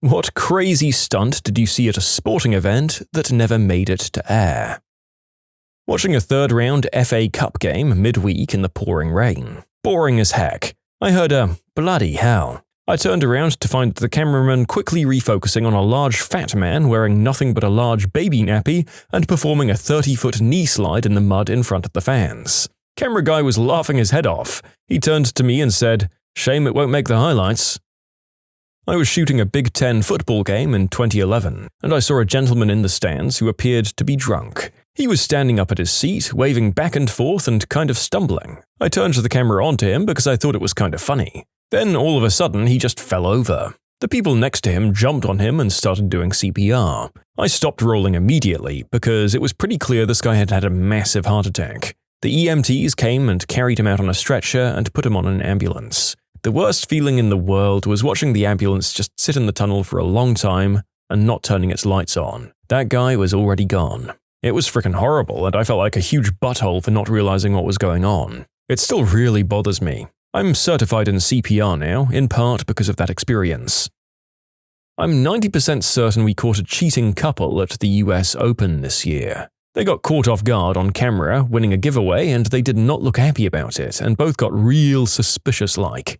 What crazy stunt did you see at a sporting event that never made it to air? Watching a third-round FA Cup game midweek in the pouring rain. Boring as heck. I heard a bloody hell. I turned around to find the cameraman quickly refocusing on a large fat man wearing nothing but a large baby nappy and performing a 30-foot knee slide in the mud in front of the fans. Camera guy was laughing his head off. He turned to me and said, "Shame it won't make the highlights." I was shooting a Big Ten football game in 2011, and I saw a gentleman in the stands who appeared to be drunk. He was standing up at his seat, waving back and forth and kind of stumbling. I turned the camera onto him because I thought it was kind of funny. Then all of a sudden he just fell over. The people next to him jumped on him and started doing CPR. I stopped rolling immediately because it was pretty clear this guy had had a massive heart attack. The EMTs came and carried him out on a stretcher and put him on an ambulance. The worst feeling in the world was watching the ambulance just sit in the tunnel for a long time and not turning its lights on. That guy was already gone. It was freaking horrible, and I felt like a huge butthole for not realizing what was going on. It still really bothers me. I'm certified in CPR now, in part because of that experience. I'm 90% certain we caught a cheating couple at the US Open this year. They got caught off guard on camera, winning a giveaway, and they did not look happy about it, and both got real suspicious-like.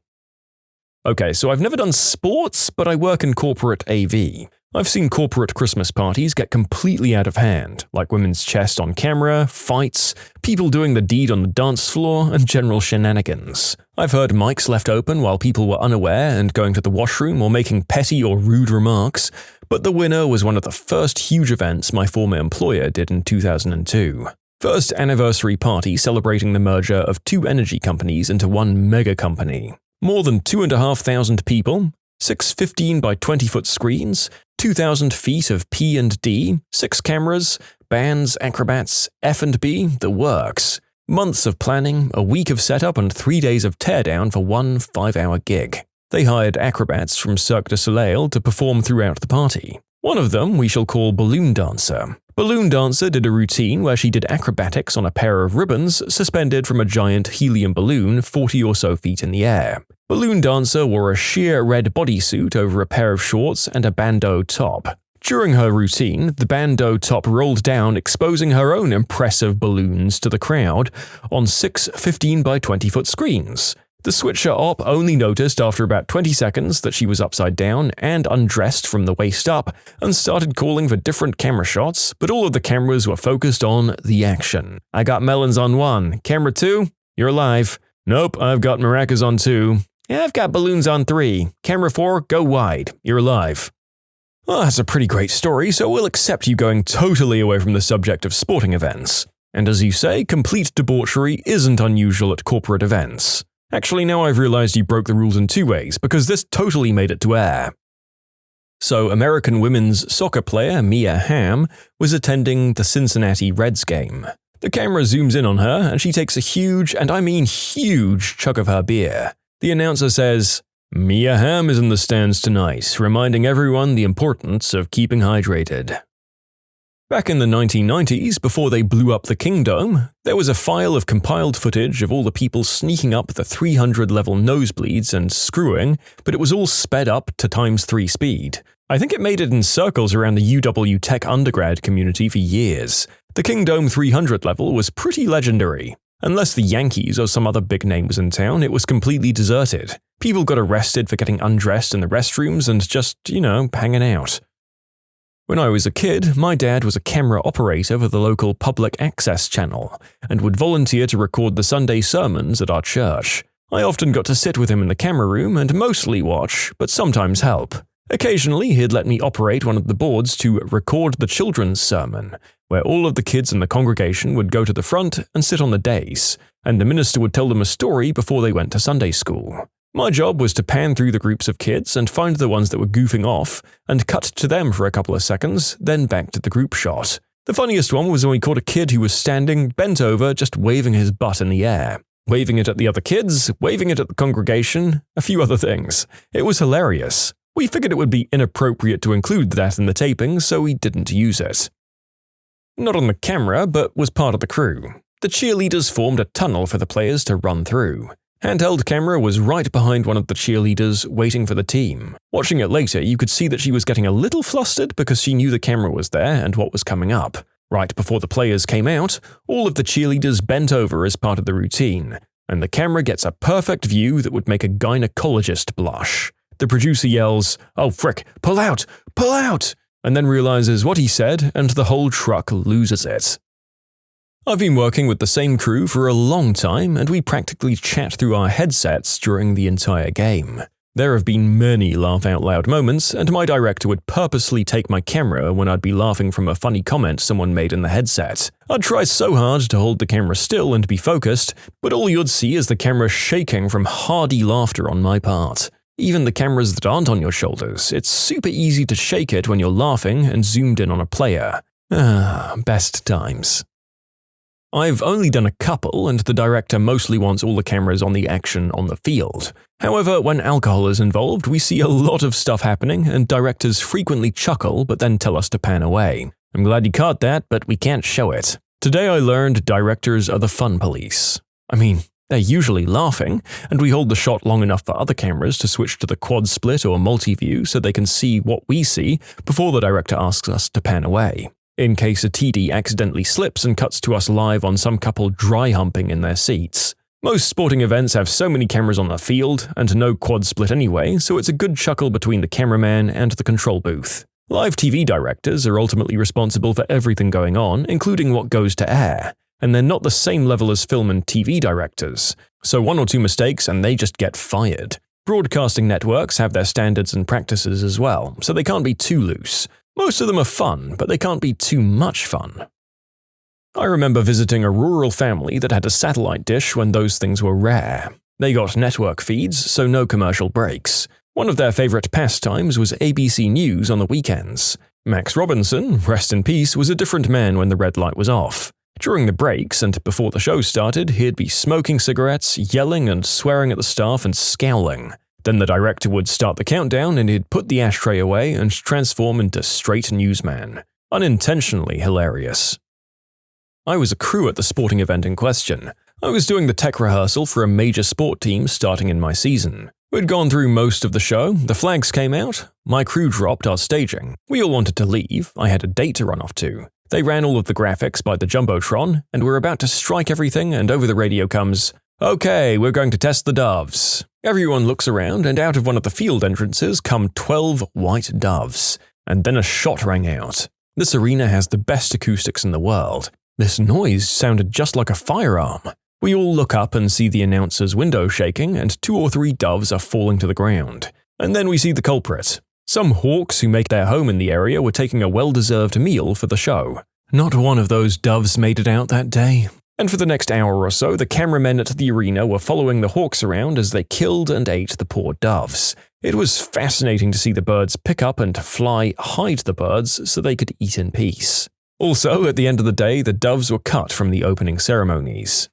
Okay, so I've never done sports, but I work in corporate AV. I've seen corporate Christmas parties get completely out of hand, like women's chest on camera, fights, people doing the deed on the dance floor, and general shenanigans. I've heard mics left open while people were unaware and going to the washroom or making petty or rude remarks, but the winner was one of the first huge events my former employer did in 2002. First anniversary party celebrating the merger of two energy companies into one mega company. More than 2,500 people, 6 15 by 20-foot screens, 2,000 feet of P&D, 6 cameras, bands, acrobats, F&B, the works. Months of planning, a week of setup, and 3 days of teardown for one 5-hour gig. They hired acrobats from Cirque du Soleil to perform throughout the party. One of them we shall call Balloon Dancer. Balloon Dancer did a routine where she did acrobatics on a pair of ribbons suspended from a giant helium balloon 40 or so feet in the air. Balloon Dancer wore a sheer red bodysuit over a pair of shorts and a bandeau top. During her routine, the bandeau top rolled down, exposing her own impressive balloons to the crowd on 6 15 by 20-foot screens. The switcher op only noticed after about 20 seconds that she was upside down and undressed from the waist up and started calling for different camera shots, but all of the cameras were focused on the action. "I got melons on 1. Camera 2, you're alive. Nope, I've got maracas on 2. Yeah, I've got balloons on 3. Camera 4, go wide. You're alive." Well, that's a pretty great story, so we'll accept you going totally away from the subject of sporting events. And as you say, complete debauchery isn't unusual at corporate events. Actually, now I've realized you broke the rules in 2 ways, because this totally made it to air. So, American women's soccer player Mia Hamm was attending the Cincinnati Reds game. The camera zooms in on her, and she takes a huge, and I mean huge, chug of her beer. The announcer says, "Mia Hamm is in the stands tonight, reminding everyone the importance of keeping hydrated." Back in the 1990s, before they blew up the Kingdome, there was a file of compiled footage of all the people sneaking up the 300-level nosebleeds and screwing, but it was all sped up to ×3 speed. I think it made it in circles around the UW Tech undergrad community for years. The Kingdome 300 level was pretty legendary. Unless the Yankees or some other big name was in town, it was completely deserted. People got arrested for getting undressed in the restrooms and just, hanging out. When I was a kid, my dad was a camera operator for the local public access channel and would volunteer to record the Sunday sermons at our church. I often got to sit with him in the camera room and mostly watch, but sometimes help. Occasionally, he'd let me operate one of the boards to record the children's sermon, where all of the kids in the congregation would go to the front and sit on the dais, and the minister would tell them a story before they went to Sunday school. My job was to pan through the groups of kids and find the ones that were goofing off and cut to them for a couple of seconds, then back to the group shot. The funniest one was when we caught a kid who was standing, bent over, just waving his butt in the air. Waving it at the other kids, waving it at the congregation, a few other things. It was hilarious. We figured it would be inappropriate to include that in the taping, so we didn't use it. Not on the camera, but was part of the crew. The cheerleaders formed a tunnel for the players to run through. Handheld camera was right behind one of the cheerleaders, waiting for the team. Watching it later, you could see that she was getting a little flustered because she knew the camera was there and what was coming up. Right before the players came out, all of the cheerleaders bent over as part of the routine, and the camera gets a perfect view that would make a gynecologist blush. The producer yells, "Oh frick, pull out! Pull out!" and then realizes what he said, and the whole truck loses it. I've been working with the same crew for a long time, and we practically chat through our headsets during the entire game. There have been many laugh-out-loud moments, and my director would purposely take my camera when I'd be laughing from a funny comment someone made in the headset. I'd try so hard to hold the camera still and be focused, but all you'd see is the camera shaking from hearty laughter on my part. Even the cameras that aren't on your shoulders, it's super easy to shake it when you're laughing and zoomed in on a player. Best times. I've only done a couple, and the director mostly wants all the cameras on the action on the field. However, when alcohol is involved, we see a lot of stuff happening, and directors frequently chuckle but then tell us to pan away. I'm glad you caught that, but we can't show it. Today I learned directors are the fun police. I mean, they're usually laughing, and we hold the shot long enough for other cameras to switch to the quad split or multi-view so they can see what we see before the director asks us to pan away, in case a TD accidentally slips and cuts to us live on some couple dry humping in their seats. Most sporting events have so many cameras on the field, and no quad split anyway, so it's a good chuckle between the cameraman and the control booth. Live TV directors are ultimately responsible for everything going on, including what goes to air, and they're not the same level as film and TV directors, so one or two mistakes and they just get fired. Broadcasting networks have their standards and practices as well, so they can't be too loose. Most of them are fun, but they can't be too much fun. I remember visiting a rural family that had a satellite dish when those things were rare. They got network feeds, so no commercial breaks. One of their favorite pastimes was ABC News on the weekends. Max Robinson, rest in peace, was a different man when the red light was off. During the breaks and before the show started, he'd be smoking cigarettes, yelling and swearing at the staff and scowling. Then the director would start the countdown and he'd put the ashtray away and transform into straight newsman. Unintentionally hilarious. I was a crew at the sporting event in question. I was doing the tech rehearsal for a major sport team starting in my season. We'd gone through most of the show, the flags came out, my crew dropped our staging. We all wanted to leave, I had a date to run off to. They ran all of the graphics by the Jumbotron, and we're about to strike everything, and over the radio comes, "Okay, we're going to test the doves." Everyone looks around, and out of one of the field entrances come 12 white doves. And then a shot rang out. This arena has the best acoustics in the world. This noise sounded just like a firearm. We all look up and see the announcer's window shaking, and 2 or 3 doves are falling to the ground. And then we see the culprit. Some hawks who make their home in the area were taking a well-deserved meal for the show. Not one of those doves made it out that day. And for the next hour or so, the cameramen at the arena were following the hawks around as they killed and ate the poor doves. It was fascinating to see the birds pick up and fly, hide the birds so they could eat in peace. Also, at the end of the day, the doves were cut from the opening ceremonies.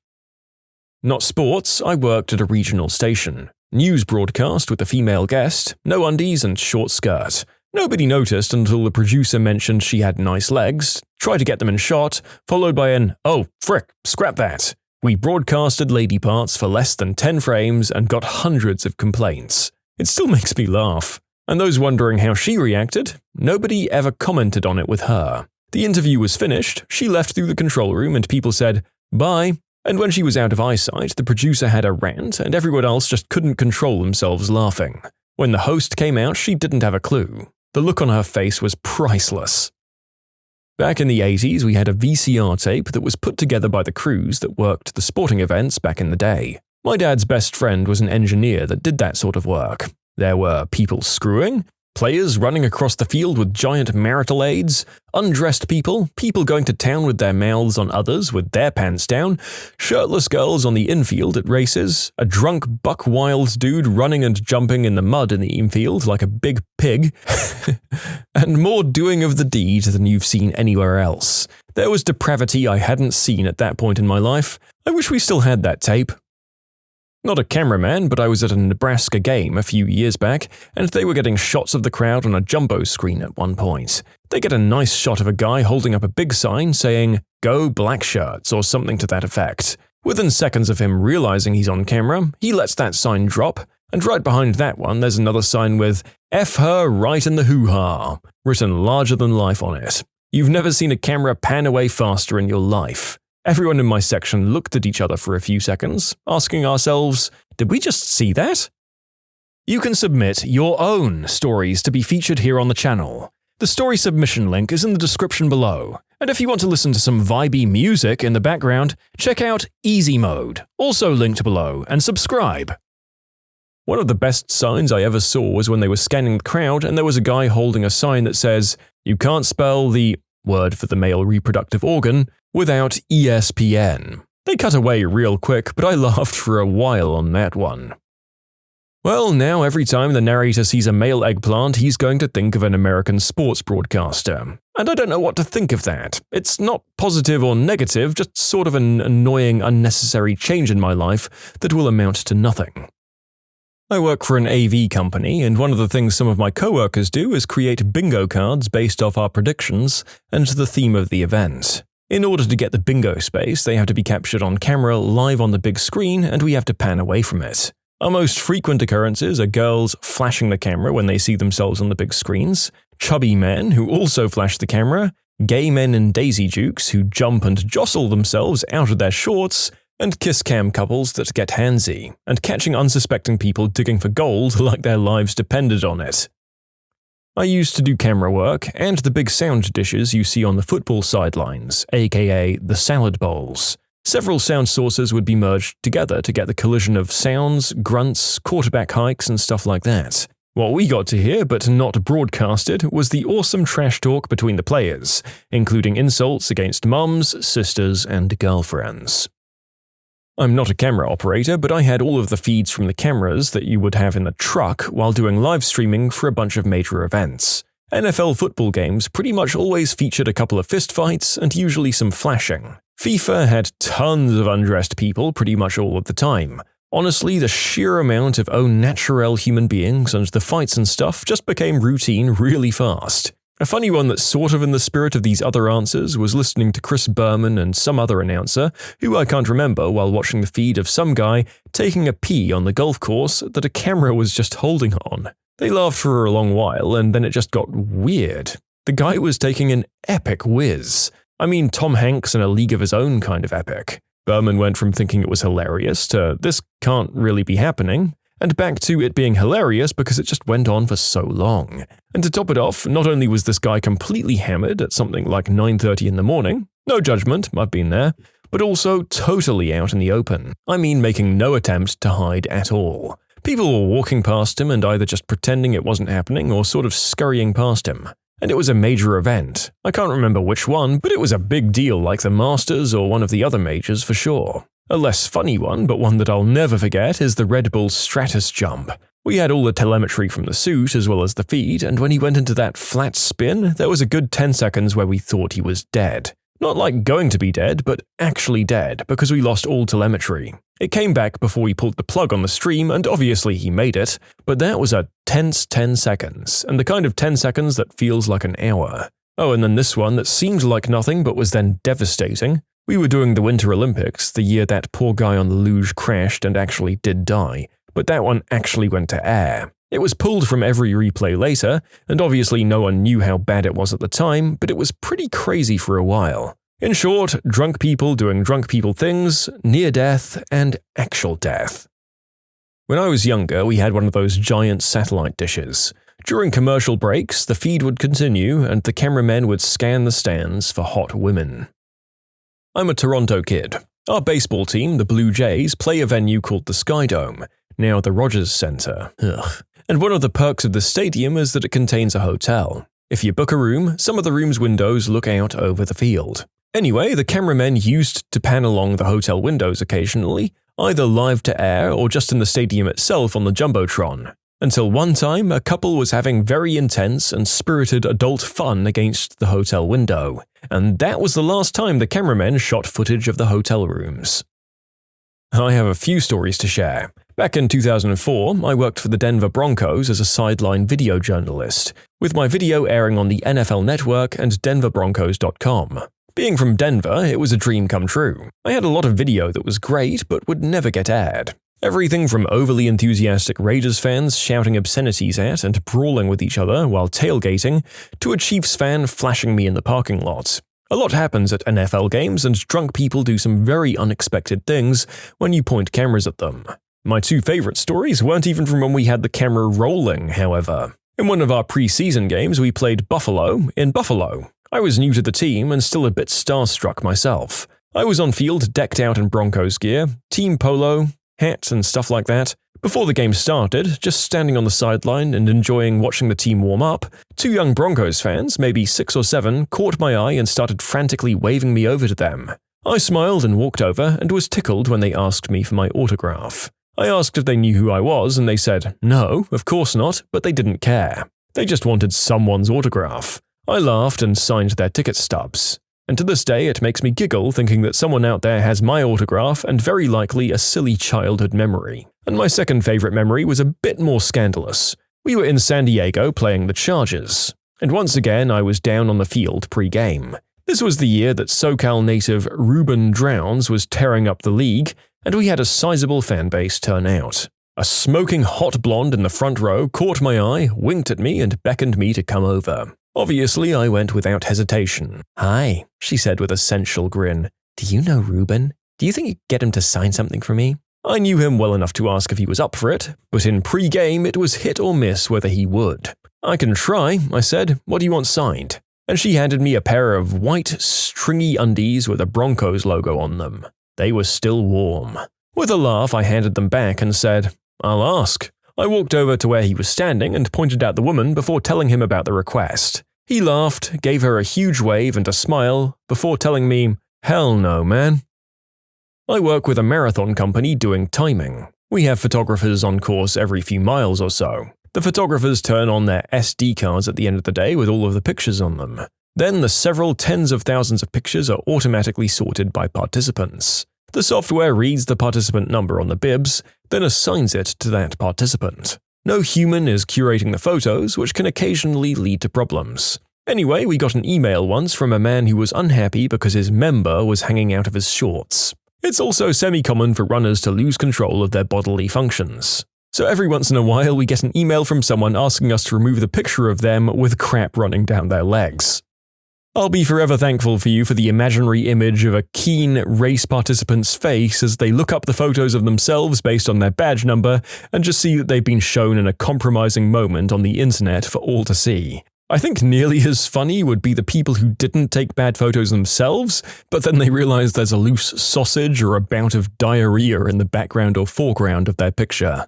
Not sports, I worked at a regional station. News broadcast with a female guest, no undies and short skirt. Nobody noticed until the producer mentioned she had nice legs, tried to get them in shot, followed by an, "Oh, frick, scrap that." We broadcasted lady parts for less than 10 frames and got hundreds of complaints. It still makes me laugh. And those wondering how she reacted, nobody ever commented on it with her. The interview was finished, she left through the control room and people said, "Bye." And when she was out of eyesight, the producer had a rant and everyone else just couldn't control themselves laughing. When the host came out, she didn't have a clue. The look on her face was priceless. Back in the 80s, we had a VCR tape that was put together by the crews that worked the sporting events back in the day. My dad's best friend was an engineer that did that sort of work. There were people screwing, players running across the field with giant marital aids, undressed people, people going to town with their mouths on others with their pants down, shirtless girls on the infield at races, a drunk buck-wild dude running and jumping in the mud in the infield like a big pig, and more doing of the deed than you've seen anywhere else. There was depravity I hadn't seen at that point in my life. I wish we still had that tape. Not a cameraman, but I was at a Nebraska game a few years back, and they were getting shots of the crowd on a jumbo screen at one point. They get a nice shot of a guy holding up a big sign saying, "Go Black Shirts," or something to that effect. Within seconds of him realizing he's on camera, he lets that sign drop, and right behind that one there's another sign with "F her right in the hoo-ha" written larger than life on it. You've never seen a camera pan away faster in your life. Everyone in my section looked at each other for a few seconds, asking ourselves, did we just see that? You can submit your own stories to be featured here on the channel. The story submission link is in the description below, and if you want to listen to some vibey music in the background, check out easymode, also linked below, and subscribe. One of the best signs I ever saw was when they were scanning the crowd and there was a guy holding a sign that says, "You can't spell the word for the male reproductive organ without ESPN." They cut away real quick, but I laughed for a while on that one. Well, now every time the narrator sees a male eggplant, he's going to think of an American sports broadcaster. And I don't know what to think of that. It's not positive or negative, just sort of an annoying, unnecessary change in my life that will amount to nothing. I work for an AV company, and one of the things some of my coworkers do is create bingo cards based off our predictions and the theme of the event. In order to get the bingo space, they have to be captured on camera live on the big screen, and we have to pan away from it. Our most frequent occurrences are girls flashing the camera when they see themselves on the big screens, chubby men who also flash the camera, gay men in Daisy Dukes who jump and jostle themselves out of their shorts, and kiss cam couples that get handsy, and catching unsuspecting people digging for gold like their lives depended on it. I used to do camera work and the big sound dishes you see on the football sidelines, aka the salad bowls. Several sound sources would be merged together to get the collision of sounds, grunts, quarterback hikes, and stuff like that. What we got to hear, but not broadcasted, was the awesome trash talk between the players, including insults against mums, sisters, and girlfriends. I'm not a camera operator, but I had all of the feeds from the cameras that you would have in the truck while doing live streaming for a bunch of major events. NFL football games pretty much always featured a couple of fistfights and usually some flashing. FIFA had tons of undressed people pretty much all of the time. Honestly, the sheer amount of au naturel human beings and the fights and stuff just became routine really fast. A funny one that's sort of in the spirit of these other answers was listening to Chris Berman and some other announcer, who I can't remember, while watching the feed of some guy taking a pee on the golf course that a camera was just holding on. They laughed for a long while, and then it just got weird. The guy was taking an epic whiz. I mean, Tom Hanks in a league of his own kind of epic. Berman went from thinking it was hilarious to this can't really be happening, and back to it being hilarious because it just went on for so long. And to top it off, not only was this guy completely hammered at something like 9:30 in the morning, no judgment, I've been there, but also totally out in the open. I mean making no attempt to hide at all. People were walking past him and either just pretending it wasn't happening or sort of scurrying past him. And it was a major event. I can't remember which one, but it was a big deal like the Masters or one of the other majors for sure. A less funny one, but one that I'll never forget, is the Red Bull Stratus jump. We had all the telemetry from the suit as well as the feed, and when he went into that flat spin, there was a good 10 seconds where we thought he was dead. Not like going to be dead, but actually dead, because we lost all telemetry. It came back before we pulled the plug on the stream, and obviously he made it, but that was a tense 10 seconds, and the kind of 10 seconds that feels like an hour. Oh, and then this one that seemed like nothing but was then devastating. We were doing the Winter Olympics, the year that poor guy on the luge crashed and actually did die, but that one actually went to air. It was pulled from every replay later, and obviously no one knew how bad it was at the time, but it was pretty crazy for a while. In short, drunk people doing drunk people things, near death, and actual death. When I was younger, we had one of those giant satellite dishes. During commercial breaks, the feed would continue, and the cameramen would scan the stands for hot women. I'm a Toronto kid. Our baseball team, the Blue Jays, play a venue called the Sky Dome, now the Rogers Centre. Ugh. And one of the perks of the stadium is that it contains a hotel. If you book a room, some of the room's windows look out over the field. Anyway, the cameramen used to pan along the hotel windows occasionally, either live to air or just in the stadium itself on the Jumbotron. Until one time, a couple was having very intense and spirited adult fun against the hotel window, and that was the last time the cameramen shot footage of the hotel rooms. I have a few stories to share. Back in 2004, I worked for the Denver Broncos as a sideline video journalist, with my video airing on the NFL Network and denverbroncos.com. Being from Denver, it was a dream come true. I had a lot of video that was great but would never get aired. Everything from overly enthusiastic Raiders fans shouting obscenities at and brawling with each other while tailgating, to a Chiefs fan flashing me in the parking lot. A lot happens at NFL games, and drunk people do some very unexpected things when you point cameras at them. My two favorite stories weren't even from when we had the camera rolling, however. In one of our preseason games, we played Buffalo in Buffalo. I was new to the team and still a bit starstruck myself. I was on field decked out in Broncos gear, team polo, hat and stuff like that. Before the game started, just standing on the sideline and enjoying watching the team warm up, two young Broncos fans, maybe 6 or 7, caught my eye and started frantically waving me over to them. I smiled and walked over and was tickled when they asked me for my autograph. I asked if they knew who I was and they said, no, of course not, but they didn't care. They just wanted someone's autograph. I laughed and signed their ticket stubs. And to this day it makes me giggle thinking that someone out there has my autograph and very likely a silly childhood memory. And my second favorite memory was a bit more scandalous. We were in San Diego playing the Chargers. And once again I was down on the field pre-game. This was the year that SoCal native Ruben Drowns was tearing up the league, and we had a sizable fan base turn out. A smoking hot blonde in the front row caught my eye, winked at me and beckoned me to come over. Obviously, I went without hesitation. "Hi," she said with a sensual grin. "Do you know Ruben? Do you think you could get him to sign something for me?" I knew him well enough to ask if he was up for it, but in pre-game it was hit or miss whether he would. "I can try," I said. "What do you want signed?" And she handed me a pair of white, stringy undies with a Broncos logo on them. They were still warm. With a laugh, I handed them back and said, "I'll ask." I walked over to where he was standing and pointed at the woman before telling him about the request. He laughed, gave her a huge wave and a smile, before telling me, "Hell no, man." I work with a marathon company doing timing. We have photographers on course every few miles or so. The photographers turn on their SD cards at the end of the day with all of the pictures on them. Then the several tens of thousands of pictures are automatically sorted by participants. The software reads the participant number on the bibs, then assigns it to that participant. No human is curating the photos, which can occasionally lead to problems. Anyway, we got an email once from a man who was unhappy because his member was hanging out of his shorts. It's also semi-common for runners to lose control of their bodily functions. So every once in a while we get an email from someone asking us to remove the picture of them with crap running down their legs. I'll be forever thankful for you for the imaginary image of a keen race participant's face as they look up the photos of themselves based on their badge number and just see that they've been shown in a compromising moment on the internet for all to see. I think nearly as funny would be the people who didn't take bad photos themselves, but then they realize there's a loose sausage or a bout of diarrhea in the background or foreground of their picture.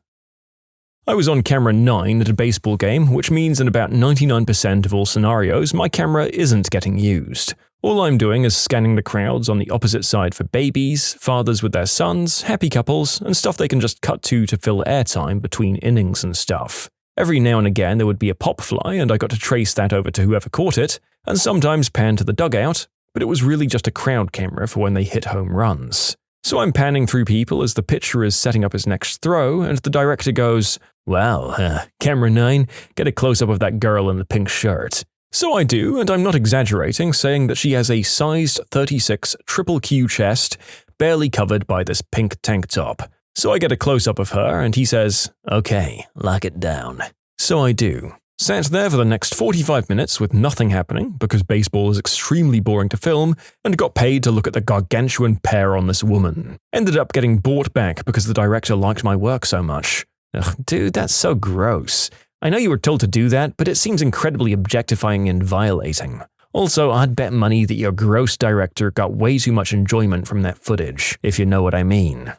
I was on camera 9 at a baseball game, which means in about 99% of all scenarios, my camera isn't getting used. All I'm doing is scanning the crowds on the opposite side for babies, fathers with their sons, happy couples, and stuff they can just cut to fill airtime between innings and stuff. Every now and again there would be a pop fly and I got to trace that over to whoever caught it, and sometimes pan to the dugout, but it was really just a crowd camera for when they hit home runs. So I'm panning through people as the pitcher is setting up his next throw, and the director goes, "Well, camera 9, get a close-up of that girl in the pink shirt." So I do, and I'm not exaggerating, saying that she has a sized 36 triple Q chest, barely covered by this pink tank top. So I get a close-up of her, and he says, "Okay, lock it down." So I do. Sat there for the next 45 minutes with nothing happening, because baseball is extremely boring to film, and got paid to look at the gargantuan pear on this woman. Ended up getting bought back because the director liked my work so much. Ugh, dude, that's so gross. I know you were told to do that, but it seems incredibly objectifying and violating. Also, I'd bet money that your gross director got way too much enjoyment from that footage, if you know what I mean.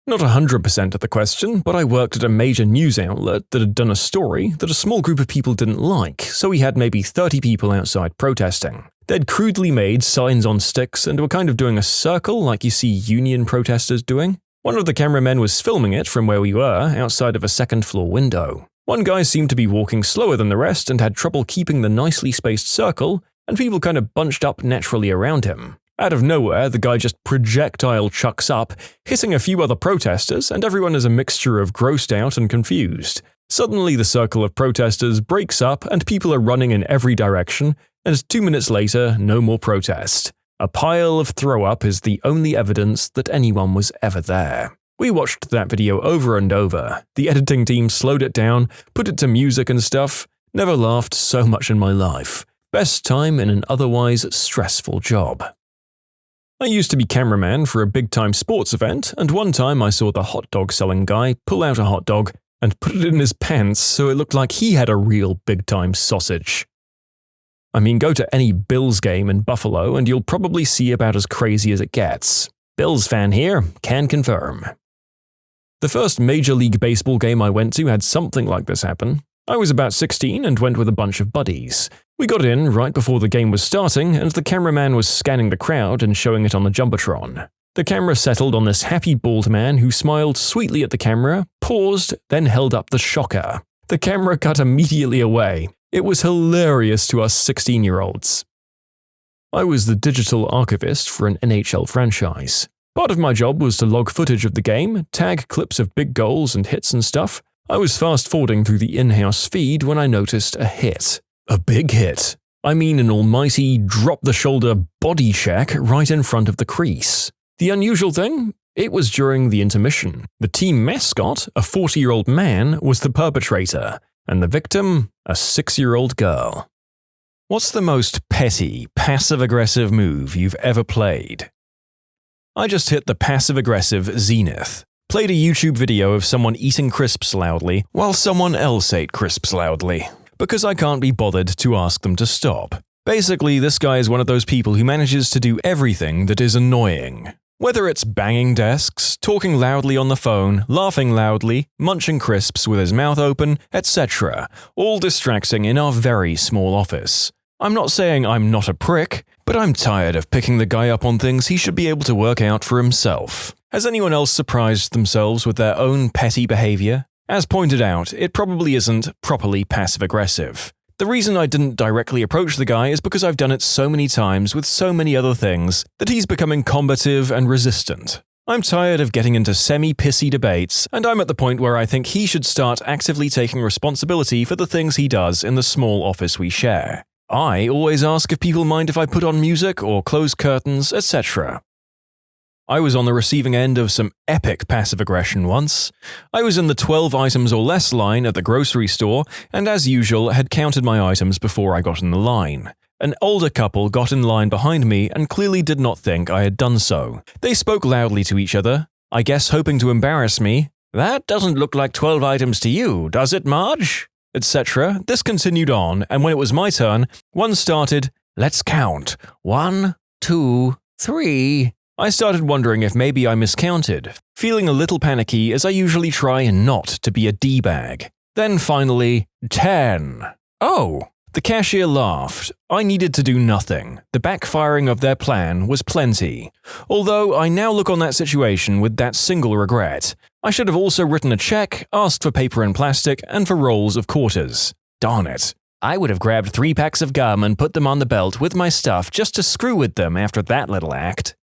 Not 100% of the question, but I worked at a major news outlet that had done a story that a small group of people didn't like, so we had maybe 30 people outside protesting. They'd crudely made signs on sticks and were kind of doing a circle like you see union protesters doing. One of the cameramen was filming it from where we were, outside of a second-floor window. One guy seemed to be walking slower than the rest and had trouble keeping the nicely spaced circle, and people kind of bunched up naturally around him. Out of nowhere, the guy just projectile chucks up, hitting a few other protesters, and everyone is a mixture of grossed out and confused. Suddenly the circle of protesters breaks up and people are running in every direction, And 2 minutes later, no more protest. A pile of throw-up is the only evidence that anyone was ever there. We watched that video over and over. The editing team slowed it down, put it to music and stuff. Never laughed so much in my life. Best time in an otherwise stressful job. I used to be cameraman for a big-time sports event, and one time I saw the hot dog selling guy pull out a hot dog and put it in his pants so it looked like he had a real big-time sausage. I mean, go to any Bills game in Buffalo and you'll probably see about as crazy as it gets. Bills fan here, can confirm. The first Major League Baseball game I went to had something like this happen. I was about 16 and went with a bunch of buddies. We got in right before the game was starting, and the cameraman was scanning the crowd and showing it on the Jumbotron. The camera settled on this happy bald man who smiled sweetly at the camera, paused, then held up the shocker. The camera cut immediately away. It was hilarious to us 16-year-olds. I was the digital archivist for an NHL franchise. Part of my job was to log footage of the game, tag clips of big goals and hits and stuff. I was fast-forwarding through the in-house feed when I noticed a hit. A big hit. I mean an almighty drop-the-shoulder body check right in front of the crease. The unusual thing? It was during the intermission. The team mascot, a 40-year-old man, was the perpetrator, and the victim, a 6-year-old girl. What's the most petty, passive-aggressive move you've ever played? I just hit the passive-aggressive zenith. Played a YouTube video of someone eating crisps loudly while someone else ate crisps loudly, because I can't be bothered to ask them to stop. Basically, this guy is one of those people who manages to do everything that is annoying. Whether it's banging desks, talking loudly on the phone, laughing loudly, munching crisps with his mouth open, etc., all distracting in our very small office. I'm not saying I'm not a prick, but I'm tired of picking the guy up on things he should be able to work out for himself. Has anyone else surprised themselves with their own petty behavior? As pointed out, it probably isn't properly passive-aggressive. The reason I didn't directly approach the guy is because I've done it so many times with so many other things that he's becoming combative and resistant. I'm tired of getting into semi-pissy debates, and I'm at the point where I think he should start actively taking responsibility for the things he does in the small office we share. I always ask if people mind if I put on music or close curtains, etc. I was on the receiving end of some epic passive aggression once. I was in the 12 items or less line at the grocery store, and as usual had counted my items before I got in the line. An older couple got in line behind me and clearly did not think I had done so. They spoke loudly to each other, I guess hoping to embarrass me. "That doesn't look like 12 items to you, does it, Marge?" etc. This continued on, and when it was my turn, one started, "Let's count. 1, 2, 3. I started wondering if maybe I miscounted, feeling a little panicky as I usually try not to be a D-bag. Then finally, 10. Oh! The cashier laughed. I needed to do nothing. The backfiring of their plan was plenty. Although I now look on that situation with that single regret. I should have also written a check, asked for paper and plastic, and for rolls of quarters. Darn it. I would have grabbed 3 packs of gum and put them on the belt with my stuff just to screw with them after that little act.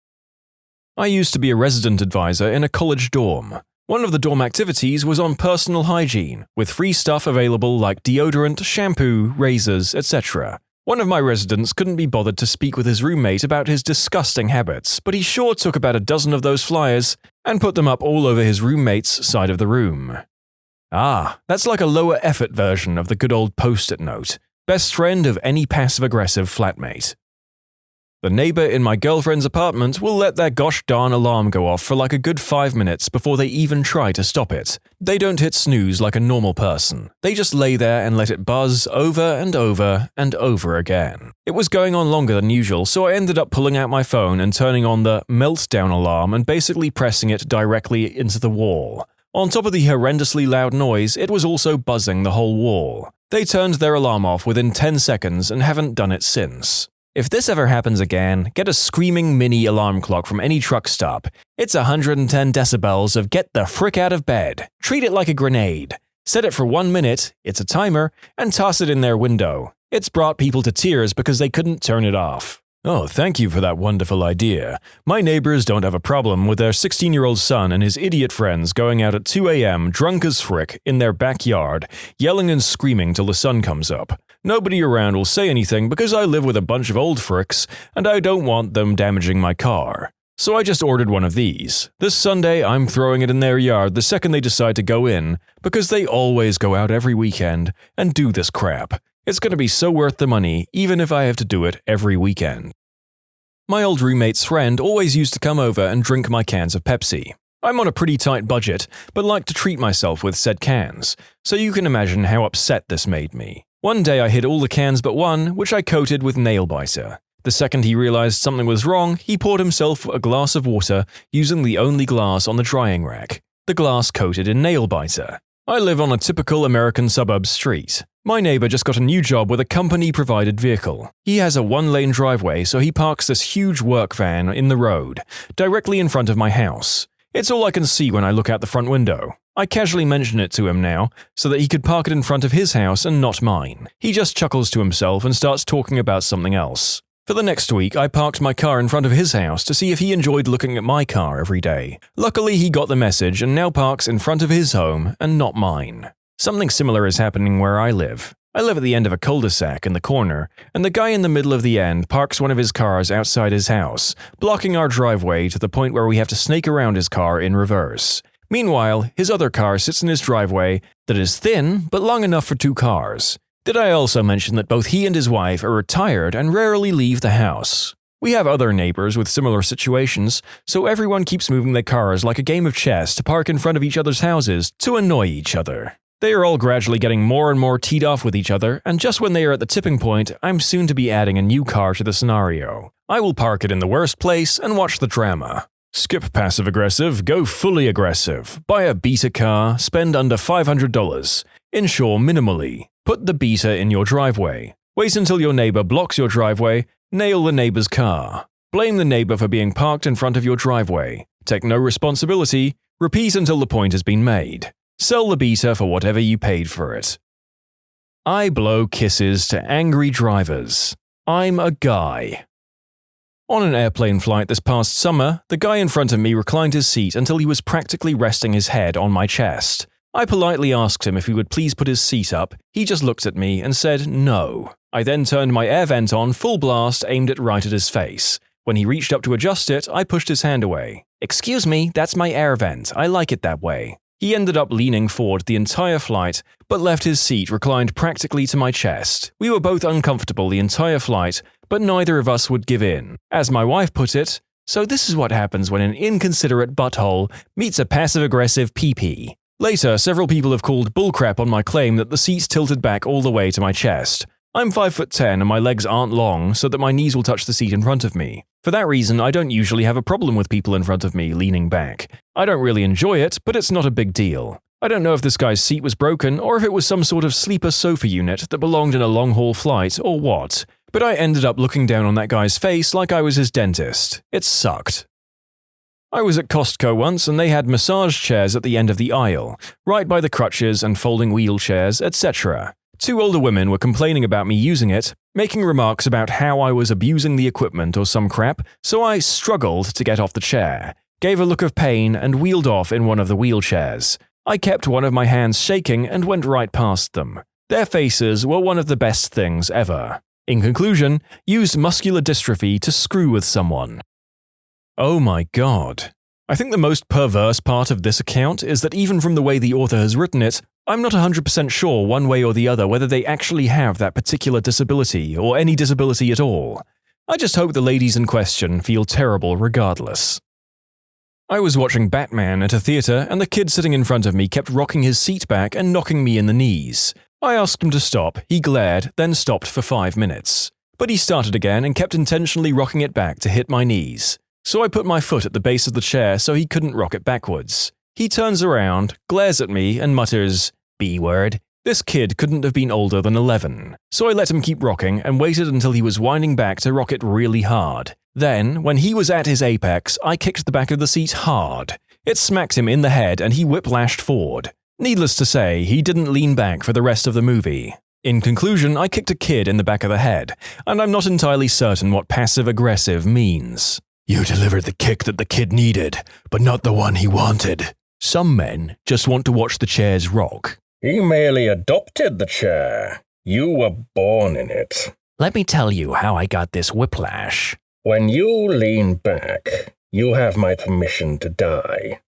I used to be a resident advisor in a college dorm. One of the dorm activities was on personal hygiene, with free stuff available like deodorant, shampoo, razors, etc. One of my residents couldn't be bothered to speak with his roommate about his disgusting habits, but he sure took about a dozen of those flyers and put them up all over his roommate's side of the room. Ah, that's like a lower effort version of the good old post-it note. Best friend of any passive-aggressive flatmate. The neighbor in my girlfriend's apartment will let their gosh darn alarm go off for like a good 5 minutes before they even try to stop it. They don't hit snooze like a normal person. They just lay there and let it buzz over and over and over again. It was going on longer than usual, so I ended up pulling out my phone and turning on the meltdown alarm and basically pressing it directly into the wall. On top of the horrendously loud noise, it was also buzzing the whole wall. They turned their alarm off within 10 seconds and haven't done it since. If this ever happens again, get a screaming mini alarm clock from any truck stop. It's 110 decibels of get the frick out of bed. Treat it like a grenade. Set it for 1 minute, it's a timer, and toss it in their window. It's brought people to tears because they couldn't turn it off. Oh, thank you for that wonderful idea. My neighbors don't have a problem with their 16-year-old son and his idiot friends going out at 2 a.m. drunk as frick in their backyard, yelling and screaming till the sun comes up. Nobody around will say anything because I live with a bunch of old fricks and I don't want them damaging my car. So I just ordered one of these. This Sunday, I'm throwing it in their yard the second they decide to go in, because they always go out every weekend and do this crap. It's going to be so worth the money, even if I have to do it every weekend. My old roommate's friend always used to come over and drink my cans of Pepsi. I'm on a pretty tight budget, but like to treat myself with said cans, so you can imagine how upset this made me. One day I hid all the cans but one, which I coated with nail biter. The second he realized something was wrong, he poured himself a glass of water using the only glass on the drying rack, the glass coated in nail biter. I live on a typical American suburb street. My neighbor just got a new job with a company-provided vehicle. He has a one-lane driveway, so he parks this huge work van in the road, directly in front of my house. It's all I can see when I look out the front window. I casually mention it to him now, so that he could park it in front of his house and not mine. He just chuckles to himself and starts talking about something else. For the next week, I parked my car in front of his house to see if he enjoyed looking at my car every day. Luckily, he got the message and now parks in front of his home and not mine. Something similar is happening where I live. I live at the end of a cul-de-sac in the corner, and the guy in the middle of the end parks one of his cars outside his house, blocking our driveway to the point where we have to snake around his car in reverse. Meanwhile, his other car sits in his driveway that is thin but long enough for two cars. Did I also mention that both he and his wife are retired and rarely leave the house? We have other neighbors with similar situations, so everyone keeps moving their cars like a game of chess to park in front of each other's houses to annoy each other. They are all gradually getting more and more teed off with each other, and just when they are at the tipping point, I'm soon to be adding a new car to the scenario. I will park it in the worst place and watch the drama. Skip passive-aggressive, go fully aggressive. Buy a beta car, spend under $500. Insure minimally. Put the beta in your driveway. Wait until your neighbor blocks your driveway. Nail the neighbor's car. Blame the neighbor for being parked in front of your driveway. Take no responsibility. Repeat until the point has been made. Sell the beta for whatever you paid for it. I blow kisses to angry drivers. I'm a guy. On an airplane flight this past summer, the guy in front of me reclined his seat until he was practically resting his head on my chest. I politely asked him if he would please put his seat up. He just looked at me and said no. I then turned my air vent on full blast, aimed it right at his face. When he reached up to adjust it, I pushed his hand away. "Excuse me, that's my air vent. I like it that way." He ended up leaning forward the entire flight, but left his seat reclined practically to my chest. We were both uncomfortable the entire flight, but neither of us would give in. As my wife put it, so this is what happens when an inconsiderate butthole meets a passive-aggressive pee-pee. Later, several people have called bullcrap on my claim that the seats tilted back all the way to my chest. I'm 5'10" and my legs aren't long so that my knees will touch the seat in front of me. For that reason, I don't usually have a problem with people in front of me leaning back. I don't really enjoy it, but it's not a big deal. I don't know if this guy's seat was broken or if it was some sort of sleeper sofa unit that belonged in a long-haul flight or what, but I ended up looking down on that guy's face like I was his dentist. It sucked. I was at Costco once and they had massage chairs at the end of the aisle, right by the crutches and folding wheelchairs, etc. Two older women were complaining about me using it, making remarks about how I was abusing the equipment or some crap, so I struggled to get off the chair, gave a look of pain and wheeled off in one of the wheelchairs. I kept one of my hands shaking and went right past them. Their faces were one of the best things ever. In conclusion, used muscular dystrophy to screw with someone. Oh my god. I think the most perverse part of this account is that even from the way the author has written it, I'm not 100% sure one way or the other whether they actually have that particular disability or any disability at all. I just hope the ladies in question feel terrible regardless. I was watching Batman at a theater and the kid sitting in front of me kept rocking his seat back and knocking me in the knees. I asked him to stop, he glared, then stopped for 5 minutes. But he started again and kept intentionally rocking it back to hit my knees. So I put my foot at the base of the chair so he couldn't rock it backwards. He turns around, glares at me, and mutters, "B-word." This kid couldn't have been older than 11. So I let him keep rocking and waited until he was winding back to rock it really hard. Then, when he was at his apex, I kicked the back of the seat hard. It smacked him in the head and he whiplashed forward. Needless to say, he didn't lean back for the rest of the movie. In conclusion, I kicked a kid in the back of the head, and I'm not entirely certain what passive-aggressive means. You delivered the kick that the kid needed, but not the one he wanted. Some men just want to watch the chairs rock. He merely adopted the chair. You were born in it. Let me tell you how I got this whiplash. When you lean back, you have my permission to die.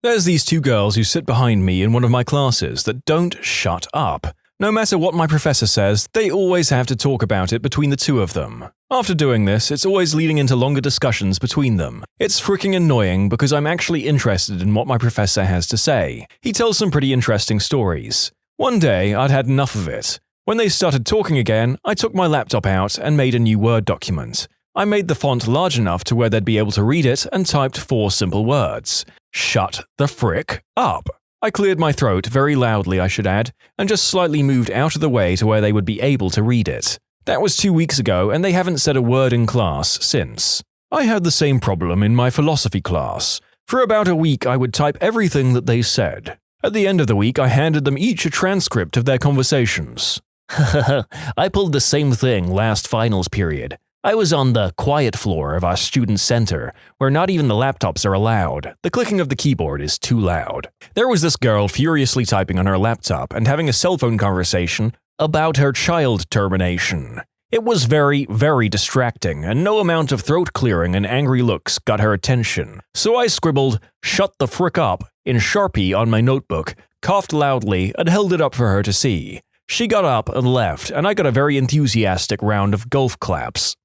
There's these two girls who sit behind me in one of my classes that don't shut up. No matter what my professor says, they always have to talk about it between the two of them. After doing this, it's always leading into longer discussions between them. It's freaking annoying because I'm actually interested in what my professor has to say. He tells some pretty interesting stories. One day, I'd had enough of it. When they started talking again, I took my laptop out and made a new Word document. I made the font large enough to where they'd be able to read it and typed 4 simple words. Shut the frick up. I cleared my throat very loudly, I should add, and just slightly moved out of the way to where they would be able to read it. That was 2 weeks ago, and they haven't said a word in class since. I had the same problem in my philosophy class. For about a week, I would type everything that they said. At the end of the week, I handed them each a transcript of their conversations. I pulled the same thing last finals period. I was on the quiet floor of our student center, where not even the laptops are allowed. The clicking of the keyboard is too loud. There was this girl furiously typing on her laptop and having a cell phone conversation about her child termination. It was very, very distracting, and no amount of throat clearing and angry looks got her attention. So I scribbled, "Shut the frick up," in Sharpie on my notebook, coughed loudly, and held it up for her to see. She got up and left, and I got a very enthusiastic round of golf claps.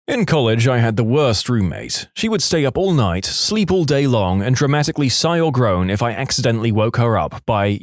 In college, I had the worst roommate. She would stay up all night, sleep all day long, and dramatically sigh or groan if I accidentally woke her up by,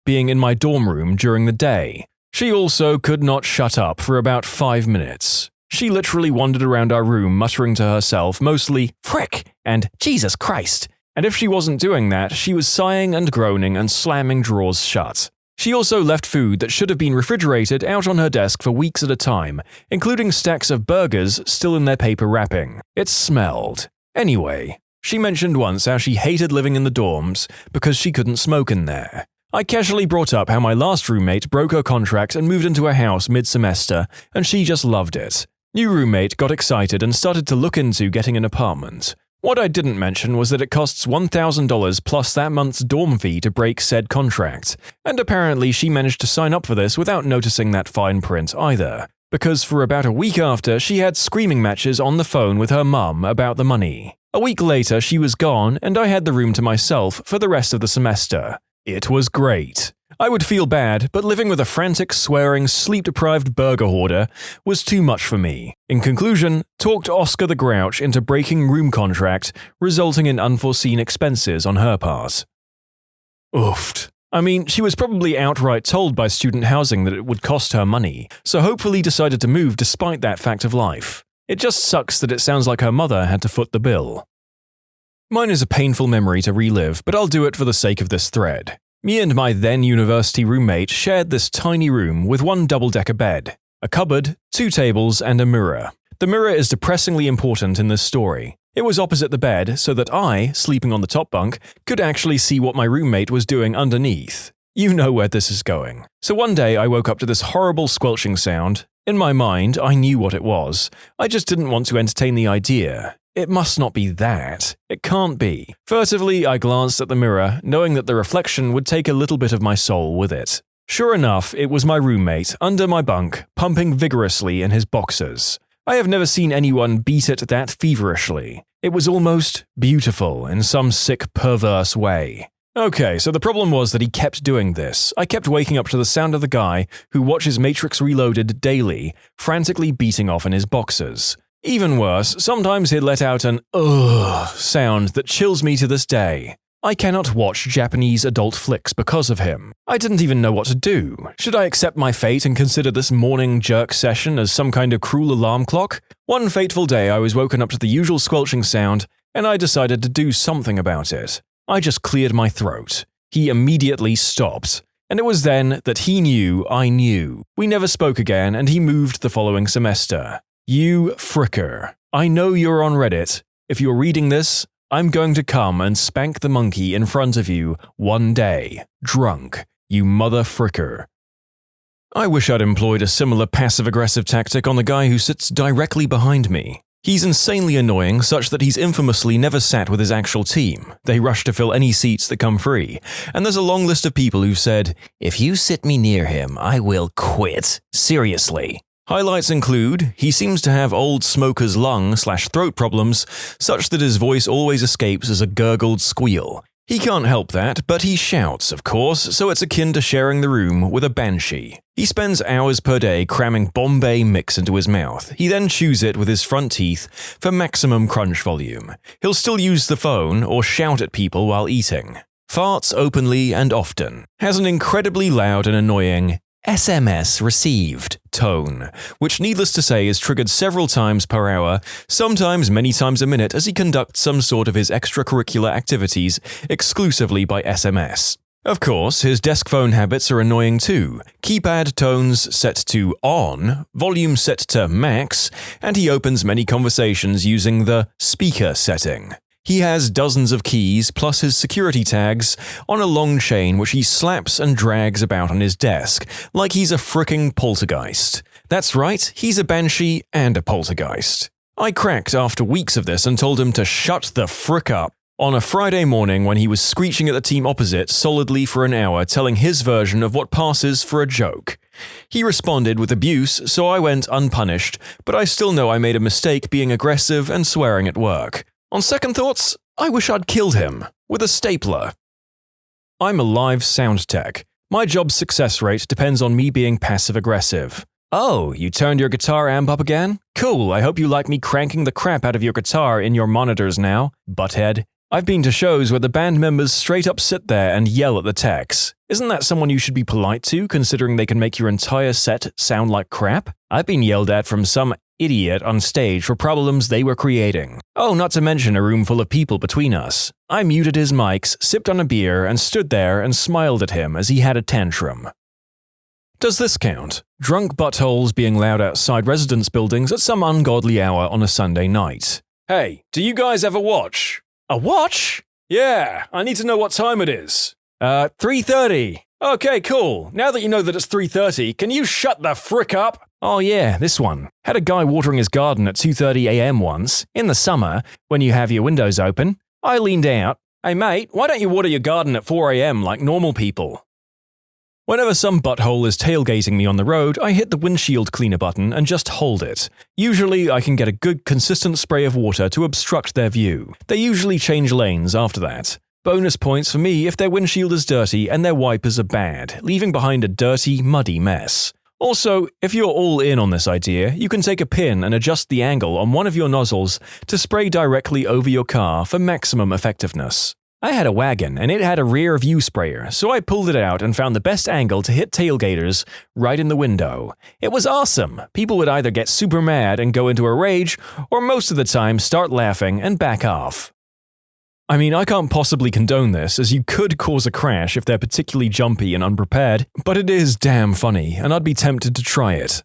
being in my dorm room during the day. She also could not shut up for about 5 minutes. She literally wandered around our room muttering to herself mostly, "Frick!" and "Jesus Christ!" And if she wasn't doing that, she was sighing and groaning and slamming drawers shut. She also left food that should have been refrigerated out on her desk for weeks at a time, including stacks of burgers still in their paper wrapping. It smelled. Anyway, she mentioned once how she hated living in the dorms because she couldn't smoke in there. I casually brought up how my last roommate broke her contract and moved into a house mid-semester, and she just loved it. New roommate got excited and started to look into getting an apartment. What I didn't mention was that it costs $1,000 plus that month's dorm fee to break said contract, and apparently she managed to sign up for this without noticing that fine print either, because for about a week after, she had screaming matches on the phone with her mum about the money. A week later, she was gone, and I had the room to myself for the rest of the semester. It was great. I would feel bad, but living with a frantic, swearing, sleep-deprived burger hoarder was too much for me. In conclusion, talked Oscar the Grouch into breaking room contract, resulting in unforeseen expenses on her part. Oofed. I mean, she was probably outright told by student housing that it would cost her money, so hopefully decided to move despite that fact of life. It just sucks that it sounds like her mother had to foot the bill. Mine is a painful memory to relive, but I'll do it for the sake of this thread. Me and my then-university roommate shared this tiny room with one double-decker bed, a cupboard, 2 tables, and a mirror. The mirror is depressingly important in this story. It was opposite the bed so that I, sleeping on the top bunk, could actually see what my roommate was doing underneath. You know where this is going. So one day I woke up to this horrible squelching sound. In my mind, I knew what it was. I just didn't want to entertain the idea. It must not be that. It can't be. Furtively, I glanced at the mirror, knowing that the reflection would take a little bit of my soul with it. Sure enough, it was my roommate, under my bunk, pumping vigorously in his boxers. I have never seen anyone beat it that feverishly. It was almost beautiful in some sick, perverse way. Okay, so the problem was that he kept doing this. I kept waking up to the sound of the guy who watches Matrix Reloaded daily, frantically beating off in his boxers. Even worse, sometimes he'd let out an ugh sound that chills me to this day. I cannot watch Japanese adult flicks because of him. I didn't even know what to do. Should I accept my fate and consider this morning jerk session as some kind of cruel alarm clock? One fateful day I was woken up to the usual squelching sound, and I decided to do something about it. I just cleared my throat. He immediately stopped. And it was then that he knew I knew. We never spoke again, and he moved the following semester. You fricker. I know you're on Reddit. If you're reading this, I'm going to come and spank the monkey in front of you one day. Drunk. You mother fricker. I wish I'd employed a similar passive-aggressive tactic on the guy who sits directly behind me. He's insanely annoying, such that he's infamously never sat with his actual team. They rush to fill any seats that come free. And there's a long list of people who've said, "If you sit me near him, I will quit. Seriously." Highlights include, he seems to have old smoker's lung/throat problems, such that his voice always escapes as a gurgled squeal. He can't help that, but he shouts, of course, so it's akin to sharing the room with a banshee. He spends hours per day cramming Bombay mix into his mouth. He then chews it with his front teeth for maximum crunch volume. He'll still use the phone or shout at people while eating. Farts openly and often. Has an incredibly loud and annoying SMS received tone, which needless to say is triggered several times per hour, sometimes many times a minute as he conducts some sort of his extracurricular activities exclusively by SMS. Of course, his desk phone habits are annoying too. Keypad tones set to on, volume set to max, and he opens many conversations using the speaker setting. He has dozens of keys plus his security tags on a long chain which he slaps and drags about on his desk like he's a fricking poltergeist. That's right, he's a banshee and a poltergeist. I cracked after weeks of this and told him to shut the frick up on a Friday morning when he was screeching at the team opposite solidly for an hour telling his version of what passes for a joke. He responded with abuse, so I went unpunished, but I still know I made a mistake being aggressive and swearing at work. On second thoughts, I wish I'd killed him with a stapler. I'm a live sound tech. My job's success rate depends on me being passive-aggressive. Oh, you turned your guitar amp up again? Cool, I hope you like me cranking the crap out of your guitar in your monitors now, butthead. I've been to shows where the band members straight up sit there and yell at the techs. Isn't that someone you should be polite to, considering they can make your entire set sound like crap? I've been yelled at from some idiot on stage for problems they were creating. Oh, not to mention a room full of people between us. I muted his mics, sipped on a beer, and stood there and smiled at him as he had a tantrum. Does this count? Drunk buttholes being loud outside residence buildings at some ungodly hour on a Sunday night. Hey, do you guys ever watch? A watch? Yeah, I need to know what time it is. 3:30. Okay, cool. Now that you know that it's 3:30, can you shut the frick up? Oh yeah, this one. Had a guy watering his garden at 2:30 a.m. once, in the summer, when you have your windows open. I leaned out. Hey mate, why don't you water your garden at 4 a.m. like normal people? Whenever some butthole is tailgating me on the road, I hit the windshield cleaner button and just hold it. Usually, I can get a good consistent spray of water to obstruct their view. They usually change lanes after that. Bonus points for me if their windshield is dirty and their wipers are bad, leaving behind a dirty, muddy mess. Also, if you're all in on this idea, you can take a pin and adjust the angle on one of your nozzles to spray directly over your car for maximum effectiveness. I had a wagon and it had a rear view sprayer, so I pulled it out and found the best angle to hit tailgaters right in the window. It was awesome. People would either get super mad and go into a rage, or most of the time start laughing and back off. I mean, I can't possibly condone this, as you could cause a crash if they're particularly jumpy and unprepared, but it is damn funny, and I'd be tempted to try it.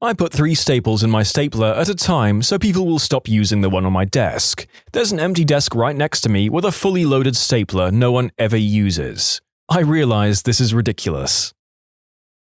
I put 3 staples in my stapler at a time so people will stop using the one on my desk. There's an empty desk right next to me with a fully loaded stapler no one ever uses. I realize this is ridiculous.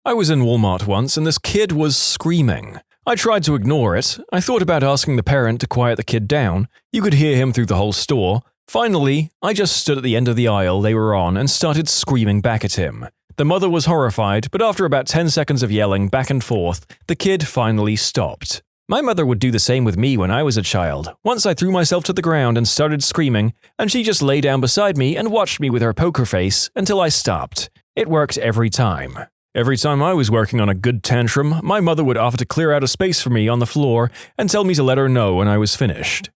I was in Walmart once and this kid was screaming. I tried to ignore it. I thought about asking the parent to quiet the kid down. You could hear him through the whole store. Finally, I just stood at the end of the aisle they were on and started screaming back at him. The mother was horrified, but after about 10 seconds of yelling back and forth, the kid finally stopped. My mother would do the same with me when I was a child. Once I threw myself to the ground and started screaming, and she just lay down beside me and watched me with her poker face until I stopped. It worked every time. Every time I was working on a good tantrum, my mother would offer to clear out a space for me on the floor and tell me to let her know when I was finished.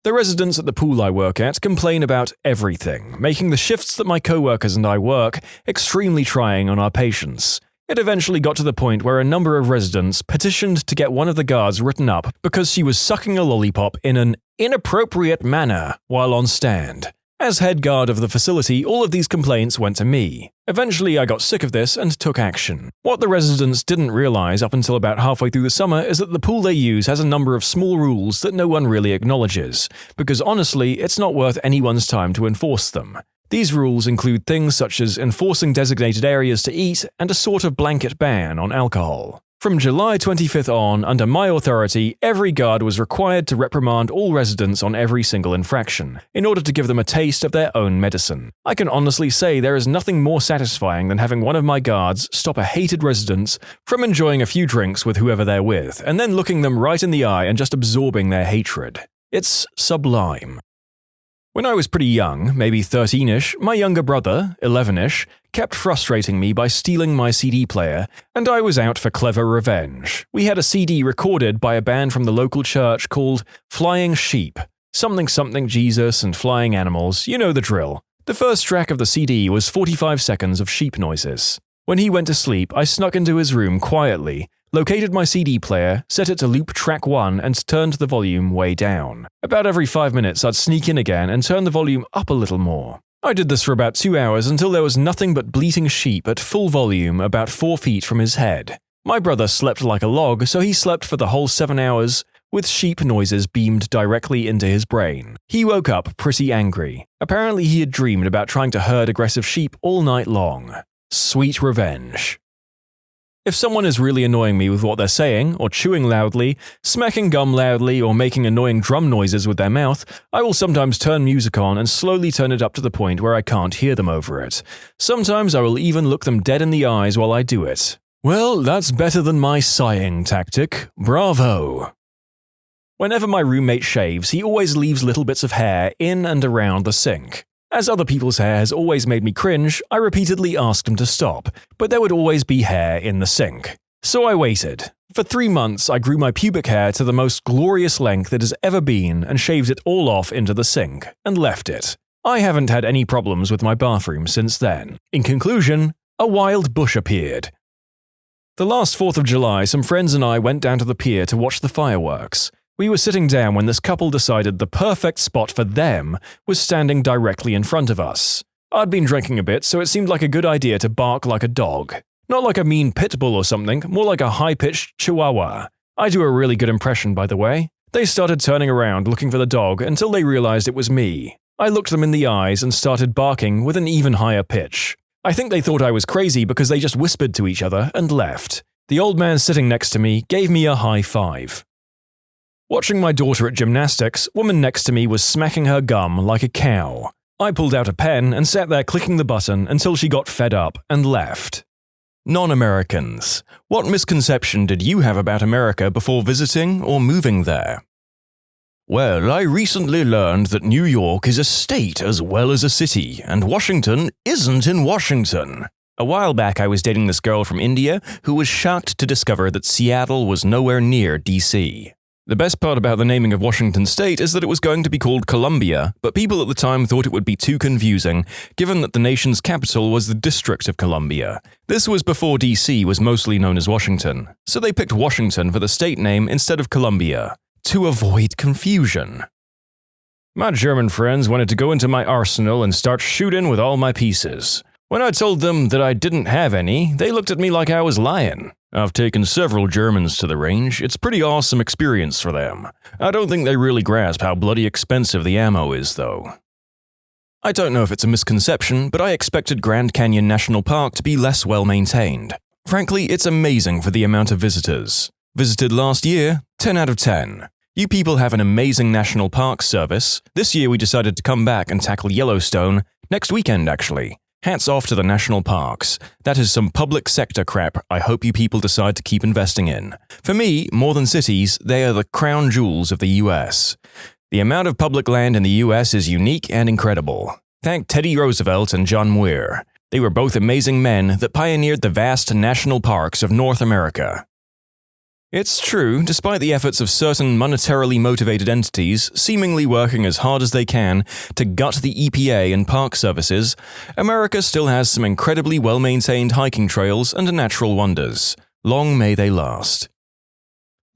The residents at the pool I work at complain about everything, making the shifts that my co-workers and I work extremely trying on our patience. It eventually got to the point where a number of residents petitioned to get one of the guards written up because she was sucking a lollipop in an inappropriate manner while on stand. As head guard of the facility, all of these complaints went to me. Eventually, I got sick of this and took action. What the residents didn't realize up until about halfway through the summer is that the pool they use has a number of small rules that no one really acknowledges, because honestly, it's not worth anyone's time to enforce them. These rules include things such as enforcing designated areas to eat and a sort of blanket ban on alcohol. From July 25th on, under my authority, every guard was required to reprimand all residents on every single infraction, in order to give them a taste of their own medicine. I can honestly say there is nothing more satisfying than having one of my guards stop a hated resident from enjoying a few drinks with whoever they're with, and then looking them right in the eye and just absorbing their hatred. It's sublime. When I was pretty young, maybe 13-ish, my younger brother, 11-ish, kept frustrating me by stealing my CD player, and I was out for clever revenge. We had a CD recorded by a band from the local church called Flying Sheep. Something something Jesus and flying animals, you know the drill. The first track of the CD was 45 seconds of sheep noises. When he went to sleep, I snuck into his room quietly, located my CD player, set it to loop track 1 and turned the volume way down. About every 5 minutes I'd sneak in again and turn the volume up a little more. I did this for about 2 hours until there was nothing but bleating sheep at full volume about 4 feet from his head. My brother slept like a log, so he slept for the whole 7 hours, with sheep noises beamed directly into his brain. He woke up pretty angry. Apparently he had dreamed about trying to herd aggressive sheep all night long. Sweet revenge. If someone is really annoying me with what they're saying, or chewing loudly, smacking gum loudly, or making annoying drum noises with their mouth, I will sometimes turn music on and slowly turn it up to the point where I can't hear them over it. Sometimes I will even look them dead in the eyes while I do it. Well, that's better than my sighing tactic. Bravo! Whenever my roommate shaves, he always leaves little bits of hair in and around the sink. As other people's hair has always made me cringe, I repeatedly asked him to stop, but there would always be hair in the sink. So I waited. For 3 months, I grew my pubic hair to the most glorious length it has ever been and shaved it all off into the sink, and left it. I haven't had any problems with my bathroom since then. In conclusion, a wild bush appeared. The last 4th of July, some friends and I went down to the pier to watch the fireworks. We were sitting down when this couple decided the perfect spot for them was standing directly in front of us. I'd been drinking a bit, so it seemed like a good idea to bark like a dog. Not like a mean pit bull or something, more like a high-pitched chihuahua. I do a really good impression, by the way. They started turning around looking for the dog until they realized it was me. I looked them in the eyes and started barking with an even higher pitch. I think they thought I was crazy because they just whispered to each other and left. The old man sitting next to me gave me a high five. Watching my daughter at gymnastics, woman next to me was smacking her gum like a cow. I pulled out a pen and sat there clicking the button until she got fed up and left. Non-Americans. What misconception did you have about America before visiting or moving there? Well, I recently learned that New York is a state as well as a city, and Washington isn't in Washington. A while back I was dating this girl from India who was shocked to discover that Seattle was nowhere near DC. The best part about the naming of Washington State is that it was going to be called Columbia, but people at the time thought it would be too confusing, given that the nation's capital was the District of Columbia. This was before DC was mostly known as Washington, so they picked Washington for the state name instead of Columbia, to avoid confusion. My German friends wanted to go into my arsenal and start shooting with all my pieces. When I told them that I didn't have any, they looked at me like I was lying. I've taken several Germans to the range. It's a pretty awesome experience for them. I don't think they really grasp how bloody expensive the ammo is, though. I don't know if it's a misconception, but I expected Grand Canyon National Park to be less well-maintained. Frankly, it's amazing for the amount of visitors. Visited last year, 10 out of 10. You people have an amazing national park service. This year we decided to come back and tackle Yellowstone, next weekend actually. Hats off to the national parks. That is some public sector crap I hope you people decide to keep investing in. For me, more than cities, they are the crown jewels of the US. The amount of public land in the US is unique and incredible. Thank Teddy Roosevelt and John Muir. They were both amazing men that pioneered the vast national parks of North America. It's true, despite the efforts of certain monetarily motivated entities seemingly working as hard as they can to gut the EPA and park services, America still has some incredibly well-maintained hiking trails and natural wonders. Long may they last.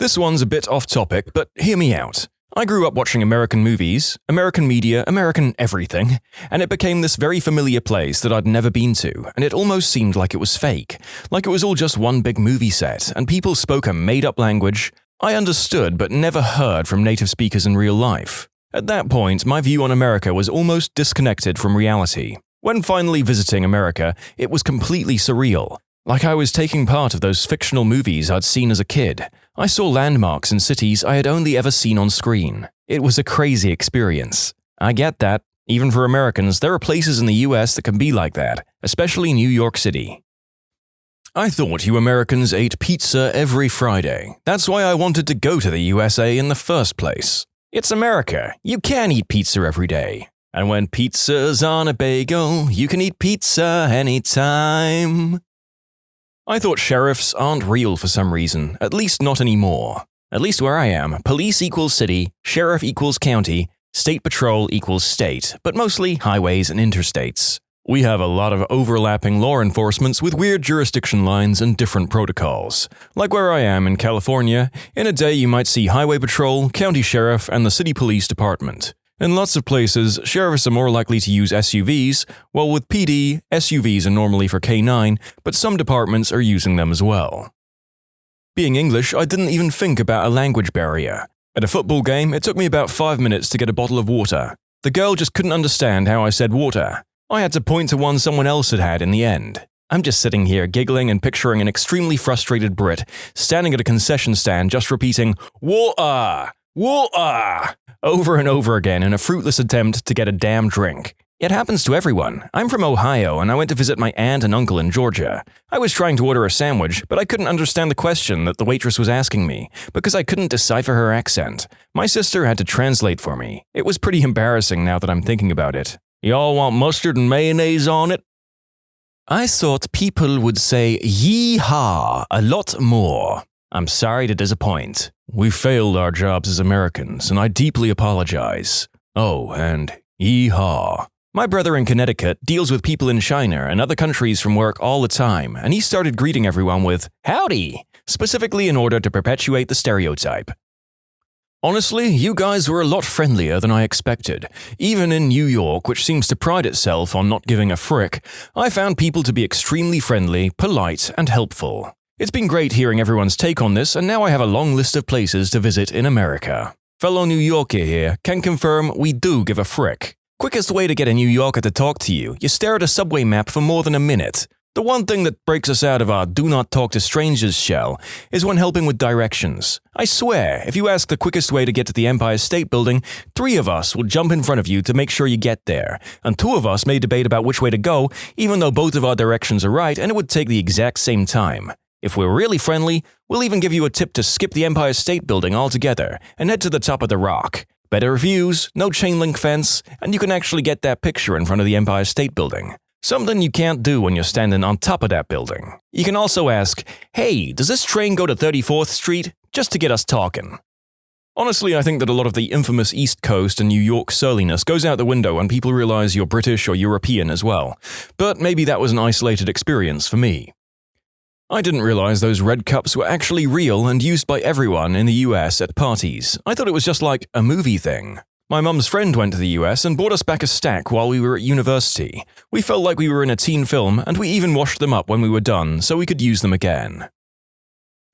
This one's a bit off topic, but hear me out. I grew up watching American movies, American media, American everything, and it became this very familiar place that I'd never been to, and it almost seemed like it was fake, like it was all just one big movie set, and people spoke a made-up language I understood but never heard from native speakers in real life. At that point, my view on America was almost disconnected from reality. When finally visiting America, it was completely surreal. Like I was taking part of those fictional movies I'd seen as a kid. I saw landmarks in cities I had only ever seen on screen. It was a crazy experience. I get that. Even for Americans, there are places in the US that can be like that, especially New York City. I thought you Americans ate pizza every Friday. That's why I wanted to go to the USA in the first place. It's America. You can eat pizza every day. And when pizza's on a bagel, you can eat pizza anytime. I thought sheriffs aren't real for some reason, at least not anymore. At least where I am, police equals city, sheriff equals county, state patrol equals state, but mostly highways and interstates. We have a lot of overlapping law enforcements with weird jurisdiction lines and different protocols. Like where I am in California, in a day you might see highway patrol, county sheriff, and the city police department. In lots of places, sheriffs are more likely to use SUVs, while with PD, SUVs are normally for K9, but some departments are using them as well. Being English, I didn't even think about a language barrier. At a football game, it took me about 5 minutes to get a bottle of water. The girl just couldn't understand how I said water. I had to point to one someone else had had in the end. I'm just sitting here giggling and picturing an extremely frustrated Brit standing at a concession stand just repeating, "Water! Water!" over and over again in a fruitless attempt to get a damn drink. It happens to everyone. I'm from Ohio and I went to visit my aunt and uncle in Georgia. I was trying to order a sandwich, but I couldn't understand the question that the waitress was asking me because I couldn't decipher her accent. My sister had to translate for me. It was pretty embarrassing now that I'm thinking about it. Y'all want mustard and mayonnaise on it? I thought people would say yee-haw a lot more. I'm sorry to disappoint. We failed our jobs as Americans, and I deeply apologize. Oh, and yee-haw. My brother in Connecticut deals with people in China and other countries from work all the time, and he started greeting everyone with howdy, specifically in order to perpetuate the stereotype. Honestly, you guys were a lot friendlier than I expected. Even in New York, which seems to pride itself on not giving a frick, I found people to be extremely friendly, polite, and helpful. It's been great hearing everyone's take on this, and now I have a long list of places to visit in America. Fellow New Yorker here can confirm we do give a frick. Quickest way to get a New Yorker to talk to you, you stare at a subway map for more than a minute. The one thing that breaks us out of our do not talk to strangers shell is when helping with directions. I swear, if you ask the quickest way to get to the Empire State Building, 3 of us will jump in front of you to make sure you get there, and 2 of us may debate about which way to go, even though both of our directions are right and it would take the exact same time. If we're really friendly, we'll even give you a tip to skip the Empire State Building altogether and head to the top of the rock. Better views, no chain link fence, and you can actually get that picture in front of the Empire State Building. Something you can't do when you're standing on top of that building. You can also ask, hey, does this train go to 34th Street? Just to get us talking. Honestly, I think that a lot of the infamous East Coast and New York surliness goes out the window when people realize you're British or European as well. But maybe that was an isolated experience for me. I didn't realize those red cups were actually real and used by everyone in the US at parties. I thought it was just like a movie thing. My mum's friend went to the US and brought us back a stack while we were at university. We felt like we were in a teen film, and we even washed them up when we were done so we could use them again.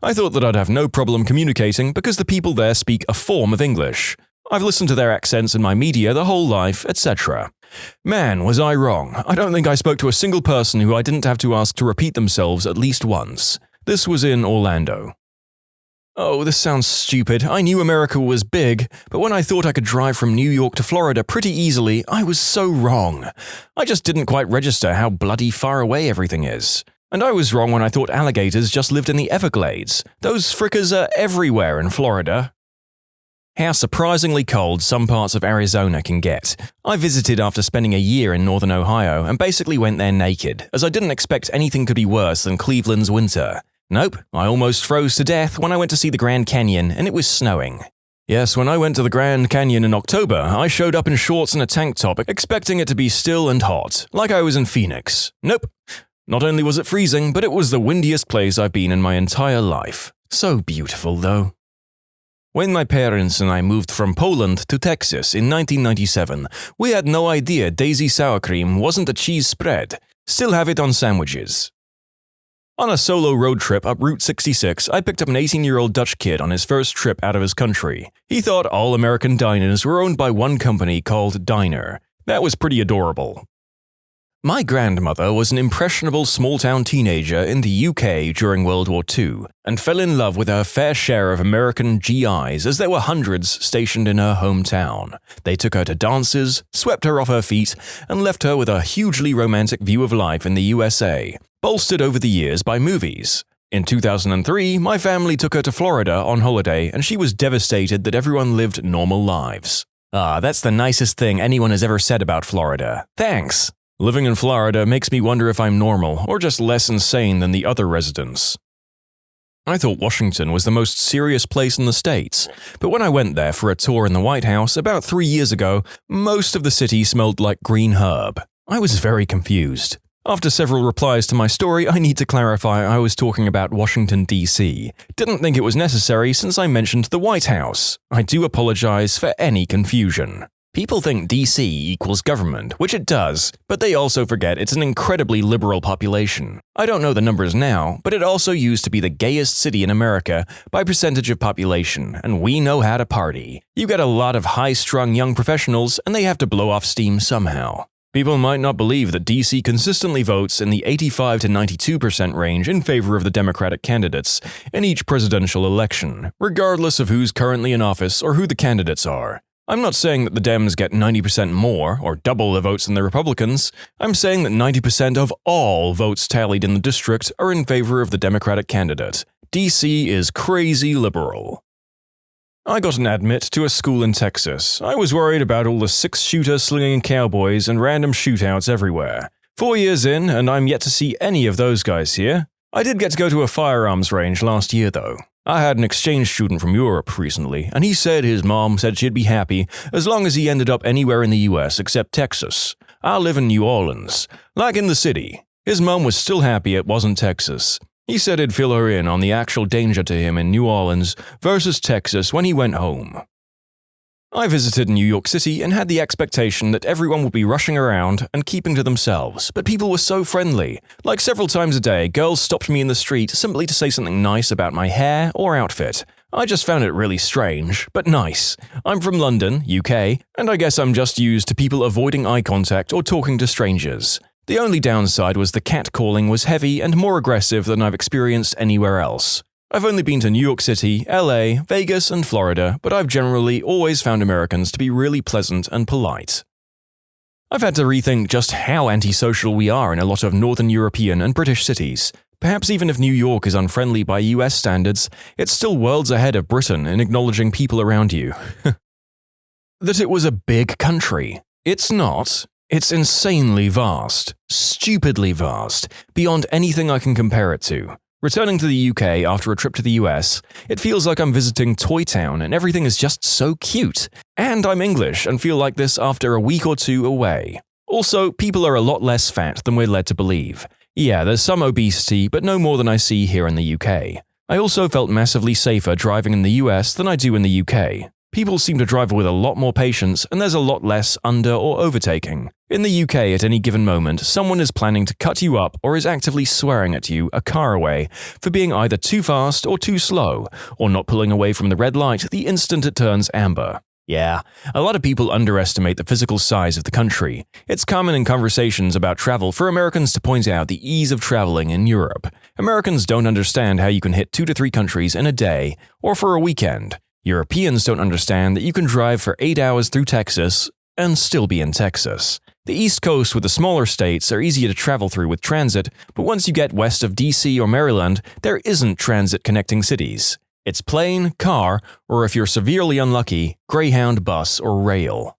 I thought that I'd have no problem communicating because the people there speak a form of English. I've listened to their accents in my media the whole life, etc. Man, was I wrong. I don't think I spoke to a single person who I didn't have to ask to repeat themselves at least once. This was in Orlando. Oh, this sounds stupid. I knew America was big, but when I thought I could drive from New York to Florida pretty easily, I was so wrong. I just didn't quite register how bloody far away everything is. And I was wrong when I thought alligators just lived in the Everglades. Those frickers are everywhere in Florida. How surprisingly cold some parts of Arizona can get. I visited after spending a year in northern Ohio and basically went there naked, as I didn't expect anything could be worse than Cleveland's winter. Nope, I almost froze to death when I went to see the Grand Canyon and it was snowing. Yes, when I went to the Grand Canyon in October, I showed up in shorts and a tank top, expecting it to be still and hot, like I was in Phoenix. Nope. Not only was it freezing, but it was the windiest place I've been in my entire life. So beautiful, though. When my parents and I moved from Poland to Texas in 1997, we had no idea Daisy sour cream wasn't a cheese spread. Still have it on sandwiches. On a solo road trip up Route 66, I picked up an 18-year-old Dutch kid on his first trip out of his country. He thought all American diners were owned by one company called Diner. That was pretty adorable. My grandmother was an impressionable small-town teenager in the UK during World War II and fell in love with her fair share of American GIs as there were hundreds stationed in her hometown. They took her to dances, swept her off her feet, and left her with a hugely romantic view of life in the USA, bolstered over the years by movies. In 2003, my family took her to Florida on holiday and she was devastated that everyone lived normal lives. Ah, that's the nicest thing anyone has ever said about Florida. Thanks! Living in Florida makes me wonder if I'm normal or just less insane than the other residents. I thought Washington was the most serious place in the States, but when I went there for a tour in the White House about 3 years ago, most of the city smelled like green herb. I was very confused. After several replies to my story, I need to clarify I was talking about Washington, D.C. Didn't think it was necessary since I mentioned the White House. I do apologize for any confusion. People think DC equals government, which it does, but they also forget it's an incredibly liberal population. I don't know the numbers now, but it also used to be the gayest city in America by percentage of population, and we know how to party. You get a lot of high-strung young professionals, and they have to blow off steam somehow. People might not believe that DC consistently votes in the 85 to 92% range in favor of the Democratic candidates in each presidential election, regardless of who's currently in office or who the candidates are. I'm not saying that the Dems get 90% more or double the votes than the Republicans. I'm saying that 90% of all votes tallied in the district are in favor of the Democratic candidate. DC is crazy liberal. I got an admit to a school in Texas. I was worried about all the six-shooter slinging cowboys and random shootouts everywhere. 4 years in, and I'm yet to see any of those guys here. I did get to go to a firearms range last year, though. I had an exchange student from Europe recently, and he said his mom said she'd be happy as long as he ended up anywhere in the US except Texas. I live in New Orleans, like in the city. His mom was still happy it wasn't Texas. He said he'd fill her in on the actual danger to him in New Orleans versus Texas when he went home. I visited New York City and had the expectation that everyone would be rushing around and keeping to themselves, but people were so friendly. Like several times a day, girls stopped me in the street simply to say something nice about my hair or outfit. I just found it really strange, but nice. I'm from London, UK, and I guess I'm just used to people avoiding eye contact or talking to strangers. The only downside was the catcalling was heavy and more aggressive than I've experienced anywhere else. I've only been to New York City, LA, Vegas, and Florida, but I've generally always found Americans to be really pleasant and polite. I've had to rethink just how antisocial we are in a lot of Northern European and British cities. Perhaps even if New York is unfriendly by US standards, it's still worlds ahead of Britain in acknowledging people around you. That it was a big country. It's not. It's insanely vast. Stupidly vast. Beyond anything I can compare it to. Returning to the UK after a trip to the US, it feels like I'm visiting Toy Town and everything is just so cute. And I'm English and feel like this after a week or two away. Also, people are a lot less fat than we're led to believe. Yeah, there's some obesity, but no more than I see here in the UK. I also felt massively safer driving in the US than I do in the UK. People seem to drive with a lot more patience and there's a lot less under- or overtaking. In the UK, at any given moment, someone is planning to cut you up or is actively swearing at you a car away for being either too fast or too slow, or not pulling away from the red light the instant it turns amber. Yeah, a lot of people underestimate the physical size of the country. It's common in conversations about travel for Americans to point out the ease of traveling in Europe. Americans don't understand how you can hit 2 to 3 countries in a day or for a weekend. Europeans don't understand that you can drive for 8 hours through Texas and still be in Texas. The East Coast with the smaller states are easier to travel through with transit, but once you get west of DC or Maryland, there isn't transit connecting cities. It's plane, car, or if you're severely unlucky, Greyhound bus or rail.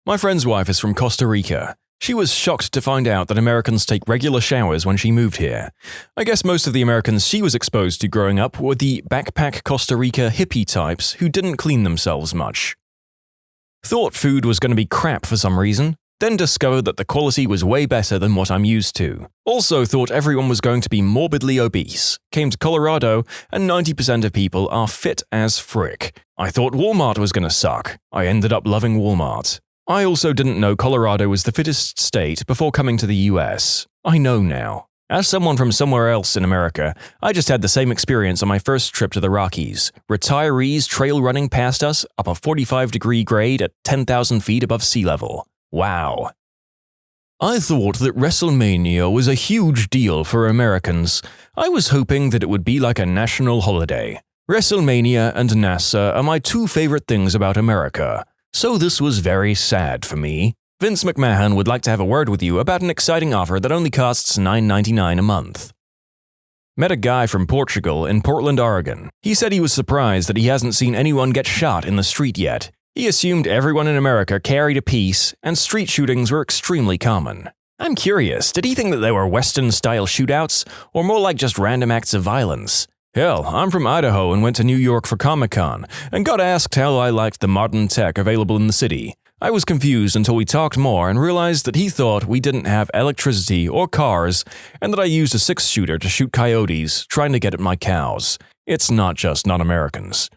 My friend's wife is from Costa Rica. She was shocked to find out that Americans take regular showers when she moved here. I guess most of the Americans she was exposed to growing up were the backpack Costa Rica hippie types who didn't clean themselves much. Thought food was going to be crap for some reason, then discovered that the quality was way better than what I'm used to. Also thought everyone was going to be morbidly obese. Came to Colorado, and 90% of people are fit as frick. I thought Walmart was going to suck. I ended up loving Walmart. I also didn't know Colorado was the fittest state before coming to the US. I know now. As someone from somewhere else in America, I just had the same experience on my first trip to the Rockies. Retirees trail running past us up a 45-degree grade at 10,000 feet above sea level. Wow. I thought that WrestleMania was a huge deal for Americans. I was hoping that it would be like a national holiday. WrestleMania and NASA are my two favorite things about America, so this was very sad for me. Vince McMahon would like to have a word with you about an exciting offer that only costs $9.99 a month. Met a guy from Portugal in Portland, Oregon. He said he was surprised that he hasn't seen anyone get shot in the street yet. He assumed everyone in America carried a piece, and street shootings were extremely common. I'm curious, did he think that they were Western-style shootouts, or more like just random acts of violence? Hell, I'm from Idaho and went to New York for Comic-Con, and got asked how I liked the modern tech available in the city. I was confused until we talked more and realized that he thought we didn't have electricity or cars, and that I used a 6-shooter to shoot coyotes trying to get at my cows. It's not just non-Americans.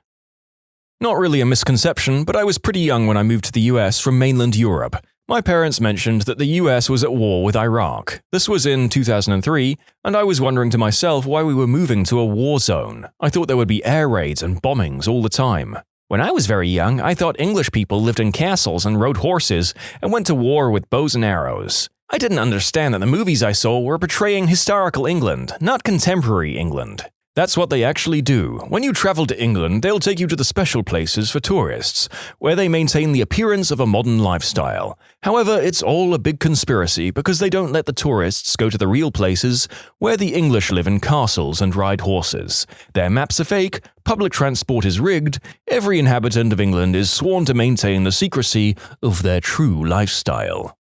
Not really a misconception, but I was pretty young when I moved to the US from mainland Europe. My parents mentioned that the US was at war with Iraq. This was in 2003, and I was wondering to myself why we were moving to a war zone. I thought there would be air raids and bombings all the time. When I was very young, I thought English people lived in castles and rode horses and went to war with bows and arrows. I didn't understand that the movies I saw were portraying historical England, not contemporary England. That's what they actually do. When you travel to England, they'll take you to the special places for tourists, where they maintain the appearance of a modern lifestyle. However, it's all a big conspiracy because they don't let the tourists go to the real places where the English live in castles and ride horses. Their maps are fake, public transport is rigged, every inhabitant of England is sworn to maintain the secrecy of their true lifestyle.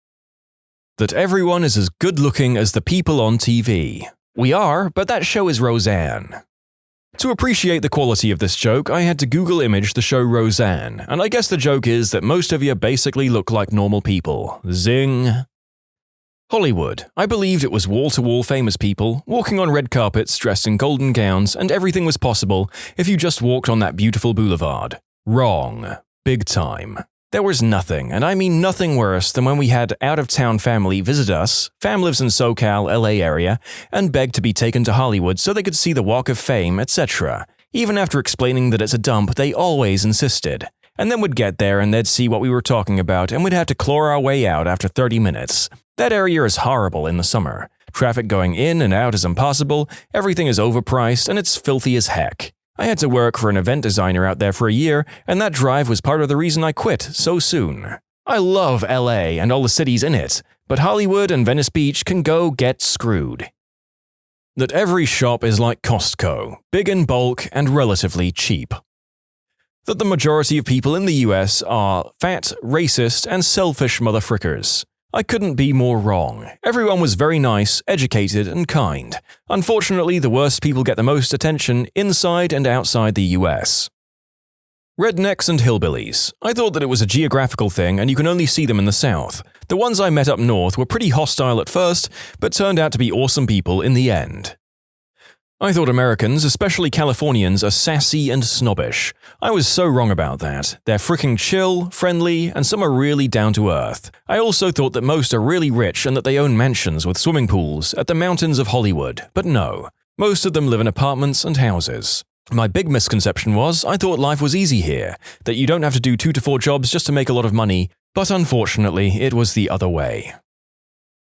That everyone is as good-looking as the people on TV. We are, but that show is Roseanne. To appreciate the quality of this joke, I had to Google image the show Roseanne, and I guess the joke is that most of you basically look like normal people. Zing. Hollywood. I believed it was wall-to-wall famous people, walking on red carpets dressed in golden gowns, and everything was possible if you just walked on that beautiful boulevard. Wrong. Big time. There was nothing, and I mean nothing worse than when we had out-of-town family visit us, fam lives in SoCal, LA area, and begged to be taken to Hollywood so they could see the Walk of Fame, etc. Even after explaining that it's a dump, they always insisted. And then we'd get there and they'd see what we were talking about, and we'd have to claw our way out after 30 minutes. That area is horrible in the summer. Traffic going in and out is impossible, everything is overpriced, and it's filthy as heck. I had to work for an event designer out there for a year, and that drive was part of the reason I quit so soon. I love LA and all the cities in it, but Hollywood and Venice Beach can go get screwed. That every shop is like Costco, big in bulk and relatively cheap. That the majority of people in the US are fat, racist, and selfish motherfrickers. I couldn't be more wrong. Everyone was very nice, educated, and kind. Unfortunately, the worst people get the most attention inside and outside the US. Rednecks and hillbillies. I thought that it was a geographical thing and you can only see them in the South. The ones I met up north were pretty hostile at first, but turned out to be awesome people in the end. I thought Americans, especially Californians, are sassy and snobbish. I was so wrong about that. They're freaking chill, friendly, and some are really down to earth. I also thought that most are really rich and that they own mansions with swimming pools at the mountains of Hollywood, but no. Most of them live in apartments and houses. My big misconception was I thought life was easy here, that you don't have to do 2 to 4 jobs just to make a lot of money, but unfortunately it was the other way.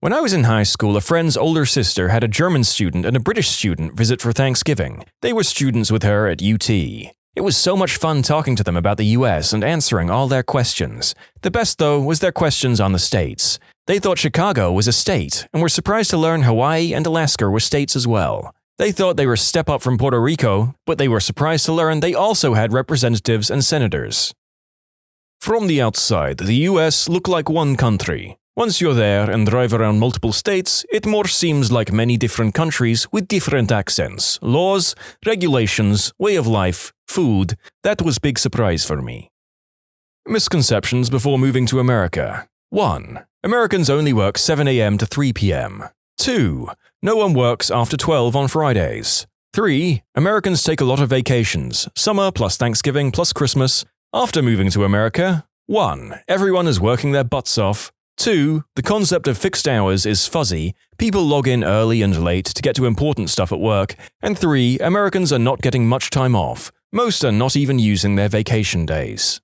When I was in high school, a friend's older sister had a German student and a British student visit for Thanksgiving. They were students with her at UT. It was so much fun talking to them about the US and answering all their questions. The best, though, was their questions on the states. They thought Chicago was a state, and were surprised to learn Hawaii and Alaska were states as well. They thought they were a step up from Puerto Rico, but they were surprised to learn they also had representatives and senators. From the outside, the US looked like one country. Once you're there and drive around multiple states, it more seems like many different countries with different accents, laws, regulations, way of life, food. That was a big surprise for me. Misconceptions before moving to America. 1. Americans only work 7 a.m. to 3 p.m. 2. No one works after 12 on Fridays. 3. Americans take a lot of vacations, summer plus Thanksgiving plus Christmas. After moving to America, 1. Everyone is working their butts off. 2. The concept of fixed hours is fuzzy, people log in early and late to get to important stuff at work, and 3. Americans are not getting much time off, most are not even using their vacation days.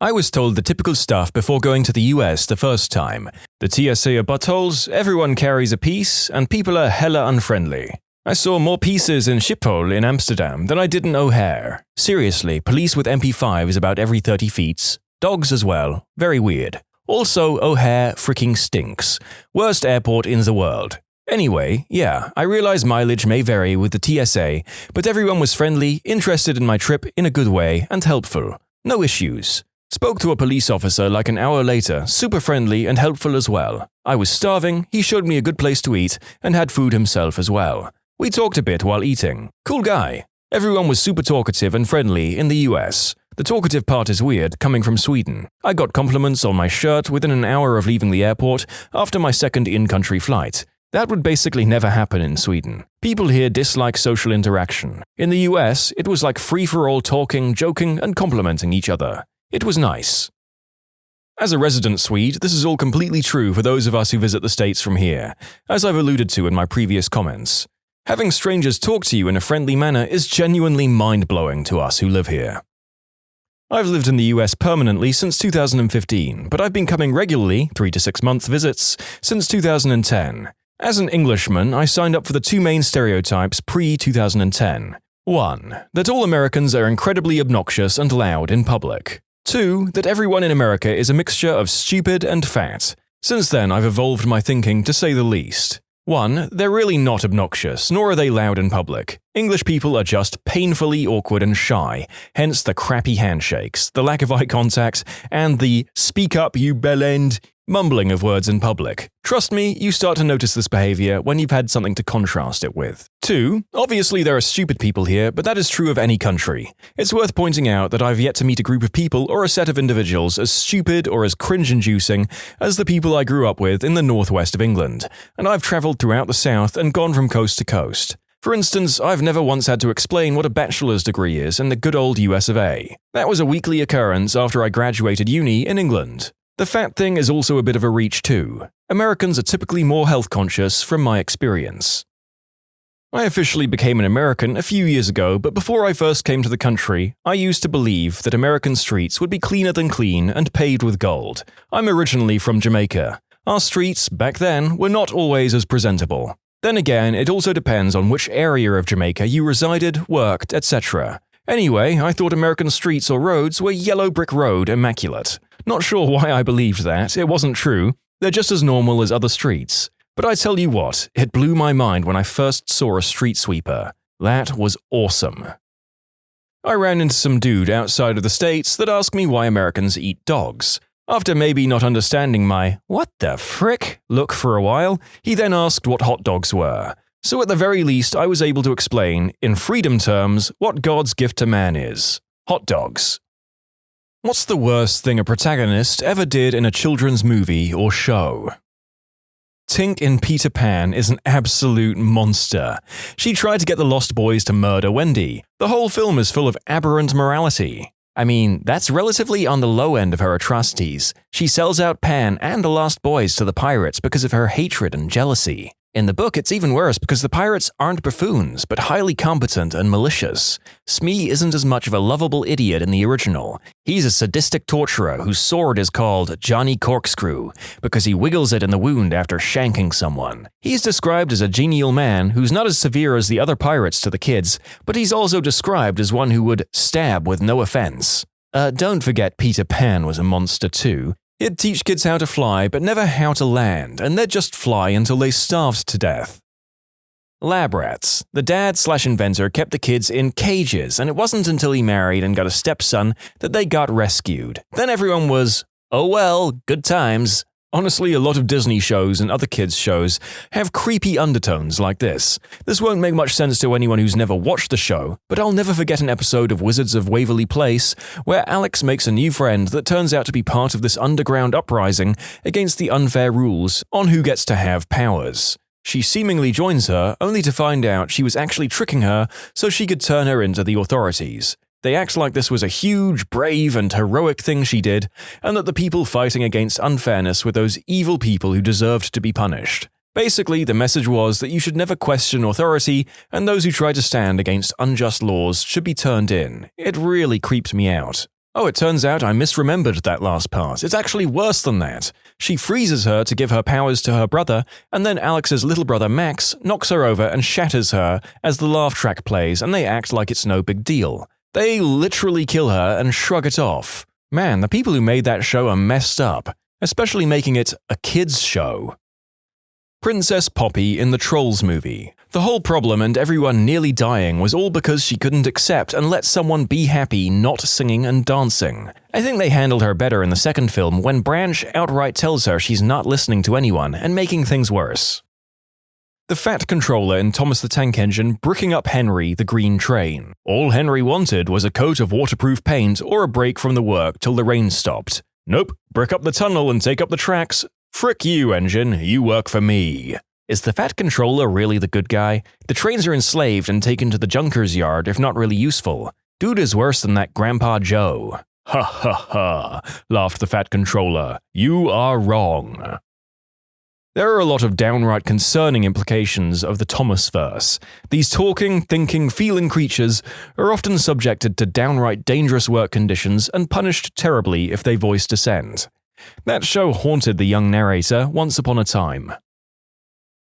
I was told the typical stuff before going to the US the first time. The TSA are buttholes, everyone carries a piece, and people are hella unfriendly. I saw more pieces in Schiphol in Amsterdam than I did in O'Hare. Seriously, police with MP5s about every 30 feet. Dogs as well. Very weird. Also, O'Hare freaking stinks. Worst airport in the world. Anyway, yeah, I realize mileage may vary with the TSA, but everyone was friendly, interested in my trip in a good way, and helpful. No issues. Spoke to a police officer like an hour later, super friendly and helpful as well. I was starving, he showed me a good place to eat, and had food himself as well. We talked a bit while eating. Cool guy. Everyone was super talkative and friendly in the US. The talkative part is weird, coming from Sweden. I got compliments on my shirt within an hour of leaving the airport after my second in-country flight. That would basically never happen in Sweden. People here dislike social interaction. In the US, it was like free-for-all talking, joking, and complimenting each other. It was nice. As a resident Swede, this is all completely true for those of us who visit the States from here, as I've alluded to in my previous comments. Having strangers talk to you in a friendly manner is genuinely mind-blowing to us who live here. I've lived in the US permanently since 2015, but I've been coming regularly, 3 to 6 month visits, since 2010. As an Englishman, I signed up for the two main stereotypes pre-2010. 1. That all Americans are incredibly obnoxious and loud in public. 2. That everyone in America is a mixture of stupid and fat. Since then, I've evolved my thinking to say the least. 1. They're really not obnoxious, nor are they loud in public. English people are just painfully awkward and shy, hence the crappy handshakes, the lack of eye contact, and the "speak up, you bellend" mumbling of words in public. Trust me, you start to notice this behavior when you've had something to contrast it with. 2. Obviously there are stupid people here, but that is true of any country. It's worth pointing out that I've yet to meet a group of people or a set of individuals as stupid or as cringe-inducing as the people I grew up with in the northwest of England, and I've travelled throughout the south and gone from coast to coast. For instance, I've never once had to explain what a bachelor's degree is in the good old US of A. That was a weekly occurrence after I graduated uni in England. The fat thing is also a bit of a reach too. Americans are typically more health conscious from my experience. I officially became an American a few years ago, but before I first came to the country, I used to believe that American streets would be cleaner than clean and paved with gold. I'm originally from Jamaica. Our streets, back then, were not always as presentable. Then again, it also depends on which area of Jamaica you resided, worked, etc. Anyway, I thought American streets or roads were yellow brick road immaculate. Not sure why I believed that, it wasn't true. They're just as normal as other streets. But I tell you what, it blew my mind when I first saw a street sweeper. That was awesome. I ran into some dude outside of the States that asked me why Americans eat dogs. After maybe not understanding my "what the frick" look for a while, he then asked what hot dogs were. So at the very least, I was able to explain, in freedom terms, what God's gift to man is. Hot dogs. What's the worst thing a protagonist ever did in a children's movie or show? Tink in Peter Pan is an absolute monster. She tried to get the Lost Boys to murder Wendy. The whole film is full of aberrant morality. I mean, that's relatively on the low end of her atrocities. She sells out Pan and the Lost Boys to the pirates because of her hatred and jealousy. In the book, it's even worse because the pirates aren't buffoons, but highly competent and malicious. Smee isn't as much of a lovable idiot in the original. He's a sadistic torturer whose sword is called Johnny Corkscrew because he wiggles it in the wound after shanking someone. He's described as a genial man who's not as severe as the other pirates to the kids, but he's also described as one who would stab with no offense. Don't forget Peter Pan was a monster too. He'd teach kids how to fly, but never how to land, and they'd just fly until they starved to death. Lab rats. The dad/inventor kept the kids in cages, and it wasn't until he married and got a stepson that they got rescued. Then everyone was, oh well, good times. Honestly, a lot of Disney shows and other kids' shows have creepy undertones like this. This won't make much sense to anyone who's never watched the show, but I'll never forget an episode of Wizards of Waverly Place where Alex makes a new friend that turns out to be part of this underground uprising against the unfair rules on who gets to have powers. She seemingly joins her, only to find out she was actually tricking her so she could turn her into the authorities. They act like this was a huge, brave, and heroic thing she did, and that the people fighting against unfairness were those evil people who deserved to be punished. Basically, the message was that you should never question authority, and those who try to stand against unjust laws should be turned in. It really creeped me out. Oh, it turns out I misremembered that last part. It's actually worse than that. She freezes her to give her powers to her brother, and then Alex's little brother Max knocks her over and shatters her as the laugh track plays, and they act like it's no big deal. They literally kill her and shrug it off. Man, the people who made that show are messed up, especially making it a kids' show. Princess Poppy in the Trolls movie. The whole problem and everyone nearly dying was all because she couldn't accept and let someone be happy not singing and dancing. I think they handled her better in the second film when Branch outright tells her she's not listening to anyone and making things worse. The fat controller in Thomas the Tank Engine bricking up Henry the Green Train. All Henry wanted was a coat of waterproof paint or a break from the work till the rain stopped. Nope, brick up the tunnel and take up the tracks. Frick you, engine, you work for me. Is the fat controller really the good guy? The trains are enslaved and taken to the junker's yard if not really useful. Dude is worse than that Grandpa Joe. Ha ha ha, laughed the fat controller. You are wrong. There are a lot of downright concerning implications of the Thomas verse. These talking, thinking, feeling creatures are often subjected to downright dangerous work conditions and punished terribly if they voice dissent. That show haunted the young narrator once upon a time.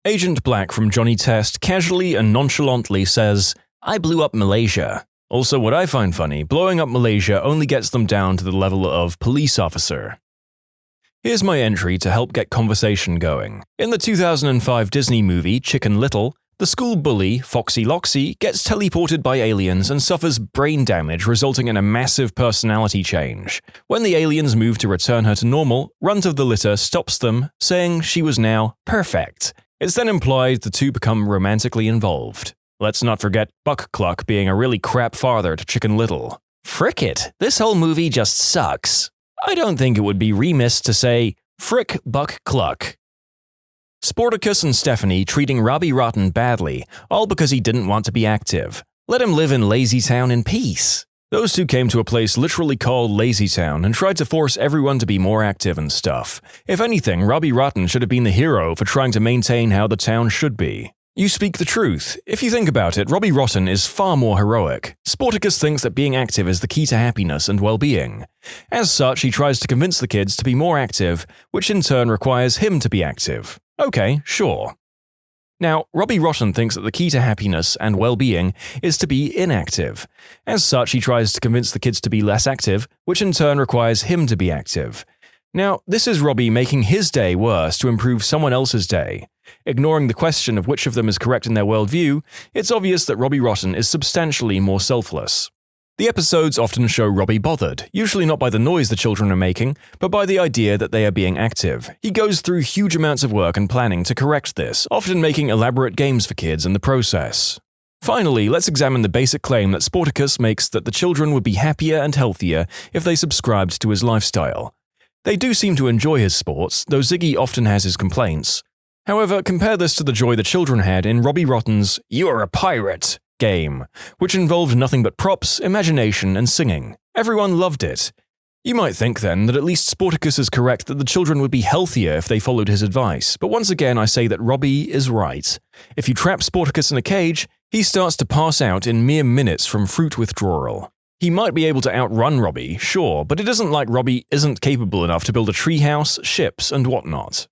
Agent Black from Johnny Test casually and nonchalantly says, "I blew up Malaysia." Also, what I find funny, blowing up Malaysia only gets them down to the level of police officer. Here's my entry to help get conversation going. In the 2005 Disney movie Chicken Little, the school bully, Foxy Loxy, gets teleported by aliens and suffers brain damage resulting in a massive personality change. When the aliens move to return her to normal, Runt of the Litter stops them, saying she was now perfect. It's then implied the two become romantically involved. Let's not forget Buck Cluck being a really crap father to Chicken Little. Frick it, this whole movie just sucks. I don't think it would be remiss to say, frick Buck Cluck. Sportacus and Stephanie treating Robbie Rotten badly, all because he didn't want to be active. Let him live in Lazy Town in peace. Those two came to a place literally called Lazy Town and tried to force everyone to be more active and stuff. If anything, Robbie Rotten should have been the hero for trying to maintain how the town should be. You speak the truth. If you think about it, Robbie Rotten is far more heroic. Sportacus thinks that being active is the key to happiness and well-being. As such, he tries to convince the kids to be more active, which in turn requires him to be active. Okay, sure. Now, Robbie Rotten thinks that the key to happiness and well-being is to be inactive. As such, he tries to convince the kids to be less active, which in turn requires him to be active. Now, this is Robbie making his day worse to improve someone else's day. Ignoring the question of which of them is correct in their worldview, it's obvious that Robbie Rotten is substantially more selfless. The episodes often show Robbie bothered, usually not by the noise the children are making, but by the idea that they are being active. He goes through huge amounts of work and planning to correct this, often making elaborate games for kids in the process. Finally, let's examine the basic claim that Sportacus makes that the children would be happier and healthier if they subscribed to his lifestyle. They do seem to enjoy his sports, though Ziggy often has his complaints. However, compare this to the joy the children had in Robbie Rotten's "You're a Pirate" game, which involved nothing but props, imagination, and singing. Everyone loved it. You might think then that at least Sportacus is correct that the children would be healthier if they followed his advice, but once again I say that Robbie is right. If you trap Sportacus in a cage, he starts to pass out in mere minutes from fruit withdrawal. He might be able to outrun Robbie, sure, but it isn't like Robbie isn't capable enough to build a treehouse, ships, and whatnot.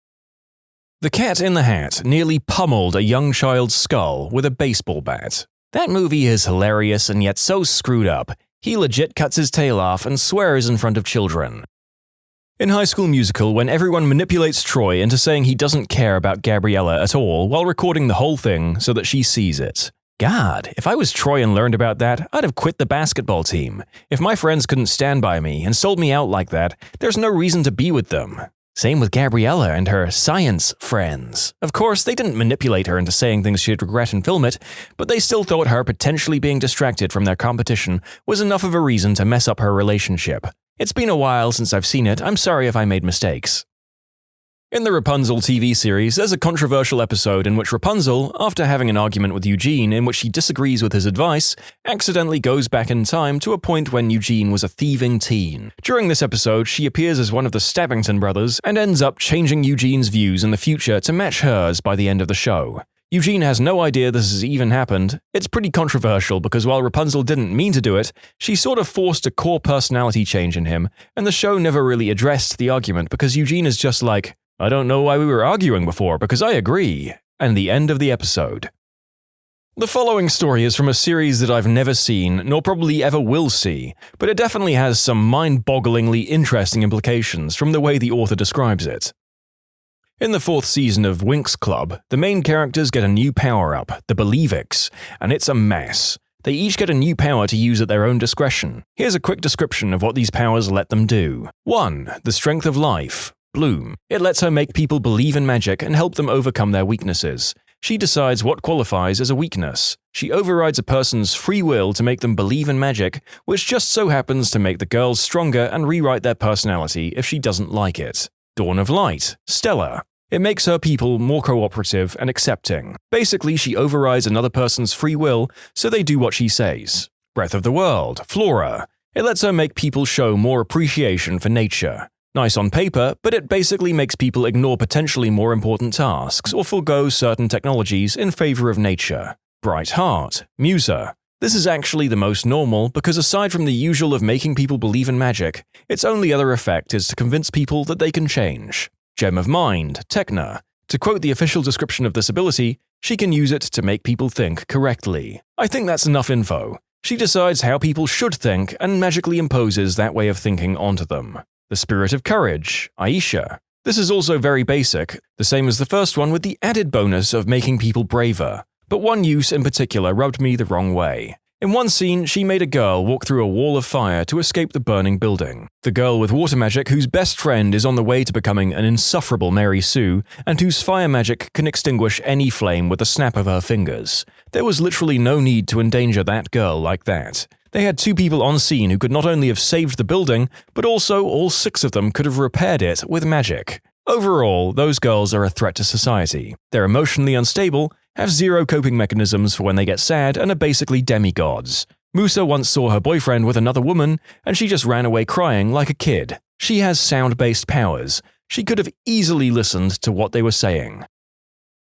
The Cat in the Hat nearly pummeled a young child's skull with a baseball bat. That movie is hilarious and yet so screwed up. He legit cuts his tail off and swears in front of children. In High School Musical, when everyone manipulates Troy into saying he doesn't care about Gabriella at all while recording the whole thing so that she sees it. God, if I was Troy and learned about that, I'd have quit the basketball team. If my friends couldn't stand by me and sold me out like that, there's no reason to be with them. Same with Gabriella and her science friends. Of course, they didn't manipulate her into saying things she'd regret and film it, but they still thought her potentially being distracted from their competition was enough of a reason to mess up her relationship. It's been a while since I've seen it, I'm sorry if I made mistakes. In the Rapunzel TV series, there's a controversial episode in which Rapunzel, after having an argument with Eugene in which she disagrees with his advice, accidentally goes back in time to a point when Eugene was a thieving teen. During this episode, she appears as one of the Stabbington brothers and ends up changing Eugene's views in the future to match hers by the end of the show. Eugene has no idea this has even happened. It's pretty controversial because while Rapunzel didn't mean to do it, she sort of forced a core personality change in him, and the show never really addressed the argument because Eugene is just like, I don't know why we were arguing before because I agree, and the end of the episode. The following story is from a series that I've never seen, nor probably ever will see, but it definitely has some mind-bogglingly interesting implications from the way the author describes it. In the 4th season of Winx Club, the main characters get a new power-up, the Believix, and it's a mess. They each get a new power to use at their own discretion. Here's a quick description of what these powers let them do. 1. The Strength of Life. Bloom. It lets her make people believe in magic and help them overcome their weaknesses. She decides what qualifies as a weakness. She overrides a person's free will to make them believe in magic, which just so happens to make the girls stronger and rewrite their personality if she doesn't like it. Dawn of Light. Stella. It makes her people more cooperative and accepting. Basically, she overrides another person's free will, so they do what she says. Breath of the World. Flora. It lets her make people show more appreciation for nature. Nice on paper, but it basically makes people ignore potentially more important tasks or forego certain technologies in favor of nature. Bright Heart. Musa. This is actually the most normal because aside from the usual of making people believe in magic, its only other effect is to convince people that they can change. Gem of Mind. Techna. To quote the official description of this ability, she can use it to make people think correctly. I think that's enough info. She decides how people should think and magically imposes that way of thinking onto them. The Spirit of Courage. Aisha. This is also very basic, the same as the first one with the added bonus of making people braver. But one use in particular rubbed me the wrong way. In one scene, she made a girl walk through a wall of fire to escape the burning building. The girl with water magic whose best friend is on the way to becoming an insufferable Mary Sue, and whose fire magic can extinguish any flame with a snap of her fingers. There was literally no need to endanger that girl like that. They had 2 people on scene who could not only have saved the building, but also all 6 of them could have repaired it with magic. Overall, those girls are a threat to society. They're emotionally unstable, have 0 coping mechanisms for when they get sad, and are basically demigods. Musa once saw her boyfriend with another woman, and she just ran away crying like a kid. She has sound-based powers. She could have easily listened to what they were saying.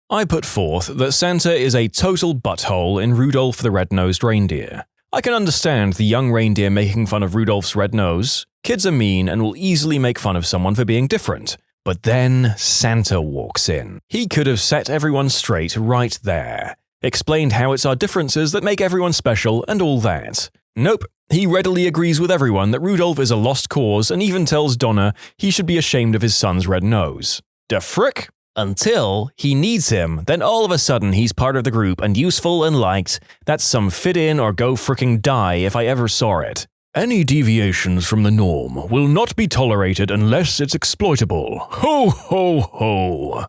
I put forth that Santa is a total butthole in Rudolph the Red-Nosed Reindeer. I can understand the young reindeer making fun of Rudolph's red nose. Kids are mean and will easily make fun of someone for being different. But then Santa walks in. He could have set everyone straight right there. Explained how it's our differences that make everyone special and all that. Nope, he readily agrees with everyone that Rudolph is a lost cause and even tells Donna he should be ashamed of his son's red nose. Da frick? Until he needs him, then all of a sudden he's part of the group and useful and liked. That's some fit in or go fricking die if I ever saw it. Any deviations from the norm will not be tolerated unless it's exploitable. Ho ho ho!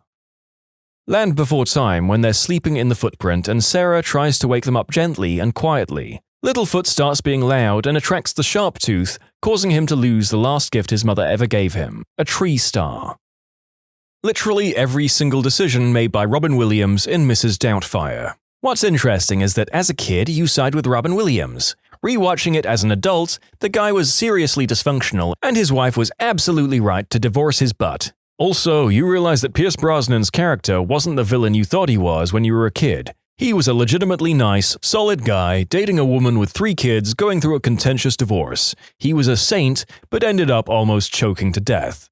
Land Before Time when they're sleeping in the footprint and Sarah tries to wake them up gently and quietly. Littlefoot starts being loud and attracts the Sharp Tooth, causing him to lose the last gift his mother ever gave him, a tree star. Literally every single decision made by Robin Williams in Mrs. Doubtfire. What's interesting is that as a kid you side with Robin Williams. Rewatching it as an adult, the guy was seriously dysfunctional and his wife was absolutely right to divorce his butt. Also, you realize that Pierce Brosnan's character wasn't the villain you thought he was when you were a kid. He was a legitimately nice, solid guy dating a woman with 3 kids going through a contentious divorce. He was a saint, but ended up almost choking to death.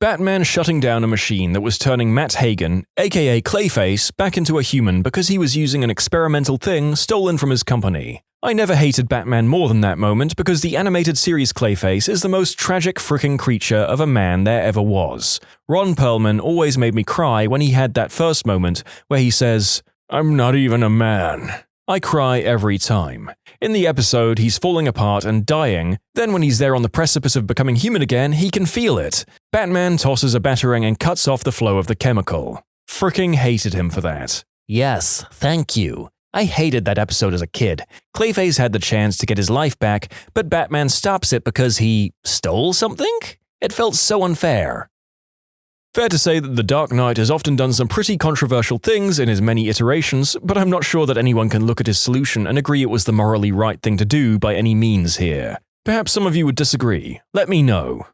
Batman shutting down a machine that was turning Matt Hagen, aka Clayface, back into a human because he was using an experimental thing stolen from his company. I never hated Batman more than that moment because the animated series Clayface is the most tragic fricking creature of a man there ever was. Ron Perlman always made me cry when he had that first moment where he says, "I'm not even a man." I cry every time. In the episode, he's falling apart and dying, then when he's there on the precipice of becoming human again, he can feel it. Batman tosses a batarang and cuts off the flow of the chemical. Fricking hated him for that. Yes, thank you. I hated that episode as a kid. Clayface had the chance to get his life back, but Batman stops it because he stole something? It felt so unfair. Fair to say that The Dark Knight has often done some pretty controversial things in his many iterations, but I'm not sure that anyone can look at his solution and agree it was the morally right thing to do by any means here. Perhaps some of you would disagree. Let me know.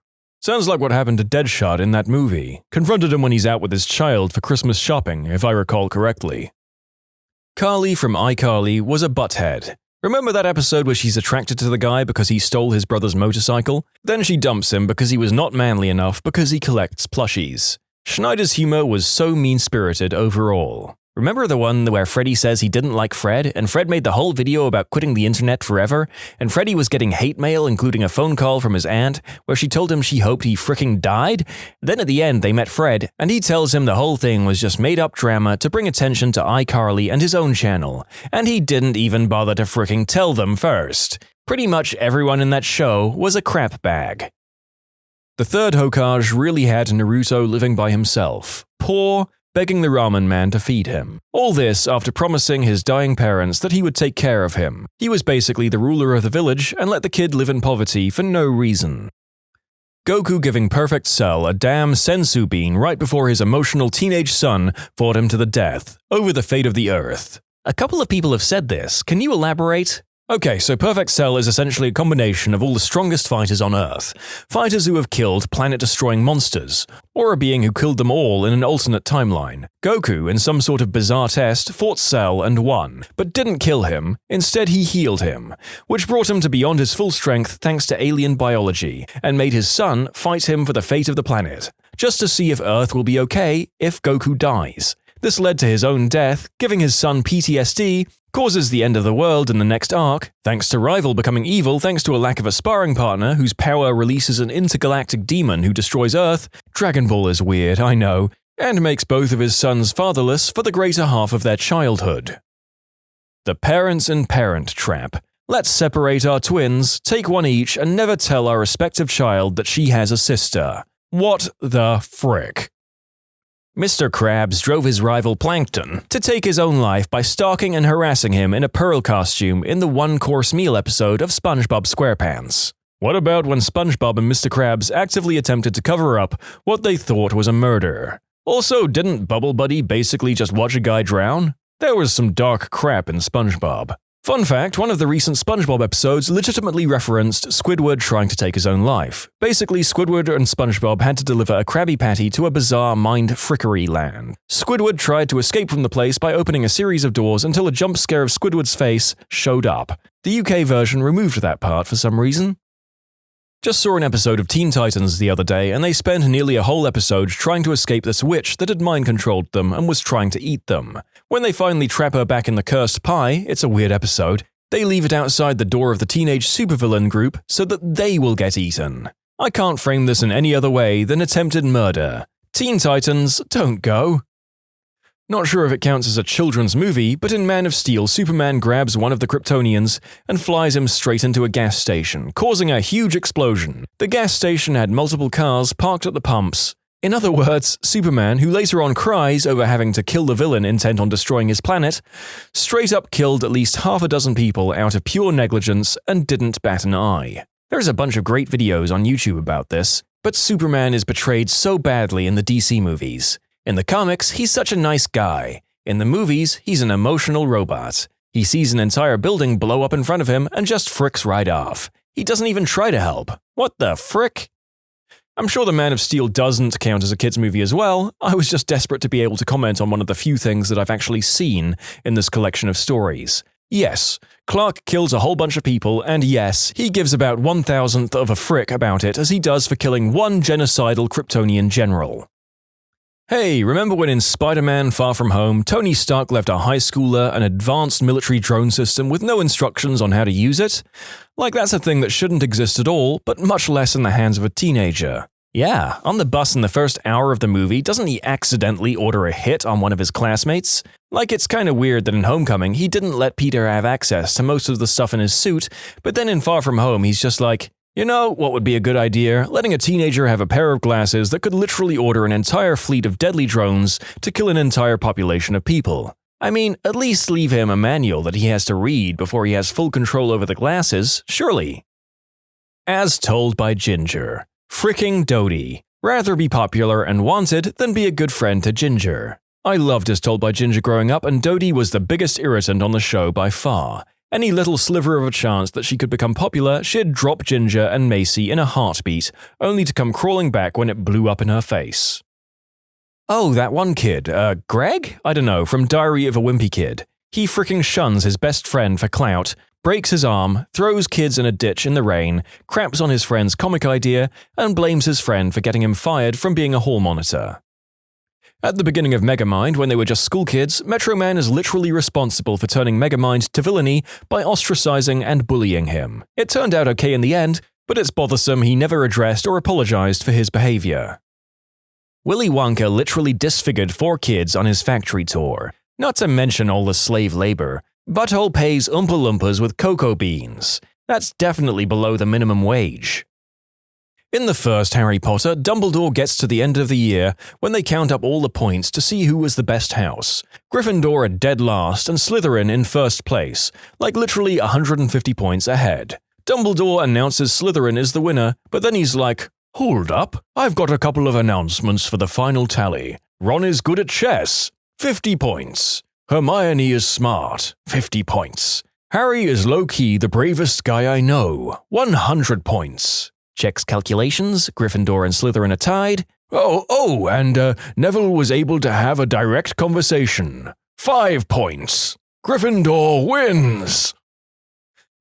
Sounds like what happened to Deadshot in that movie. Confronted him when he's out with his child for Christmas shopping, if I recall correctly. Carly from iCarly was a butthead. Remember that episode where she's attracted to the guy because he stole his brother's motorcycle? Then she dumps him because he was not manly enough because he collects plushies. Schneider's humor was so mean-spirited overall. Remember the one where Freddy says he didn't like Fred, and Fred made the whole video about quitting the internet forever, and Freddy was getting hate mail including a phone call from his aunt where she told him she hoped he fricking died? Then at the end they met Fred, and he tells him the whole thing was just made-up drama to bring attention to iCarly and his own channel, and he didn't even bother to fricking tell them first. Pretty much everyone in that show was a crap bag. The third Hokage really had Naruto living by himself. Poor, begging the ramen man to feed him. All this after promising his dying parents that he would take care of him. He was basically the ruler of the village and let the kid live in poverty for no reason. Goku giving Perfect Cell a damn senzu bean right before his emotional teenage son fought him to the death, over the fate of the Earth. A couple of people have said this, can you elaborate? Okay, so Perfect Cell is essentially a combination of all the strongest fighters on Earth. Fighters who have killed planet-destroying monsters, or a being who killed them all in an alternate timeline. Goku, in some sort of bizarre test, fought Cell and won, but didn't kill him, instead he healed him, which brought him to beyond his full strength thanks to alien biology, and made his son fight him for the fate of the planet, just to see if Earth will be okay if Goku dies. This led to his own death, giving his son PTSD, causes the end of the world in the next arc, thanks to Rival becoming evil thanks to a lack of a sparring partner whose power releases an intergalactic demon who destroys Earth. Dragon Ball is weird, I know, and makes both of his sons fatherless for the greater half of their childhood. The parents and parent trap. Let's separate our twins, take one each, and never tell our respective child that she has a sister. What the frick? Mr. Krabs drove his rival Plankton to take his own life by stalking and harassing him in a Pearl costume in the one-course meal episode of SpongeBob SquarePants. What about when SpongeBob and Mr. Krabs actively attempted to cover up what they thought was a murder? Also, didn't Bubble Buddy basically just watch a guy drown? There was some dark crap in SpongeBob. Fun fact, one of the recent SpongeBob episodes legitimately referenced Squidward trying to take his own life. Basically, Squidward and SpongeBob had to deliver a Krabby Patty to a bizarre mind-frickery land. Squidward tried to escape from the place by opening a series of doors until a jump scare of Squidward's face showed up. The UK version removed that part for some reason. Just saw an episode of Teen Titans the other day, and they spent nearly a whole episode trying to escape this witch that had mind-controlled them and was trying to eat them. When they finally trap her back in the cursed pie, it's a weird episode, they leave it outside the door of the teenage supervillain group so that they will get eaten. I can't frame this in any other way than attempted murder. Teen Titans, don't go. Not sure if it counts as a children's movie, but in Man of Steel, Superman grabs one of the Kryptonians and flies him straight into a gas station, causing a huge explosion. The gas station had multiple cars parked at the pumps. In other words, Superman, who later on cries over having to kill the villain intent on destroying his planet, straight up killed at least half a dozen people out of pure negligence and didn't bat an eye. There's a bunch of great videos on YouTube about this, but Superman is portrayed so badly in the DC movies. In the comics, he's such a nice guy. In the movies, he's an emotional robot. He sees an entire building blow up in front of him and just fricks right off. He doesn't even try to help. What the frick? I'm sure the Man of Steel doesn't count as a kids movie as well. I was just desperate to be able to comment on one of the few things that I've actually seen in this collection of stories. Yes, Clark kills a whole bunch of people, and yes, he gives about 1/1000th of a frick about it as he does for killing one genocidal Kryptonian general. Hey, remember when in Spider-Man Far From Home, Tony Stark left a high schooler an advanced military drone system with no instructions on how to use it? Like that's a thing that shouldn't exist at all, but much less in the hands of a teenager. Yeah, on the bus in the first hour of the movie, doesn't he accidentally order a hit on one of his classmates? Like it's kinda weird that in Homecoming he didn't let Peter have access to most of the stuff in his suit, but then in Far From Home he's just like, you know what would be a good idea? Letting a teenager have a pair of glasses that could literally order an entire fleet of deadly drones to kill an entire population of people. I mean, at least leave him a manual that he has to read before he has full control over the glasses, surely. As told by Ginger. Fricking Dodie. Rather be popular and wanted than be a good friend to Ginger. I loved As Told by Ginger growing up, and Dodie was the biggest irritant on the show by far. Any little sliver of a chance that she could become popular, she'd drop Ginger and Macy in a heartbeat, only to come crawling back when it blew up in her face. Oh, that one kid, Greg? I don't know, from Diary of a Wimpy Kid. He fricking shuns his best friend for clout, breaks his arm, throws kids in a ditch in the rain, craps on his friend's comic idea, and blames his friend for getting him fired from being a hall monitor. At the beginning of Megamind, when they were just school kids, Metro Man is literally responsible for turning Megamind to villainy by ostracizing and bullying him. It turned out okay in the end, but it's bothersome he never addressed or apologized for his behavior. Willy Wonka literally disfigured 4 kids on his factory tour, not to mention all the slave labor. Butthole pays Oompa Loompas with cocoa beans. That's definitely below the minimum wage. In the first Harry Potter, Dumbledore gets to the end of the year when they count up all the points to see who was the best house. Gryffindor are dead last and Slytherin in first place, like literally 150 points ahead. Dumbledore announces Slytherin is the winner, but then he's like, "Hold up, I've got a couple of announcements for the final tally. Ron is good at chess, 50 points. Hermione is smart, 50 points. Harry is low-key the bravest guy I know, 100 points. Checks calculations, Gryffindor and Slytherin are tied. And Neville was able to have a direct conversation. 5 points. Gryffindor wins!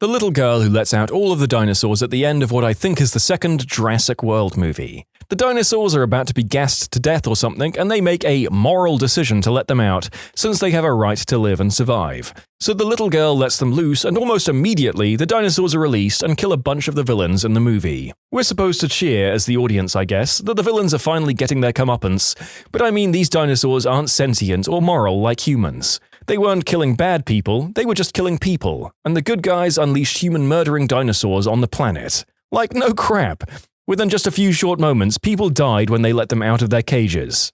The little girl who lets out all of the dinosaurs at the end of what I think is the second Jurassic World movie. The dinosaurs are about to be gassed to death or something, and they make a moral decision to let them out, since they have a right to live and survive. So the little girl lets them loose, and almost immediately, the dinosaurs are released and kill a bunch of the villains in the movie. We're supposed to cheer, as the audience, I guess, that the villains are finally getting their comeuppance, but I mean these dinosaurs aren't sentient or moral like humans. They weren't killing bad people, they were just killing people, and the good guys unleashed human-murdering dinosaurs on the planet. Like, no crap. Within just a few short moments, people died when they let them out of their cages.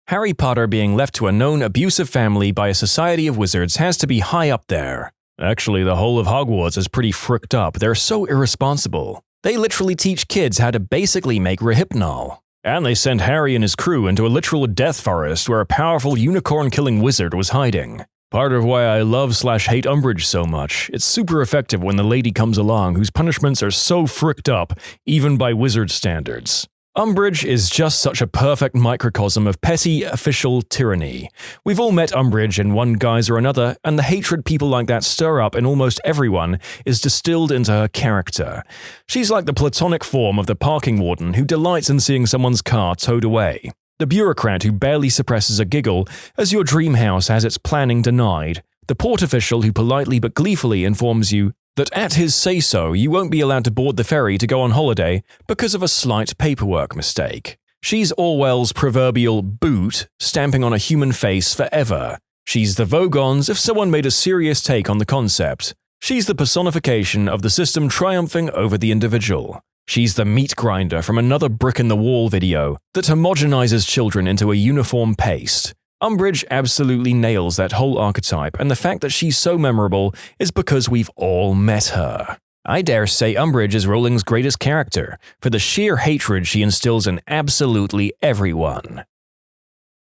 Harry Potter being left to a known abusive family by a society of wizards has to be high up there. Actually, the whole of Hogwarts is pretty fricked up. They're so irresponsible. They literally teach kids how to basically make Rohypnol. And they sent Harry and his crew into a literal death forest where a powerful unicorn-killing wizard was hiding. Part of why I love/hate Umbridge so much. It's super effective when the lady comes along whose punishments are so fricked up, even by wizard standards. Umbridge is just such a perfect microcosm of petty, official tyranny. We've all met Umbridge in one guise or another, and the hatred people like that stir up in almost everyone is distilled into her character. She's like the platonic form of the parking warden who delights in seeing someone's car towed away. The bureaucrat who barely suppresses a giggle as your dream house has its planning denied. The port official who politely but gleefully informs you that at his say-so you won't be allowed to board the ferry to go on holiday because of a slight paperwork mistake. She's Orwell's proverbial boot stamping on a human face forever. She's the Vogons if someone made a serious take on the concept. She's the personification of the system triumphing over the individual. She's the meat grinder from another brick-in-the-wall video that homogenizes children into a uniform paste. Umbridge absolutely nails that whole archetype, and the fact that she's so memorable is because we've all met her. I dare say Umbridge is Rowling's greatest character, for the sheer hatred she instills in absolutely everyone.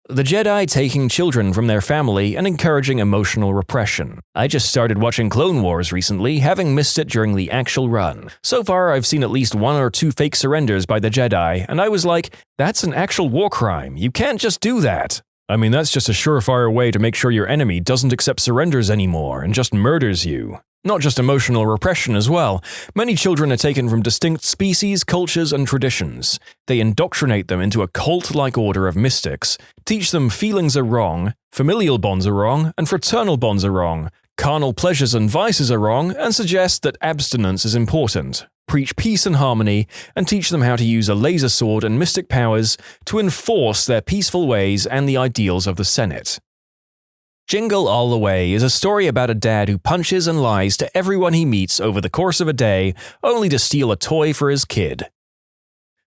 The Jedi taking children from their family and encouraging emotional repression. I just started watching Clone Wars recently, having missed it during the actual run. So far, I've seen at least 1 or 2 fake surrenders by the Jedi, and I was like, that's an actual war crime. You can't just do that. I mean, that's just a surefire way to make sure your enemy doesn't accept surrenders anymore and just murders you. Not just emotional repression as well. Many children are taken from distinct species, cultures, and traditions. They indoctrinate them into a cult-like order of mystics, teach them feelings are wrong, familial bonds are wrong, and fraternal bonds are wrong, carnal pleasures and vices are wrong, and suggest that abstinence is important. Preach peace and harmony, and teach them how to use a laser sword and mystic powers to enforce their peaceful ways and the ideals of the Senate. Jingle All the Way is a story about a dad who punches and lies to everyone he meets over the course of a day, only to steal a toy for his kid.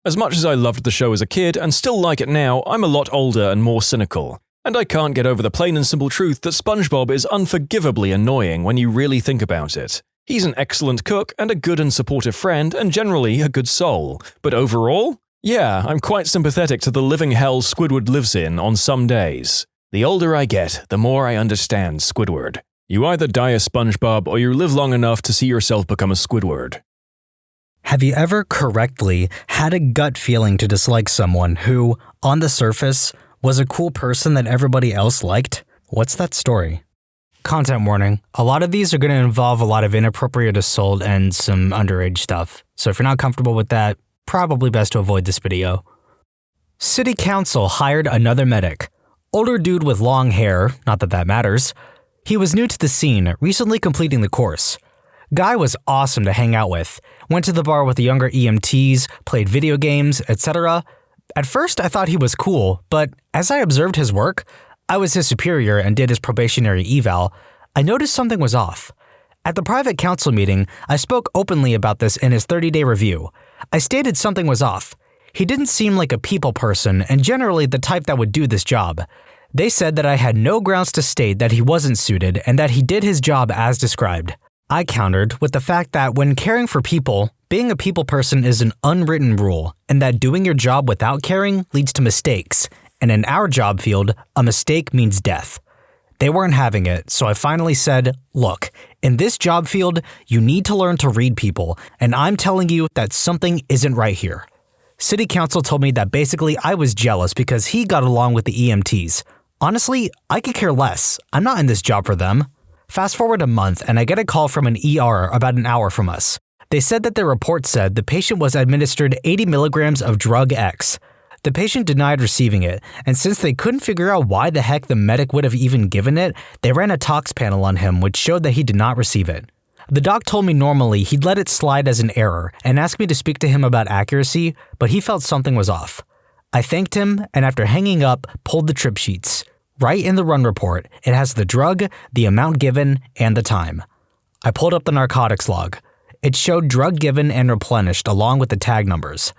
As much as I loved the show as a kid and still like it now, I'm a lot older and more cynical. And I can't get over the plain and simple truth that SpongeBob is unforgivably annoying when you really think about it. He's an excellent cook and a good and supportive friend and generally a good soul. But overall? Yeah, I'm quite sympathetic to the living hell Squidward lives in on some days. The older I get, the more I understand Squidward. You either die a SpongeBob or you live long enough to see yourself become a Squidward. Have you ever correctly had a gut feeling to dislike someone who, on the surface, was a cool person that everybody else liked? What's that story? Content warning. A lot of these are going to involve a lot of inappropriate assault and some underage stuff. So if you're not comfortable with that, probably best to avoid this video. City Council hired another medic. Older dude with long hair, not that that matters. He was new to the scene, recently completing the course. Guy was awesome to hang out with. Went to the bar with the younger EMTs, played video games, etc. At first, I thought he was cool, but as I observed his work, I was his superior and did his probationary eval, I noticed something was off. At the private council meeting, I spoke openly about this in his 30-day review. I stated something was off. He didn't seem like a people person and generally the type that would do this job. They said that I had no grounds to state that he wasn't suited and that he did his job as described. I countered with the fact that when caring for people, being a people person is an unwritten rule, and that doing your job without caring leads to mistakes, and in our job field, a mistake means death. They weren't having it, so I finally said, look, in this job field, you need to learn to read people, and I'm telling you that something isn't right here. City Council told me that basically I was jealous because he got along with the EMTs. Honestly, I could care less. I'm not in this job for them. Fast forward a month and I get a call from an ER about an hour from us. They said that their report said the patient was administered 80 milligrams of drug X. The patient denied receiving it, and since they couldn't figure out why the heck the medic would have even given it, they ran a tox panel on him which showed that he did not receive it. The doc told me normally he'd let it slide as an error and asked me to speak to him about accuracy, but he felt something was off. I thanked him and after hanging up, pulled the trip sheets. Right in the run report, it has the drug, the amount given, and the time. I pulled up the narcotics log. It showed drug given and replenished along with the tag numbers.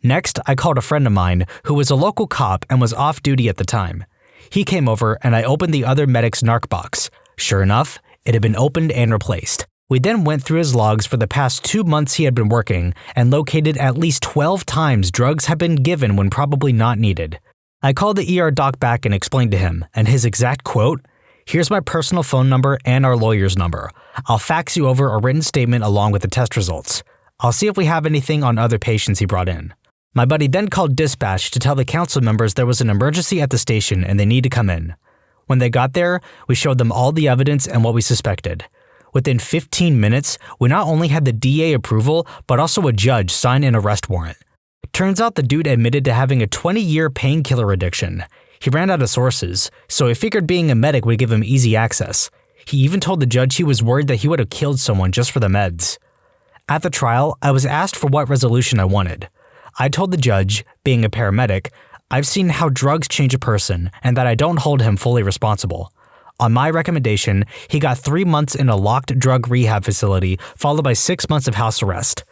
Next, I called a friend of mine who was a local cop and was off duty at the time. He came over and I opened the other medic's narc box. Sure enough, it had been opened and replaced. We then went through his logs for the past 2 months he had been working and located at least 12 times drugs had been given when probably not needed. I called the ER doc back and explained to him, and his exact quote, "Here's my personal phone number and our lawyer's number. I'll fax you over a written statement along with the test results. I'll see if we have anything on other patients he brought in." My buddy then called dispatch to tell the council members there was an emergency at the station and they need to come in. When they got there, we showed them all the evidence and what we suspected. Within 15 minutes, we not only had the DA approval, but also a judge sign an arrest warrant. Turns out the dude admitted to having a 20-year painkiller addiction. He ran out of sources, so he figured being a medic would give him easy access. He even told the judge he was worried that he would have killed someone just for the meds. At the trial, I was asked for what resolution I wanted. I told the judge, being a paramedic, I've seen how drugs change a person and that I don't hold him fully responsible. On my recommendation, he got 3 months in a locked drug rehab facility, followed by 6 months of house arrest.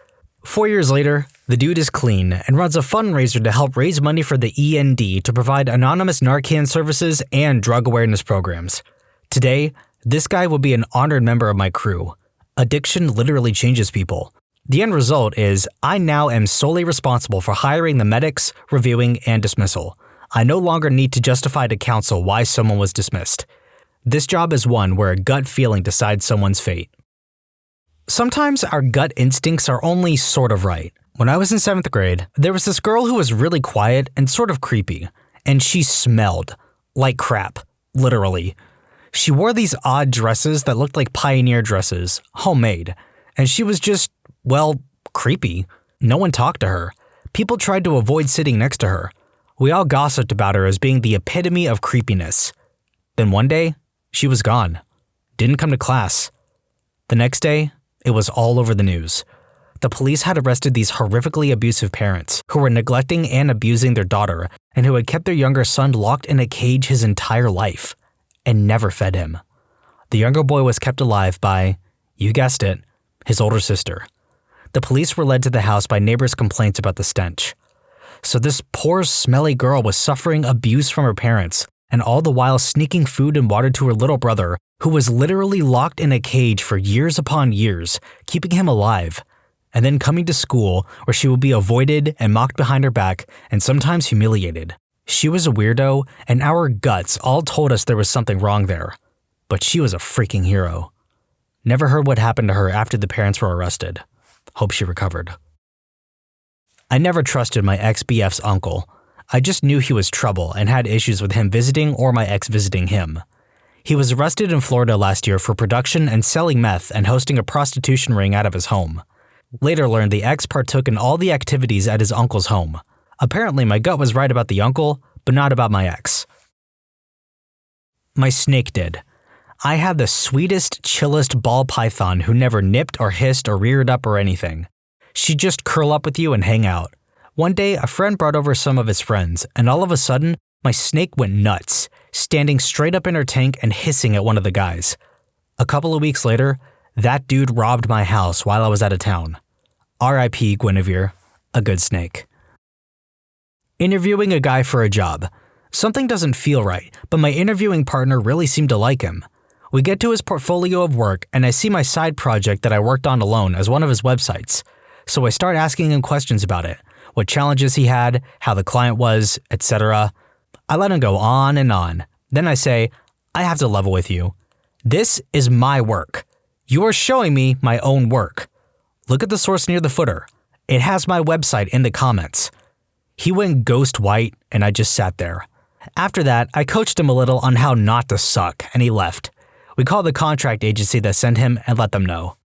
4 years later, the dude is clean and runs a fundraiser to help raise money for the END to provide anonymous Narcan services and drug awareness programs. Today, this guy will be an honored member of my crew. Addiction literally changes people. The end result is I now am solely responsible for hiring the medics, reviewing, and dismissal. I no longer need to justify to counsel why someone was dismissed. This job is one where a gut feeling decides someone's fate. Sometimes our gut instincts are only sort of right. When I was in 7th grade, there was this girl who was really quiet and sort of creepy, and she smelled like crap, literally. She wore these odd dresses that looked like pioneer dresses, homemade, and she was just, well, creepy. No one talked to her. People tried to avoid sitting next to her. We all gossiped about her as being the epitome of creepiness. Then one day, she was gone. Didn't come to class. The next day, it was all over the news. The police had arrested these horrifically abusive parents who were neglecting and abusing their daughter and who had kept their younger son locked in a cage his entire life and never fed him. The younger boy was kept alive by, you guessed it, his older sister. The police were led to the house by neighbors' complaints about the stench. So this poor, smelly girl was suffering abuse from her parents and all the while sneaking food and water to her little brother, who was literally locked in a cage for years upon years, keeping him alive, and then coming to school where she would be avoided and mocked behind her back and sometimes humiliated. She was a weirdo, and our guts all told us there was something wrong there. but she was a freaking hero. Never heard what happened to her after the parents were arrested. Hope she recovered. I never trusted my ex-BF's uncle. I just knew he was trouble and had issues with him visiting or my ex visiting him. He was arrested in Florida last year for production and selling meth and hosting a prostitution ring out of his home. Later learned the ex partook in all the activities at his uncle's home. Apparently my gut was right about the uncle, but not about my ex. My snake did. I had the sweetest, chillest ball python who never nipped or hissed or reared up or anything. She'd just curl up with you and hang out. One day, a friend brought over some of his friends, and all of a sudden, my snake went nuts, standing straight up in her tank and hissing at one of the guys. A couple of weeks later, that dude robbed my house while I was out of town. R.I.P. Guinevere, a good snake. Interviewing a guy for a job. Something doesn't feel right, but my interviewing partner really seemed to like him. We get to his portfolio of work, and I see my side project that I worked on alone as one of his websites. So I start asking him questions about it, what challenges he had, how the client was, etc. I let him go on and on. Then I say, I have to level with you. This is my work. You are showing me my own work. Look at the source near the footer. It has my website in the comments. He went ghost white, and I just sat there. After that, I coached him a little on how not to suck, and he left. We called the contract agency that sent him and let them know.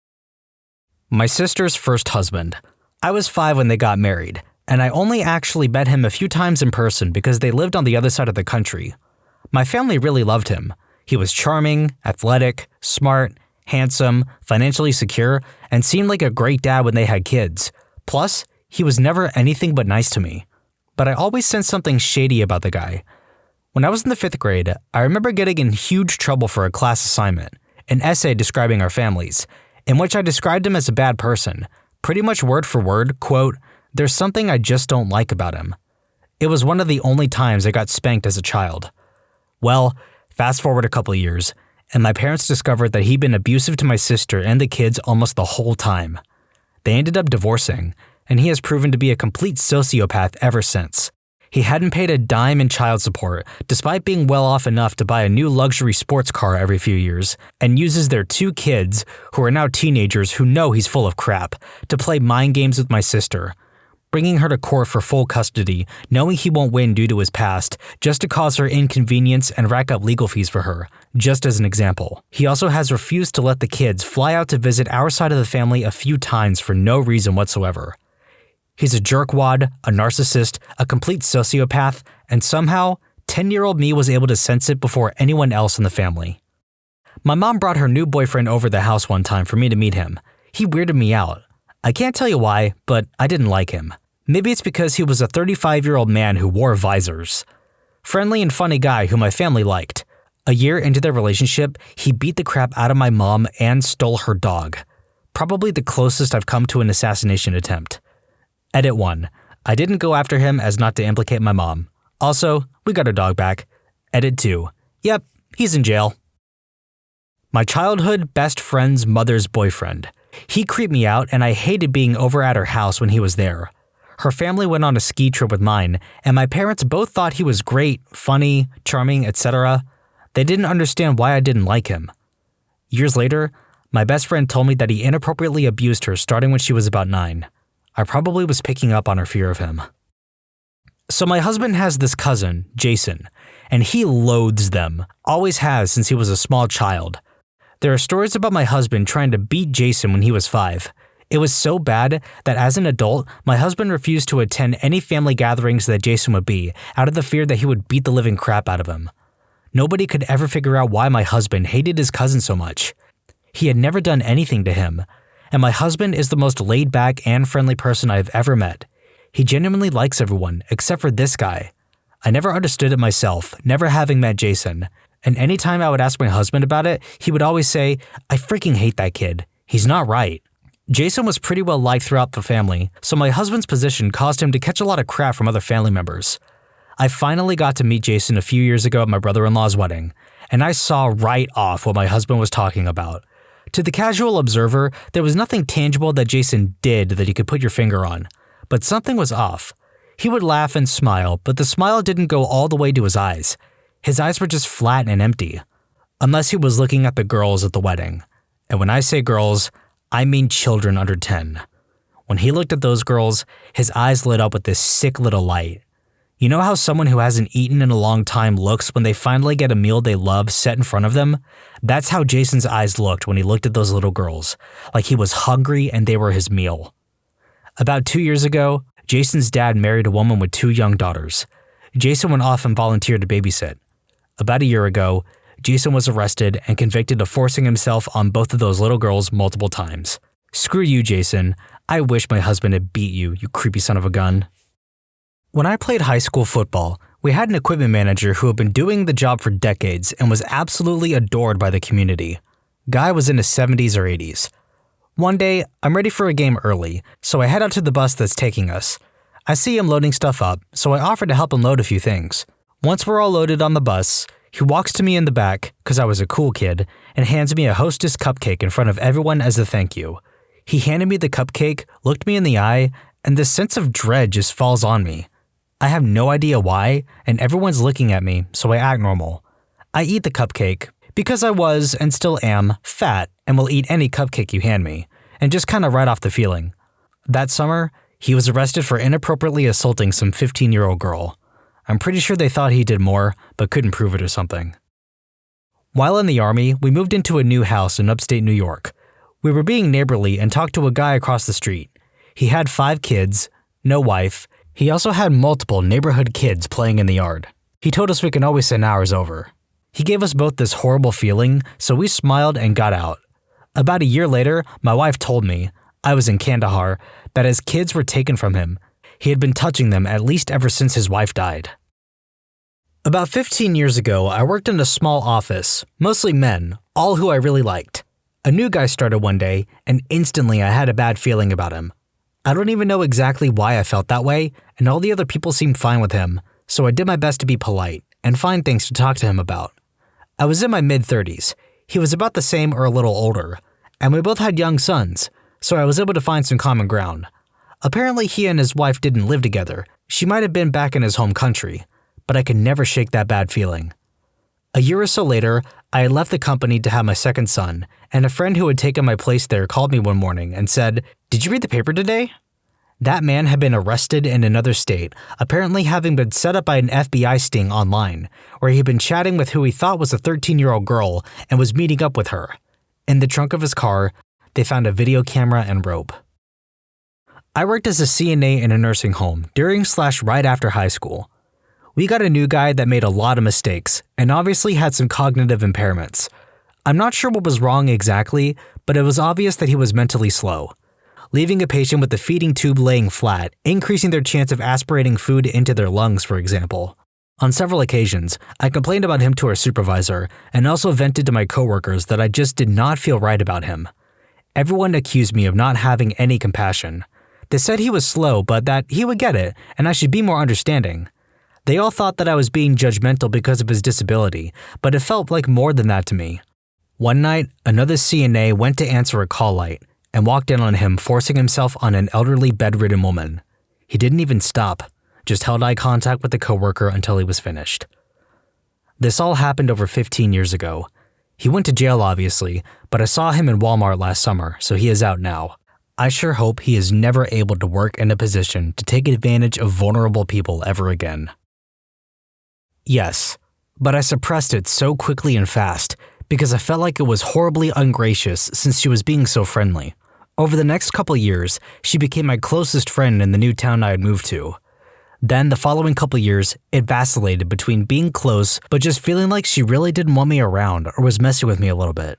My sister's first husband. I was 5 when they got married, and I only actually met him a few times in person because they lived on the other side of the country. My family really loved him. He was charming, athletic, smart, handsome, financially secure, and seemed like a great dad when they had kids. Plus, he was never anything but nice to me. But I always sensed something shady about the guy. When I was in the 5th grade, I remember getting in huge trouble for a class assignment, an essay describing our families, in which I described him as a bad person, pretty much word for word, quote, "There's something I just don't like about him." It was one of the only times I got spanked as a child. Well, fast forward a couple years, and my parents discovered that he'd been abusive to my sister and the kids almost the whole time. They ended up divorcing, and he has proven to be a complete sociopath ever since. He hadn't paid a dime in child support, despite being well off enough to buy a new luxury sports car every few years, and uses their 2 kids, who are now teenagers who know he's full of crap, to play mind games with my sister, bringing her to court for full custody, knowing he won't win due to his past, just to cause her inconvenience and rack up legal fees for her, just as an example. He also has refused to let the kids fly out to visit our side of the family a few times for no reason whatsoever. He's a jerkwad, a narcissist, a complete sociopath, and somehow, 10-year-old me was able to sense it before anyone else in the family. My mom brought her new boyfriend over the house one time for me to meet him. He weirded me out. I can't tell you why, but I didn't like him. Maybe it's because he was a 35-year-old man who wore visors. Friendly and funny guy who my family liked. A year into their relationship, he beat the crap out of my mom and stole her dog. Probably the closest I've come to an assassination attempt. Edit 1. I didn't go after him as not to implicate my mom. Also, we got our dog back. Edit 2. Yep, he's in jail. My childhood best friend's mother's boyfriend. He creeped me out and I hated being over at her house when he was there. Her family went on a ski trip with mine, and my parents both thought he was great, funny, charming, etc. They didn't understand why I didn't like him. Years later, my best friend told me that he inappropriately abused her starting when she was about 9. I probably was picking up on her fear of him. So my husband has this cousin, Jason, and he loathes them, always has since he was a small child. There are stories about my husband trying to beat Jason when he was 5. It was so bad that as an adult, my husband refused to attend any family gatherings that Jason would be, out of the fear that he would beat the living crap out of him. Nobody could ever figure out why my husband hated his cousin so much. He had never done anything to him. And my husband is the most laid-back and friendly person I've ever met. He genuinely likes everyone, except for this guy. I never understood it myself, never having met Jason. And anytime I would ask my husband about it, he would always say, "I freaking hate that kid. He's not right." Jason was pretty well liked throughout the family, so my husband's position caused him to catch a lot of crap from other family members. I finally got to meet Jason a few years ago at my brother-in-law's wedding, and I saw right off what my husband was talking about. To the casual observer, there was nothing tangible that Jason did that you could put your finger on, but something was off. He would laugh and smile, but the smile didn't go all the way to his eyes. His eyes were just flat and empty. unless he was looking at the girls at the wedding. And when I say girls, I mean children under 10. When he looked at those girls, his eyes lit up with this sick little light. You know how someone who hasn't eaten in a long time looks when they finally get a meal they love set in front of them? That's how Jason's eyes looked when he looked at those little girls, like he was hungry and they were his meal. About 2 years ago, Jason's dad married a woman with 2 young daughters. Jason went off and volunteered to babysit. About a year ago, Jason was arrested and convicted of forcing himself on both of those little girls multiple times. Screw you, Jason. I wish my husband had beat you, you creepy son of a gun. When I played high school football, we had an equipment manager who had been doing the job for decades and was absolutely adored by the community. Guy was in his 70s or 80s. One day, I'm ready for a game early, so I head out to the bus that's taking us. I see him loading stuff up, so I offer to help him load a few things. Once we're all loaded on the bus, he walks to me in the back, because I was a cool kid, and hands me a Hostess cupcake in front of everyone as a thank you. He handed me the cupcake, looked me in the eye, and this sense of dread just falls on me. I have no idea why, and everyone's looking at me, so I act normal. I eat the cupcake, because I was, and still am, fat and will eat any cupcake you hand me, and just kind of write off the feeling. That summer, he was arrested for inappropriately assaulting some 15-year-old girl. I'm pretty sure they thought he did more, but couldn't prove it or something. While in the Army, we moved into a new house in upstate New York. We were being neighborly and talked to a guy across the street. He had 5 kids, no wife. He also had multiple neighborhood kids playing in the yard. He told us we can always send ours over. He gave us both this horrible feeling, so we smiled and got out. About a year later, my wife told me, I was in Kandahar, that his kids were taken from him. He had been touching them at least ever since his wife died. About 15 years ago, I worked in a small office, mostly men, all who I really liked. A new guy started one day, and instantly I had a bad feeling about him. I don't even know exactly why I felt that way, and all the other people seemed fine with him, so I did my best to be polite and find things to talk to him about. I was in my mid-30s. He was about the same or a little older, and we both had young sons, so I was able to find some common ground. Apparently he and his wife didn't live together. She might have been back in his home country, but I could never shake that bad feeling. A year or so later, I had left the company to have my second son, and a friend who had taken my place there called me one morning and said, "Did you read the paper today?" That man had been arrested in another state, apparently having been set up by an FBI sting online, where he had been chatting with who he thought was a 13-year-old girl and was meeting up with her. In the trunk of his car, they found a video camera and rope. I worked as a CNA in a nursing home during/right after high school. We got a new guy that made a lot of mistakes and obviously had some cognitive impairments. I'm not sure what was wrong exactly, but it was obvious that he was mentally slow. Leaving a patient with the feeding tube laying flat, increasing their chance of aspirating food into their lungs, for example. On several occasions, I complained about him to our supervisor and also vented to my coworkers that I just did not feel right about him. Everyone accused me of not having any compassion. They said he was slow, but that he would get it, and I should be more understanding. They all thought that I was being judgmental because of his disability, but it felt like more than that to me. One night, another CNA went to answer a call light and walked in on him forcing himself on an elderly bedridden woman. He didn't even stop, just held eye contact with the coworker until he was finished. This all happened over 15 years ago. He went to jail obviously, but I saw him in Walmart last summer, so he is out now. I sure hope he is never able to work in a position to take advantage of vulnerable people ever again. Yes, but I suppressed it so quickly and fast because I felt like it was horribly ungracious since she was being so friendly. Over the next couple years, she became my closest friend in the new town I had moved to. Then the following couple years, it vacillated between being close but just feeling like she really didn't want me around or was messing with me a little bit.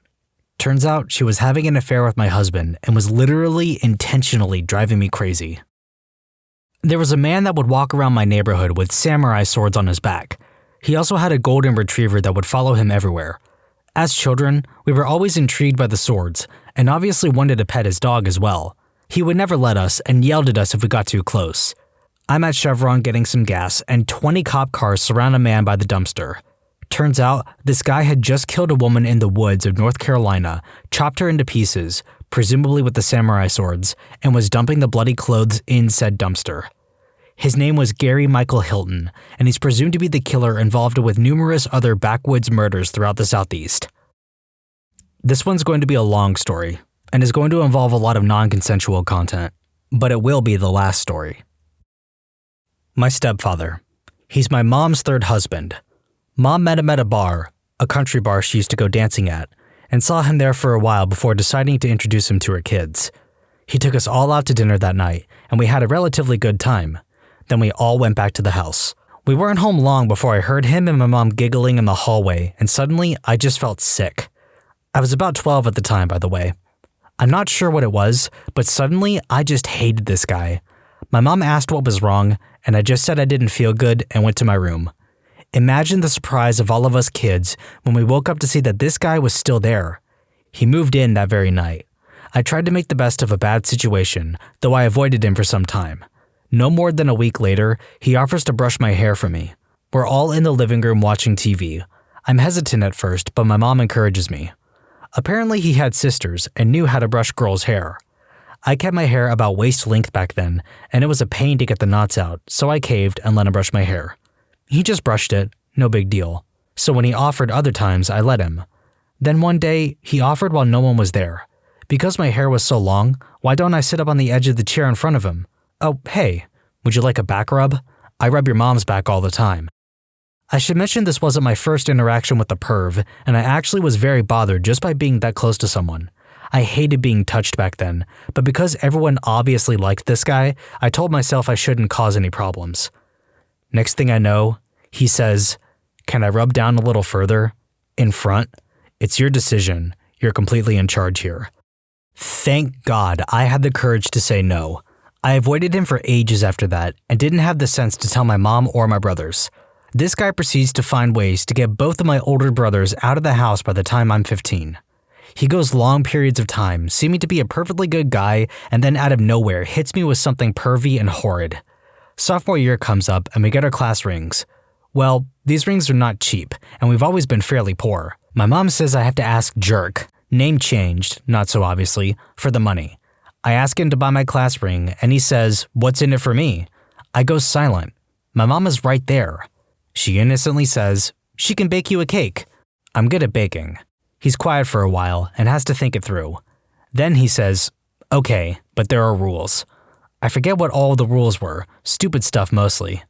Turns out she was having an affair with my husband and was literally intentionally driving me crazy. There was a man that would walk around my neighborhood with samurai swords on his back. He also had a golden retriever that would follow him everywhere. As children, we were always intrigued by the swords and obviously wanted to pet his dog as well. He would never let us and yelled at us if we got too close. I'm at Chevron getting some gas and 20 cop cars surround a man by the dumpster. Turns out, this guy had just killed a woman in the woods of North Carolina, chopped her into pieces, presumably with the samurai swords, and was dumping the bloody clothes in said dumpster. His name was Gary Michael Hilton, and he's presumed to be the killer involved with numerous other backwoods murders throughout the Southeast. This one's going to be a long story, and is going to involve a lot of non-consensual content, but it will be the last story. My stepfather. He's my mom's third husband. Mom met him at a bar, a country bar she used to go dancing at, and saw him there for a while before deciding to introduce him to her kids. He took us all out to dinner that night, and we had a relatively good time. Then we all went back to the house. We weren't home long before I heard him and my mom giggling in the hallway, and suddenly I just felt sick. I was about 12 at the time, by the way. I'm not sure what it was, but suddenly I just hated this guy. My mom asked what was wrong, and I just said I didn't feel good and went to my room. Imagine the surprise of all of us kids when we woke up to see that this guy was still there. He moved in that very night. I tried to make the best of a bad situation, though I avoided him for some time. No more than a week later, he offers to brush my hair for me. We're all in the living room watching TV. I'm hesitant at first, but my mom encourages me. Apparently he had sisters and knew how to brush girls' hair. I kept my hair about waist length back then, and it was a pain to get the knots out, so I caved and let him brush my hair. He just brushed it, no big deal. So when he offered other times, I let him. Then one day, he offered while no one was there. Because my hair was so long, why don't I sit up on the edge of the chair in front of him? Oh, hey, would you like a back rub? I rub your mom's back all the time. I should mention this wasn't my first interaction with a perv, and I actually was very bothered just by being that close to someone. I hated being touched back then, but because everyone obviously liked this guy, I told myself I shouldn't cause any problems. Next thing I know, he says, "Can I rub down a little further? In front? It's your decision. You're completely in charge here." Thank God I had the courage to say no. I avoided him for ages after that and didn't have the sense to tell my mom or my brothers. This guy proceeds to find ways to get both of my older brothers out of the house by the time I'm 15. He goes long periods of time, seeming to be a perfectly good guy, and then out of nowhere hits me with something pervy and horrid. Sophomore year comes up and we get our class rings. Well, these rings are not cheap, and we've always been fairly poor. My mom says I have to ask Jerk, name changed, not so obviously, for the money. I ask him to buy my class ring, and he says, "What's in it for me?" I go silent. My mom is right there. She innocently says, "She can bake you a cake." I'm good at baking. He's quiet for a while and has to think it through. Then he says, "Okay, but there are rules." I forget what all the rules were, stupid stuff mostly.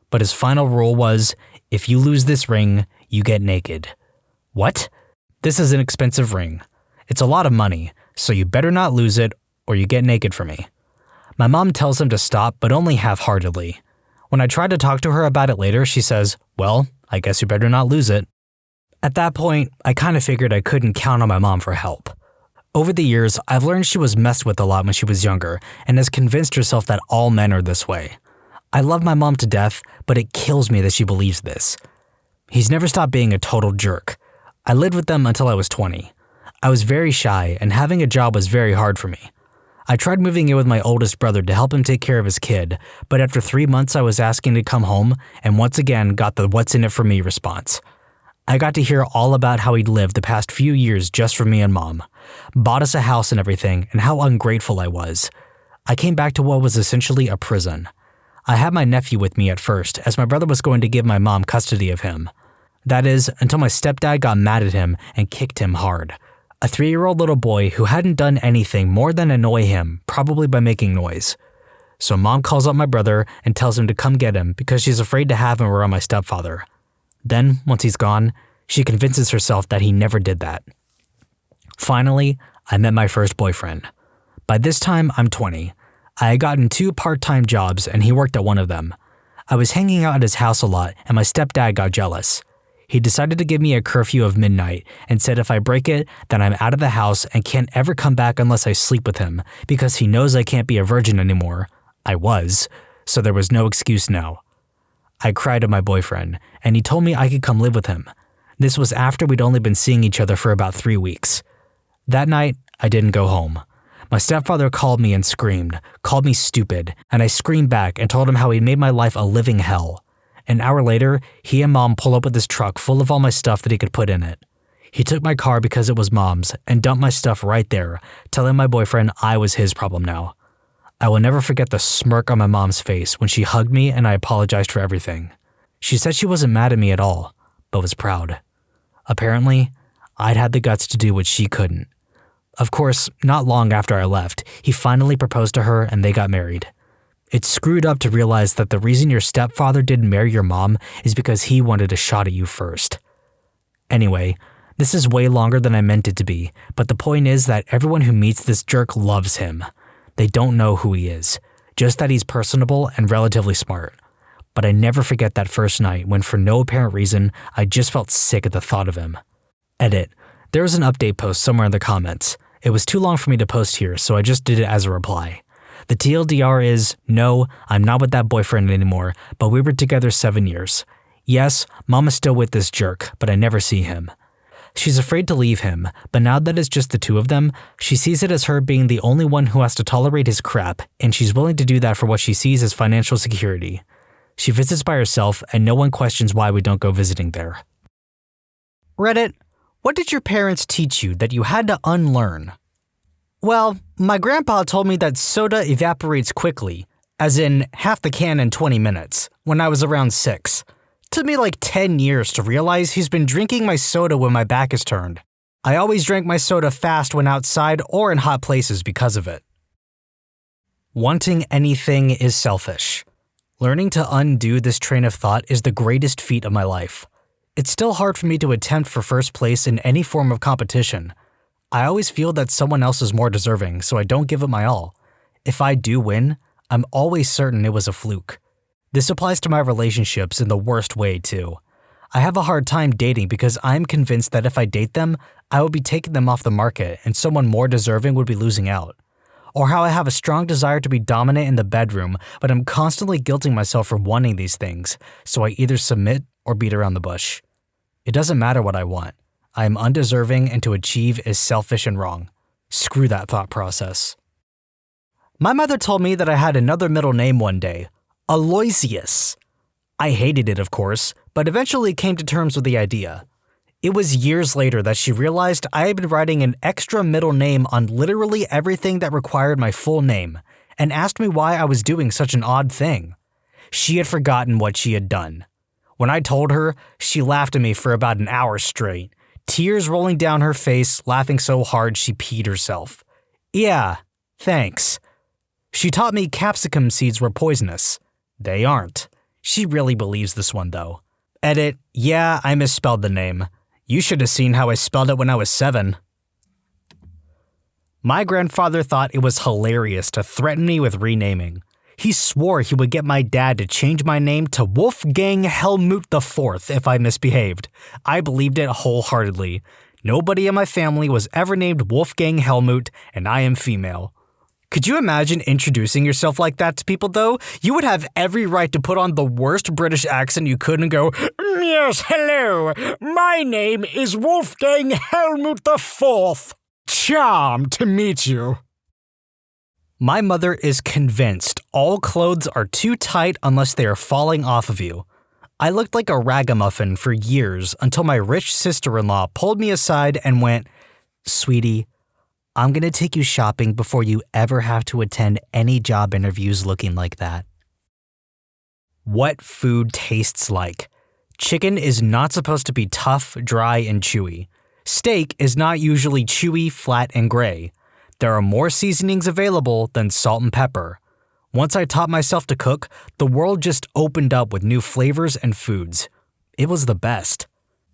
But his final rule was, if you lose this ring, you get naked. What? This is an expensive ring. It's a lot of money, so you better not lose it or you get naked for me. My mom tells him to stop, but only half-heartedly. When I try to talk to her about it later, she says, "Well, I guess you better not lose it." At that point, I kind of figured I couldn't count on my mom for help. Over the years, I've learned she was messed with a lot when she was younger and has convinced herself that all men are this way. I love my mom to death, but it kills me that she believes this. He's never stopped being a total jerk. I lived with them until I was 20. I was very shy, and having a job was very hard for me. I tried moving in with my oldest brother to help him take care of his kid, but after 3 months I was asking to come home and once again got the "what's in it for me" response. I got to hear all about how he'd lived the past few years just for me and mom, bought us a house and everything, and how ungrateful I was. I came back to what was essentially a prison. I had my nephew with me at first, as my brother was going to give my mom custody of him. That is, until my stepdad got mad at him and kicked him hard. A 3-year-old little boy who hadn't done anything more than annoy him, probably by making noise. So mom calls up my brother and tells him to come get him because she's afraid to have him around my stepfather. Then, once he's gone, she convinces herself that he never did that. Finally, I met my first boyfriend. By this time, I'm 20. I had gotten 2 part-time jobs and he worked at one of them. I was hanging out at his house a lot and my stepdad got jealous. He decided to give me a curfew of midnight and said if I break it, then I'm out of the house and can't ever come back unless I sleep with him because he knows I can't be a virgin anymore. I was, so there was no excuse now. I cried to my boyfriend, and he told me I could come live with him. This was after we'd only been seeing each other for about 3 weeks. That night, I didn't go home. My stepfather called me and screamed, called me stupid, and I screamed back and told him how he'd made my life a living hell. An hour later, he and mom pull up with his truck full of all my stuff that he could put in it. He took my car because it was mom's and dumped my stuff right there, telling my boyfriend I was his problem now. I will never forget the smirk on my mom's face when she hugged me and I apologized for everything. She said she wasn't mad at me at all, but was proud. Apparently, I'd had the guts to do what she couldn't. Of course, not long after I left, he finally proposed to her and they got married. It's screwed up to realize that the reason your stepfather didn't marry your mom is because he wanted a shot at you first. Anyway, this is way longer than I meant it to be, but the point is that everyone who meets this jerk loves him. They don't know who he is, just that he's personable and relatively smart. But I never forget that first night when for no apparent reason, I just felt sick at the thought of him. Edit. There was an update post somewhere in the comments. It was too long for me to post here, so I just did it as a reply. The TLDR is, no, I'm not with that boyfriend anymore, but we were together 7 years. Yes, Mom is still with this jerk, but I never see him. She's afraid to leave him, but now that it's just the two of them, she sees it as her being the only one who has to tolerate his crap, and she's willing to do that for what she sees as financial security. She visits by herself, and no one questions why we don't go visiting there. Reddit, what did your parents teach you that you had to unlearn? Well, my grandpa told me that soda evaporates quickly, as in half the can in 20 minutes, when I was around 6. Took me like 10 years to realize he's been drinking my soda when my back is turned. I always drank my soda fast when outside or in hot places because of it. Wanting anything is selfish. Learning to undo this train of thought is the greatest feat of my life. It's still hard for me to attempt for first place in any form of competition. I always feel that someone else is more deserving, so I don't give it my all. If I do win, I'm always certain it was a fluke. This applies to my relationships in the worst way, too. I have a hard time dating because I'm convinced that if I date them, I would be taking them off the market and someone more deserving would be losing out. Or how I have a strong desire to be dominant in the bedroom, but I'm constantly guilting myself for wanting these things, so I either submit or beat around the bush. It doesn't matter what I want. I am undeserving, and to achieve is selfish and wrong. Screw that thought process. My mother told me that I had another middle name one day, Aloysius. I hated it, of course, but eventually came to terms with the idea. It was years later that she realized I had been writing an extra middle name on literally everything that required my full name, and asked me why I was doing such an odd thing. She had forgotten what she had done. When I told her, she laughed at me for about an hour straight, tears rolling down her face, laughing so hard she peed herself. Yeah, thanks. She taught me capsicum seeds were poisonous. They aren't. She really believes this one, though. Edit, yeah, I misspelled the name. You should have seen how I spelled it when I was 7. My grandfather thought it was hilarious to threaten me with renaming. He swore he would get my dad to change my name to Wolfgang Helmut IV if I misbehaved. I believed it wholeheartedly. Nobody in my family was ever named Wolfgang Helmut, and I am female. Could you imagine introducing yourself like that to people, though? You would have every right to put on the worst British accent you could and go, "Yes, hello, my name is Wolfgang Helmut IV. Charmed to meet you." My mother is convinced all clothes are too tight unless they are falling off of you. I looked like a ragamuffin for years until my rich sister-in-law pulled me aside and went, "Sweetie, I'm gonna take you shopping before you ever have to attend any job interviews looking like that." What food tastes like. Chicken is not supposed to be tough, dry, and chewy. Steak is not usually chewy, flat, and gray. There are more seasonings available than salt and pepper. Once I taught myself to cook, the world just opened up with new flavors and foods. It was the best.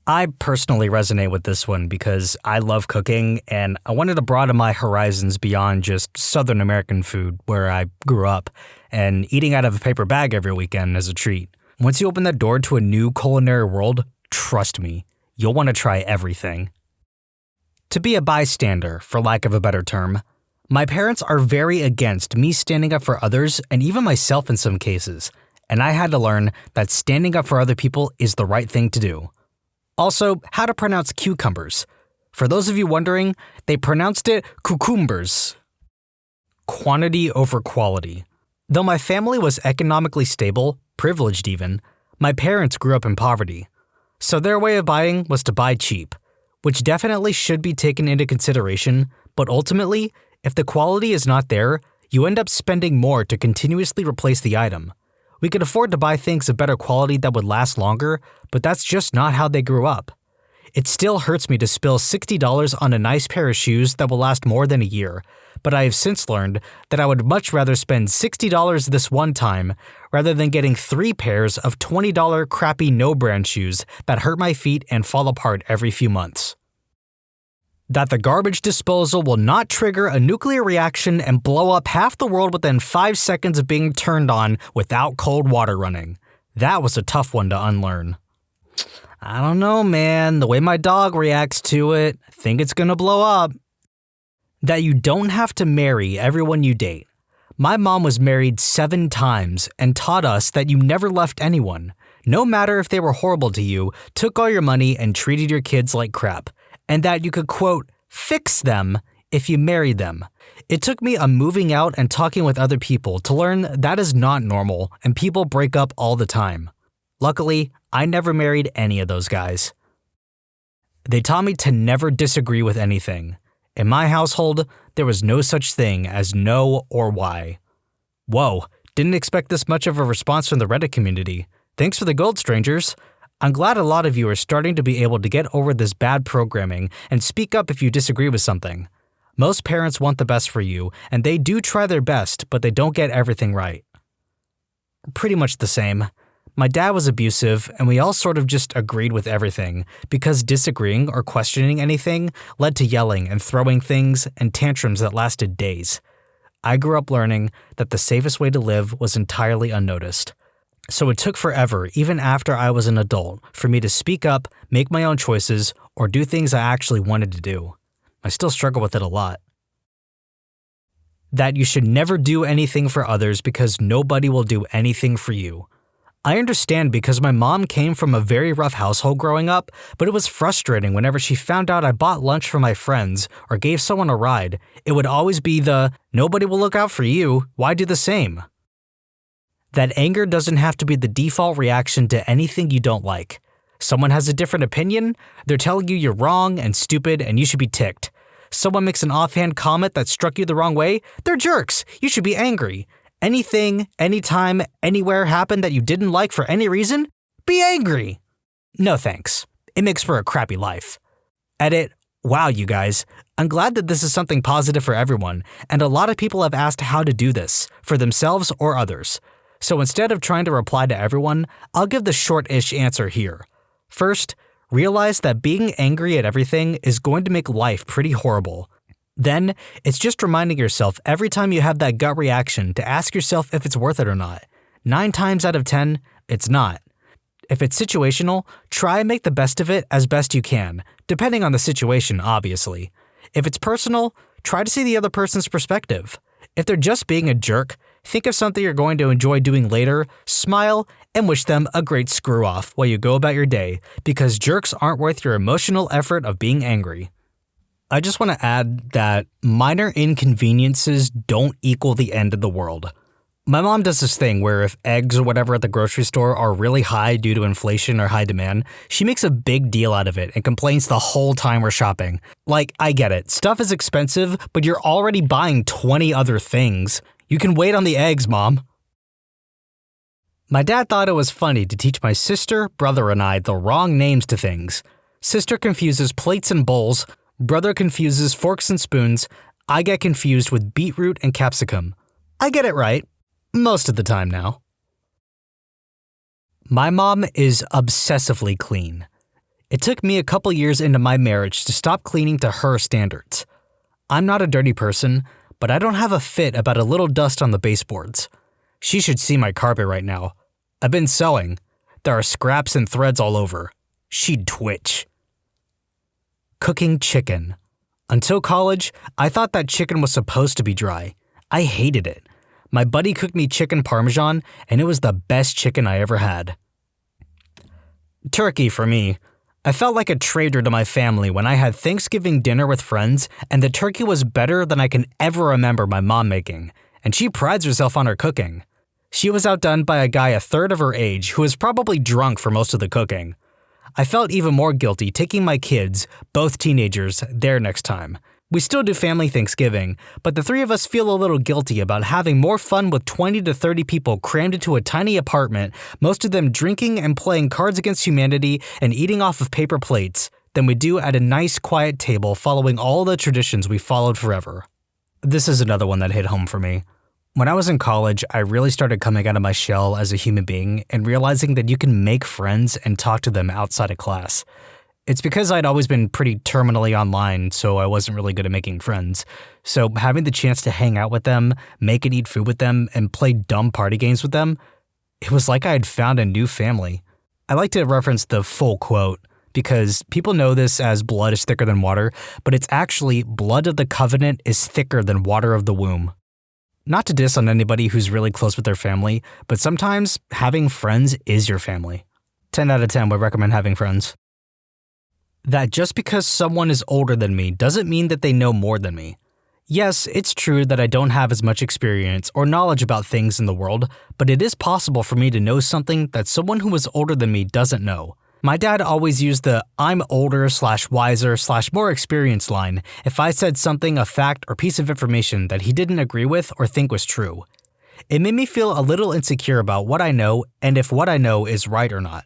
I personally resonate with this one because I love cooking and I wanted to broaden my horizons beyond just Southern American food where I grew up, and eating out of a paper bag every weekend is a treat. Once you open that door to a new culinary world, trust me, you'll want to try everything. To be a bystander, for lack of a better term. My parents are very against me standing up for others and even myself in some cases, and I had to learn that standing up for other people is the right thing to do. Also, how to pronounce cucumbers. For those of you wondering, they pronounced it cucumbers. Quantity over quality. Though my family was economically stable, privileged even, my parents grew up in poverty. So their way of buying was to buy cheap, which definitely should be taken into consideration, but ultimately, if the quality is not there, you end up spending more to continuously replace the item. We could afford to buy things of better quality that would last longer, but that's just not how they grew up. It still hurts me to spill $60 on a nice pair of shoes that will last more than a year, but I have since learned that I would much rather spend $60 this one time rather than getting 3 pairs of $20 crappy no-brand shoes that hurt my feet and fall apart every few months. That the garbage disposal will not trigger a nuclear reaction and blow up half the world within 5 seconds of being turned on without cold water running. That was a tough one to unlearn. I don't know, man. The way my dog reacts to it, I think it's gonna blow up. That you don't have to marry everyone you date. My mom was married 7 times and taught us that you never left anyone, no matter if they were horrible to you, took all your money, and treated your kids like crap, and that you could, quote, fix them if you married them. It took me a moving out and talking with other people to learn that is not normal and people break up all the time. Luckily, I never married any of those guys. They taught me to never disagree with anything. In my household, there was no such thing as no or why. Whoa, didn't expect this much of a response from the Reddit community. Thanks for the gold, strangers. I'm glad a lot of you are starting to be able to get over this bad programming and speak up if you disagree with something. Most parents want the best for you, and they do try their best, but they don't get everything right. Pretty much the same. My dad was abusive, and we all sort of just agreed with everything, because disagreeing or questioning anything led to yelling and throwing things and tantrums that lasted days. I grew up learning that the safest way to live was entirely unnoticed. So it took forever, even after I was an adult, for me to speak up, make my own choices, or do things I actually wanted to do. I still struggle with it a lot. That you should never do anything for others because nobody will do anything for you. I understand because my mom came from a very rough household growing up, but it was frustrating whenever she found out I bought lunch for my friends or gave someone a ride. It would always be the, nobody will look out for you, why do the same? That anger doesn't have to be the default reaction to anything you don't like. Someone has a different opinion, they're telling you you're wrong and stupid and you should be ticked. Someone makes an offhand comment that struck you the wrong way, they're jerks, you should be angry. Anything, anytime, anywhere happened that you didn't like for any reason, be angry. No thanks. It makes for a crappy life. Edit. Wow, you guys. I'm glad that this is something positive for everyone, and a lot of people have asked how to do this, for themselves or others. So instead of trying to reply to everyone, I'll give the short-ish answer here. First, realize that being angry at everything is going to make life pretty horrible. Then, it's just reminding yourself every time you have that gut reaction to ask yourself if it's worth it or not. 9 times out of 10, it's not. If it's situational, try and make the best of it as best you can, depending on the situation, obviously. If it's personal, try to see the other person's perspective. If they're just being a jerk, think of something you're going to enjoy doing later, smile, and wish them a great screw-off while you go about your day, because jerks aren't worth your emotional effort of being angry. I just want to add that minor inconveniences don't equal the end of the world. My mom does this thing where if eggs or whatever at the grocery store are really high due to inflation or high demand, she makes a big deal out of it and complains the whole time we're shopping. Like, I get it, stuff is expensive, but you're already buying 20 other things. You can wait on the eggs, Mom. My dad thought it was funny to teach my sister, brother, and I the wrong names to things. Sister confuses plates and bowls, brother confuses forks and spoons, I get confused with beetroot and capsicum. I get it right. Most of the time now. My mom is obsessively clean. It took me a couple years into my marriage to stop cleaning to her standards. I'm not a dirty person, but I don't have a fit about a little dust on the baseboards. She should see my carpet right now. I've been sewing. There are scraps and threads all over. She'd twitch. Cooking chicken. Until college, I thought that chicken was supposed to be dry. I hated it. My buddy cooked me chicken parmesan, and it was the best chicken I ever had. Turkey for me. I felt like a traitor to my family when I had Thanksgiving dinner with friends, and the turkey was better than I can ever remember my mom making, and she prides herself on her cooking. She was outdone by a guy a third of her age who was probably drunk for most of the cooking. I felt even more guilty taking my kids, both teenagers, there next time. We still do family Thanksgiving, but the three of us feel a little guilty about having more fun with 20 to 30 people crammed into a tiny apartment, most of them drinking and playing Cards Against Humanity and eating off of paper plates, than we do at a nice quiet table following all the traditions we followed forever. This is another one that hit home for me. When I was in college, I really started coming out of my shell as a human being and realizing that you can make friends and talk to them outside of class. It's because I'd always been pretty terminally online, so I wasn't really good at making friends. So having the chance to hang out with them, make and eat food with them, and play dumb party games with them, it was like I had found a new family. I like to reference the full quote, because people know this as blood is thicker than water, but it's actually blood of the covenant is thicker than water of the womb. Not to diss on anybody who's really close with their family, but sometimes having friends is your family. 10 out of 10 would recommend having friends. That just because someone is older than me doesn't mean that they know more than me. Yes, it's true that I don't have as much experience or knowledge about things in the world, but it is possible for me to know something that someone who is older than me doesn't know. My dad always used the "I'm older/wiser/more experienced" line if I said something, a fact or piece of information that he didn't agree with or think was true. It made me feel a little insecure about what I know and if what I know is right or not.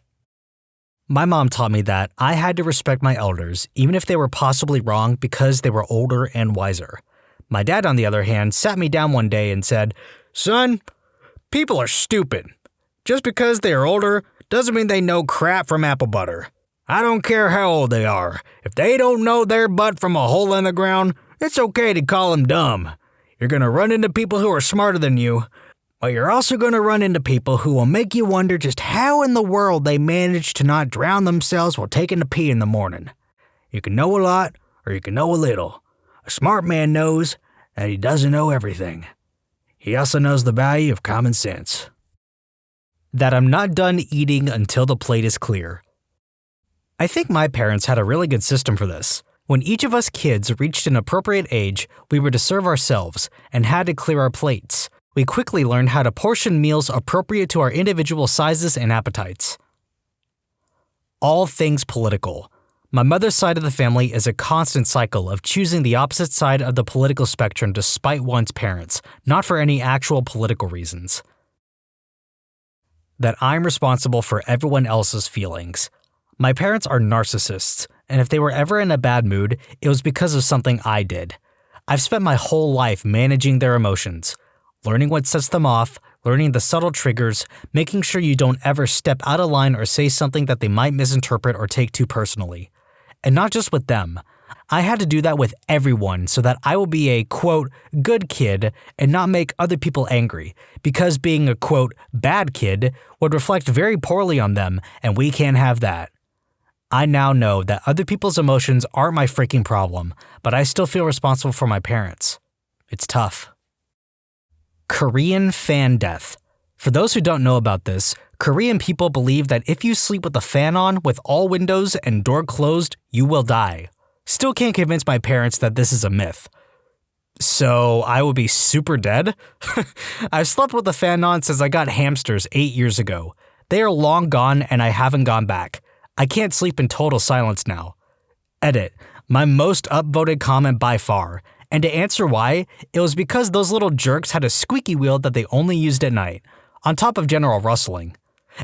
My mom taught me that I had to respect my elders, even if they were possibly wrong because they were older and wiser. My dad, on the other hand, sat me down one day and said, "Son, people are stupid. Just because they are older doesn't mean they know crap from apple butter. I don't care how old they are. If they don't know their butt from a hole in the ground, it's okay to call them dumb. You're going to run into people who are smarter than you, but you're also going to run into people who will make you wonder just how in the world they managed to not drown themselves while taking a pee in the morning. You can know a lot, or you can know a little. A smart man knows that he doesn't know everything. He also knows the value of common sense." That I'm not done eating until the plate is clear. I think my parents had a really good system for this. When each of us kids reached an appropriate age, we were to serve ourselves and had to clear our plates. We quickly learned how to portion meals appropriate to our individual sizes and appetites. All things political. My mother's side of the family is a constant cycle of choosing the opposite side of the political spectrum to spite one's parents, not for any actual political reasons. That I'm responsible for everyone else's feelings. My parents are narcissists, and if they were ever in a bad mood, it was because of something I did. I've spent my whole life managing their emotions, learning what sets them off, learning the subtle triggers, making sure you don't ever step out of line or say something that they might misinterpret or take too personally. And not just with them. I had to do that with everyone so that I will be a, quote, good kid and not make other people angry, because being a, quote, bad kid would reflect very poorly on them, and we can't have that. I now know that other people's emotions aren't my freaking problem, but I still feel responsible for my parents. It's tough. Korean fan death. For those who don't know about this, Korean people believe that if you sleep with the fan on with all windows and door closed, you will die. Still can't convince my parents that this is a myth. So I would be super dead? I've slept with the fan on since I got hamsters 8 years ago. They are long gone and I haven't gone back. I can't sleep in total silence now. Edit. My most upvoted comment by far. And to answer why, it was because those little jerks had a squeaky wheel that they only used at night, on top of general rustling.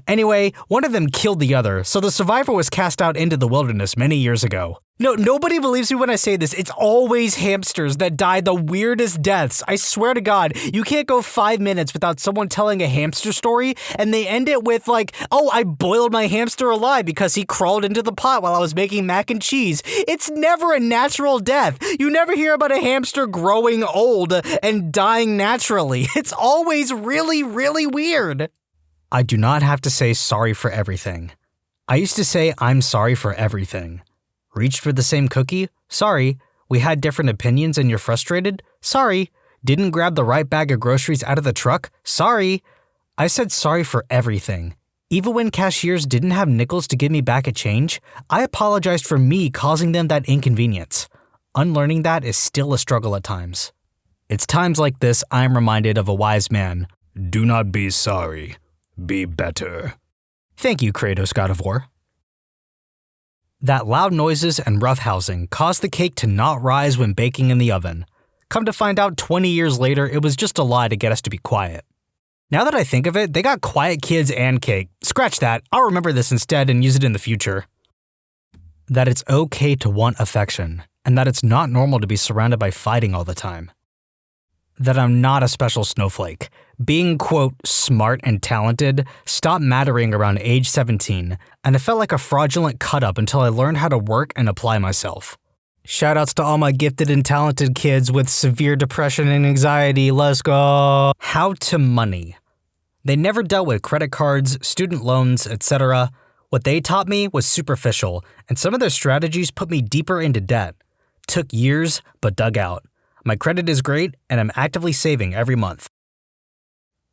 Anyway, one of them killed the other, so the survivor was cast out into the wilderness many years ago. No, nobody believes me when I say this. It's always hamsters that die the weirdest deaths. I swear to God, you can't go 5 minutes without someone telling a hamster story, and they end it with like, "Oh, I boiled my hamster alive because he crawled into the pot while I was making mac and cheese." It's never a natural death. You never hear about a hamster growing old and dying naturally. It's always really, really weird. I do not have to say sorry for everything. I used to say I'm sorry for everything. Reached for the same cookie? Sorry. We had different opinions and you're frustrated? Sorry. Didn't grab the right bag of groceries out of the truck? Sorry. I said sorry for everything. Even when cashiers didn't have nickels to give me back a change, I apologized for me causing them that inconvenience. Unlearning that is still a struggle at times. It's times like this I am reminded of a wise man. Do not be sorry. Be better. Thank you, Kratos, God of War. that loud noises and roughhousing caused the cake to not rise when baking in the oven. Come to find out 20 years later, it was just a lie to get us to be quiet. Now that I think of it, they got quiet kids and cake. Scratch that, I'll remember this instead and use it in the future. That it's okay to want affection, and that it's not normal to be surrounded by fighting all the time. That I'm not a special snowflake. Being, quote, smart and talented stopped mattering around age 17, and it felt like a fraudulent cut-up until I learned how to work and apply myself. Shoutouts to all my gifted and talented kids with severe depression and anxiety, let's go! How to money. They never dealt with credit cards, student loans, etc. What they taught me was superficial, and some of their strategies put me deeper into debt. Took years, but dug out. My credit is great, and I'm actively saving every month.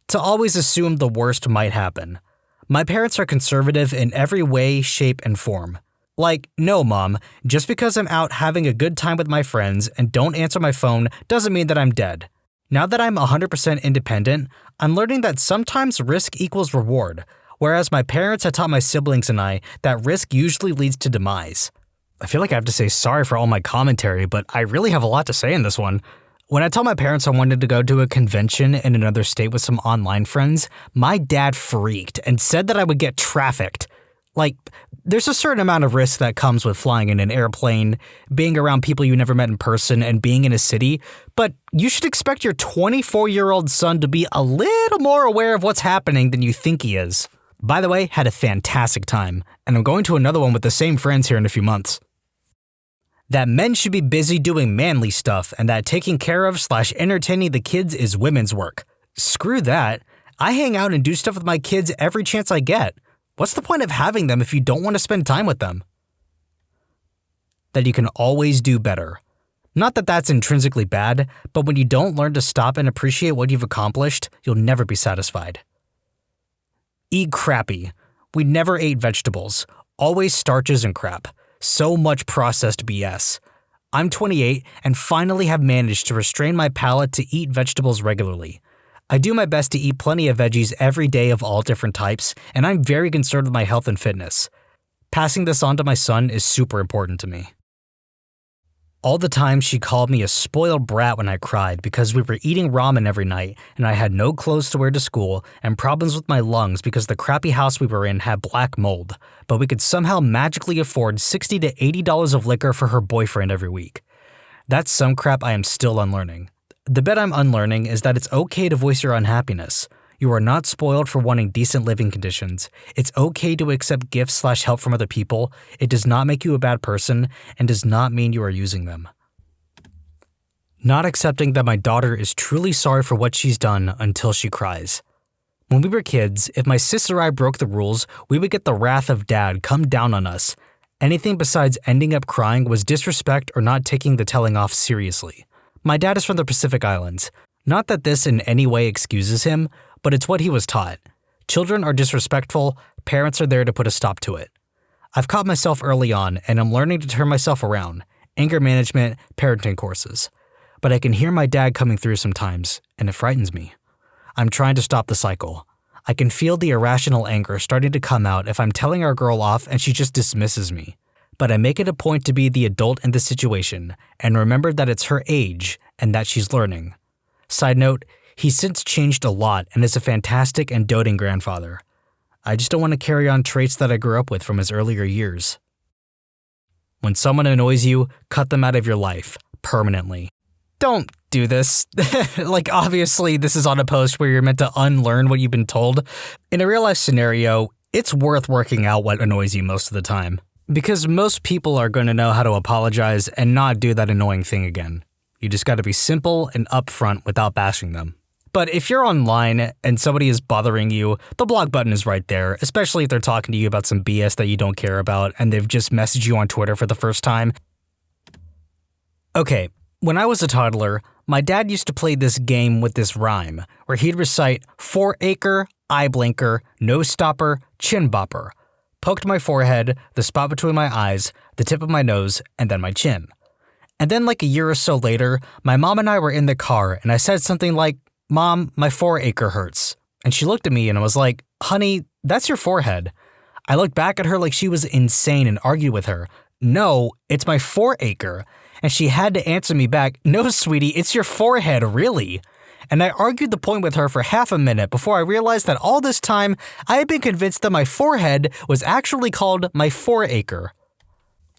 To always assume the worst might happen. My parents are conservative in every way, shape, and form. Like, no, Mom, just because I'm out having a good time with my friends and don't answer my phone doesn't mean that I'm dead. Now that I'm 100% independent, I'm learning that sometimes risk equals reward, whereas my parents had taught my siblings and I that risk usually leads to demise. I feel like I have to say sorry for all my commentary, but I really have a lot to say in this one. When I told my parents I wanted to go to a convention in another state with some online friends, my dad freaked and said that I would get trafficked. Like, there's a certain amount of risk that comes with flying in an airplane, being around people you never met in person, and being in a city, but you should expect your 24-year-old son to be a little more aware of what's happening than you think he is. By the way, had a fantastic time, and I'm going to another one with the same friends here in a few months. That men should be busy doing manly stuff, and that taking care of / entertaining the kids is women's work. Screw that. I hang out and do stuff with my kids every chance I get. What's the point of having them if you don't want to spend time with them? That you can always do better. Not that that's intrinsically bad, but when you don't learn to stop and appreciate what you've accomplished, you'll never be satisfied. Eat crappy. We never ate vegetables. Always starches and crap. So much processed BS. I'm 28 and finally have managed to restrain my palate to eat vegetables regularly. I do my best to eat plenty of veggies every day of all different types, and I'm very concerned with my health and fitness. Passing this on to my son is super important to me. All the time she called me a spoiled brat when I cried because we were eating ramen every night and I had no clothes to wear to school and problems with my lungs because the crappy house we were in had black mold, but we could somehow magically afford $60 to $80 of liquor for her boyfriend every week. That's some crap I am still unlearning. The bit I'm unlearning is that it's okay to voice your unhappiness. You are not spoiled for wanting decent living conditions. It's okay to accept gifts / help from other people. It does not make you a bad person and does not mean you are using them. Not accepting that my daughter is truly sorry for what she's done until she cries. When we were kids, if my sister or I broke the rules, we would get the wrath of dad come down on us. Anything besides ending up crying was disrespect or not taking the telling off seriously. My dad is from the Pacific Islands. Not that this in any way excuses him, but it's what he was taught. Children are disrespectful, parents are there to put a stop to it. I've caught myself early on, and I'm learning to turn myself around. Anger management, parenting courses. But I can hear my dad coming through sometimes, and it frightens me. I'm trying to stop the cycle. I can feel the irrational anger starting to come out if I'm telling our girl off and she just dismisses me. But I make it a point to be the adult in the situation and remember that it's her age and that she's learning. Side note, he's since changed a lot and is a fantastic and doting grandfather. I just don't want to carry on traits that I grew up with from his earlier years. When someone annoys you, cut them out of your life, permanently. Don't do this. Like, obviously, this is on a post where you're meant to unlearn what you've been told. In a real-life scenario, it's worth working out what annoys you most of the time. Because most people are going to know how to apologize and not do that annoying thing again. You just got to be simple and upfront without bashing them. But if you're online and somebody is bothering you, the block button is right there, especially if they're talking to you about some BS that you don't care about and they've just messaged you on Twitter for the first time. Okay, when I was a toddler, my dad used to play this game with this rhyme, where he'd recite 4-acre, eye blinker, nose stopper, chin bopper. Poked my forehead, the spot between my eyes, the tip of my nose, and then my chin. And then like a year or so later, my mom and I were in the car and I said something like, "Mom, my 4-acre hurts." And she looked at me and I was like, "Honey, that's your forehead." I looked back at her like she was insane and argued with her. No, it's my 4-acre. And she had to answer me back, no, sweetie, it's your forehead, really. And I argued the point with her for half a minute before I realized that all this time I had been convinced that my forehead was actually called my 4-acre.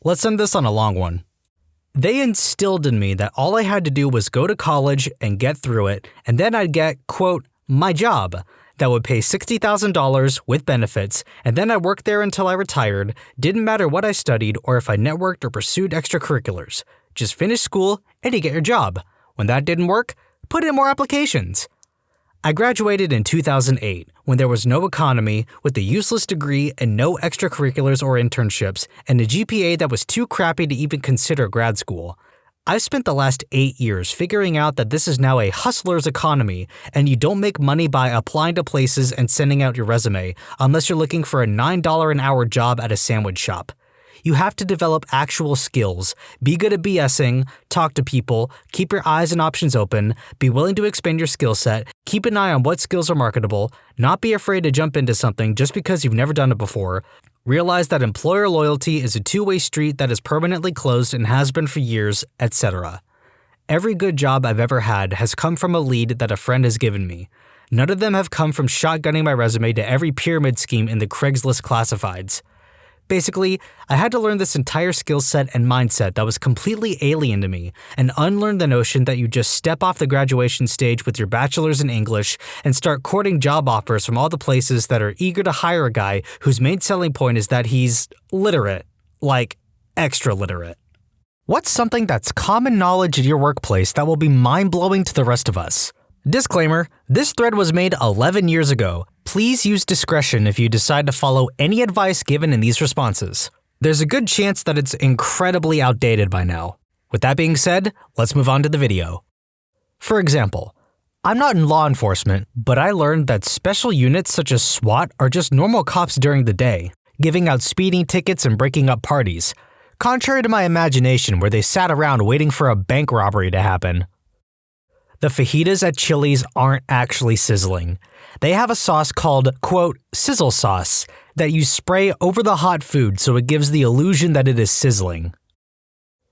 Let's end this on a long one. They instilled in me that all I had to do was go to college and get through it, and then I'd get, quote, my job that would pay $60,000 with benefits, and then I worked there until I retired, didn't matter what I studied or if I networked or pursued extracurriculars. Just finish school and you get your job. When that didn't work, put in more applications. I graduated in 2008 when there was no economy, with a useless degree and no extracurriculars or internships, and a GPA that was too crappy to even consider grad school. I've spent the last 8 years figuring out that this is now a hustler's economy, and you don't make money by applying to places and sending out your resume unless you're looking for a $9 an hour job at a sandwich shop. You have to develop actual skills, be good at BSing, talk to people, keep your eyes and options open, be willing to expand your skill set, keep an eye on what skills are marketable, not be afraid to jump into something just because you've never done it before, realize that employer loyalty is a two-way street that is permanently closed and has been for years, etc. Every good job I've ever had has come from a lead that a friend has given me. None of them have come from shotgunning my resume to every pyramid scheme in the Craigslist classifieds. Basically, I had to learn this entire skill set and mindset that was completely alien to me, and unlearn the notion that you just step off the graduation stage with your bachelor's in English and start courting job offers from all the places that are eager to hire a guy whose main selling point is that he's literate, like extra literate. What's something that's common knowledge in your workplace that will be mind-blowing to the rest of us? Disclaimer, this thread was made 11 years ago. Please use discretion if you decide to follow any advice given in these responses. There's a good chance that it's incredibly outdated by now. With that being said, let's move on to the video. For example, I'm not in law enforcement, but I learned that special units such as SWAT are just normal cops during the day, giving out speeding tickets and breaking up parties, contrary to my imagination where they sat around waiting for a bank robbery to happen. The fajitas at Chili's aren't actually sizzling. They have a sauce called, quote, sizzle sauce that you spray over the hot food so it gives the illusion that it is sizzling.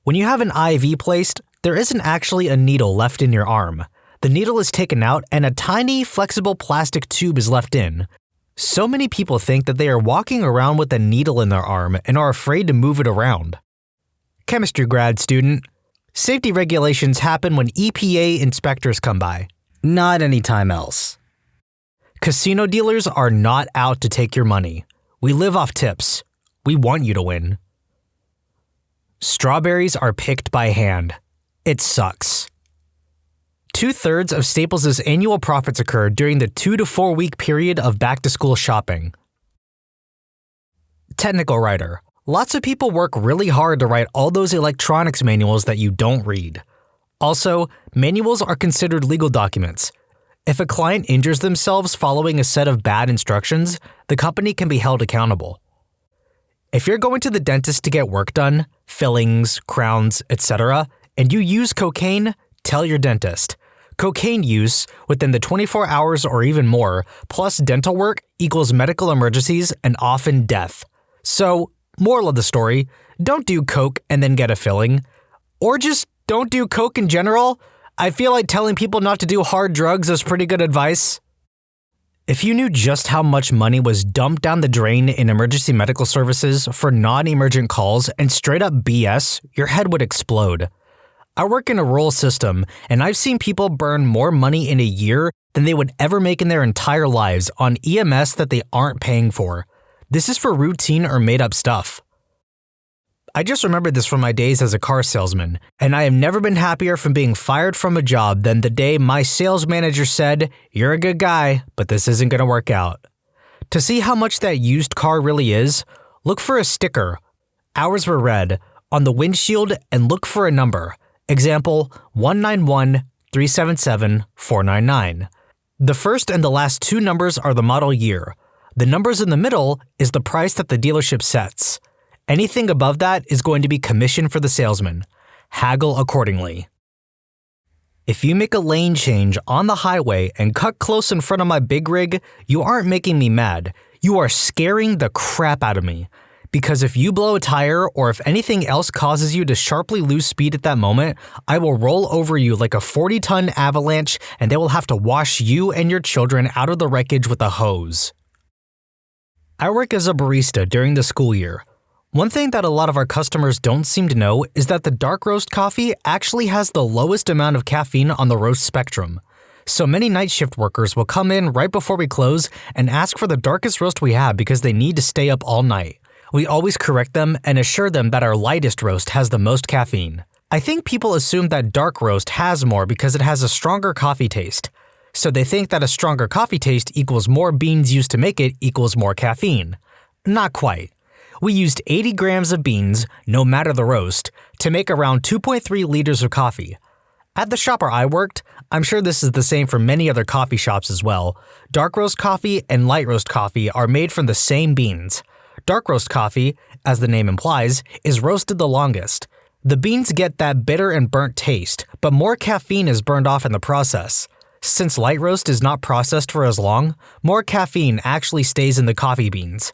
When you have an IV placed, there isn't actually a needle left in your arm. The needle is taken out and a tiny, flexible plastic tube is left in. So many people think that they are walking around with a needle in their arm and are afraid to move it around. Chemistry grad student. Safety regulations happen when EPA inspectors come by, not any time else. Casino dealers are not out to take your money. We live off tips. We want you to win. Strawberries are picked by hand. It sucks. 2/3 of Staples' annual profits occur during the 2 to 4 week period of back-to-school shopping. Technical writer. Lots of people work really hard to write all those electronics manuals that you don't read. Also, manuals are considered legal documents. If a client injures themselves following a set of bad instructions, the company can be held accountable. If you're going to the dentist to get work done, fillings, crowns, etc., and you use cocaine, tell your dentist. Cocaine use, within the 24 hours or even more, plus dental work equals medical emergencies and often death. So, moral of the story, don't do coke and then get a filling. Or just don't do coke in general. I feel like telling people not to do hard drugs is pretty good advice. If you knew just how much money was dumped down the drain in emergency medical services for non-emergent calls and straight up BS, your head would explode. I work in a rural system, and I've seen people burn more money in a year than they would ever make in their entire lives on EMS that they aren't paying for. This is for routine or made-up stuff. I just remembered this from my days as a car salesman, and I have never been happier from being fired from a job than the day my sales manager said, "You're a good guy, but this isn't going to work out." To see how much that used car really is, look for a sticker. Ours were red, on the windshield, and look for a number. Example, 191-377-499. The first and the last two numbers are the model year. The numbers in the middle is the price that the dealership sets. Anything above that is going to be commission for the salesman. Haggle accordingly. If you make a lane change on the highway and cut close in front of my big rig, you aren't making me mad. You are scaring the crap out of me. Because if you blow a tire or if anything else causes you to sharply lose speed at that moment, I will roll over you like a 40-ton avalanche and they will have to wash you and your children out of the wreckage with a hose. I work as a barista during the school year. One thing that a lot of our customers don't seem to know is that the dark roast coffee actually has the lowest amount of caffeine on the roast spectrum. So many night shift workers will come in right before we close and ask for the darkest roast we have because they need to stay up all night. We always correct them and assure them that our lightest roast has the most caffeine. I think people assume that dark roast has more because it has a stronger coffee taste. So they think that a stronger coffee taste equals more beans used to make it equals more caffeine. Not quite. We used 80 grams of beans, no matter the roast, to make around 2.3 liters of coffee. At the shop where I worked, I'm sure this is the same for many other coffee shops as well, dark roast coffee and light roast coffee are made from the same beans. Dark roast coffee, as the name implies, is roasted the longest. The beans get that bitter and burnt taste, but more caffeine is burned off in the process. Since light roast is not processed for as long, more caffeine actually stays in the coffee beans.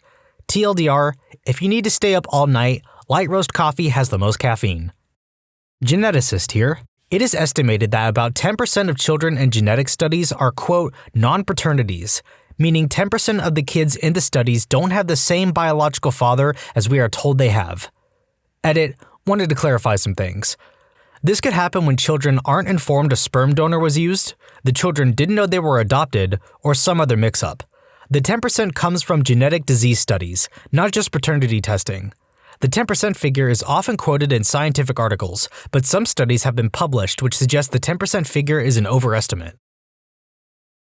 TLDR, if you need to stay up all night, light roast coffee has the most caffeine. Geneticist here. It is estimated that about 10% of children in genetic studies are, quote, non-paternities, meaning 10% of the kids in the studies don't have the same biological father as we are told they have. Edit, wanted to clarify some things. This could happen when children aren't informed a sperm donor was used, the children didn't know they were adopted, or some other mix-up. The 10% comes from genetic disease studies, not just paternity testing. The 10% figure is often quoted in scientific articles, but some studies have been published which suggest the 10% figure is an overestimate.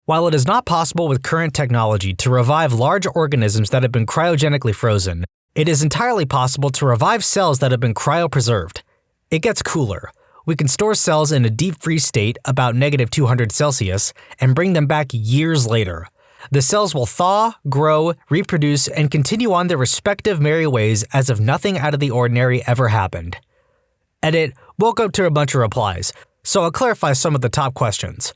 While it is not possible with current technology to revive large organisms that have been cryogenically frozen, it is entirely possible to revive cells that have been cryopreserved. It gets cooler. We can store cells in a deep freeze state about -200 Celsius and bring them back years later. The cells will thaw, grow, reproduce, and continue on their respective merry ways as if nothing out of the ordinary ever happened. Edit, woke up to a bunch of replies, so I'll clarify some of the top questions.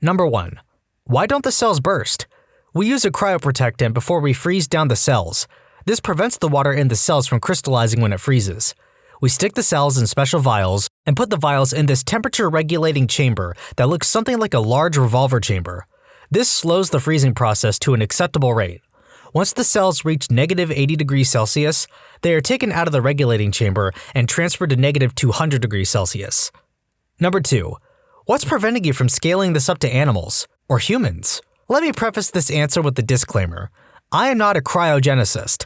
Number 1. Why don't the cells burst? We use a cryoprotectant before we freeze down the cells. This prevents the water in the cells from crystallizing when it freezes. We stick the cells in special vials and put the vials in this temperature-regulating chamber that looks something like a large revolver chamber. This slows the freezing process to an acceptable rate. Once the cells reach -80 degrees Celsius, they are taken out of the regulating chamber and transferred to -200 degrees Celsius. Number 2. What's preventing you from scaling this up to animals? Or humans? Let me preface this answer with the disclaimer. I am not a cryogenicist.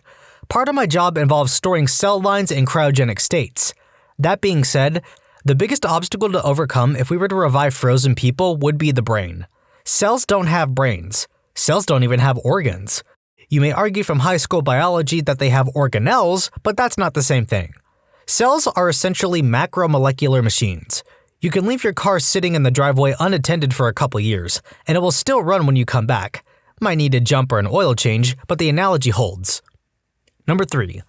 Part of my job involves storing cell lines in cryogenic states. That being said, the biggest obstacle to overcome if we were to revive frozen people would be the brain. Cells don't have brains. Cells don't even have organs. You may argue from high school biology that they have organelles, but that's not the same thing. Cells are essentially macromolecular machines. You can leave your car sitting in the driveway unattended for a couple years, and it will still run when you come back. Might need a jump or an oil change, but the analogy holds. Number 3.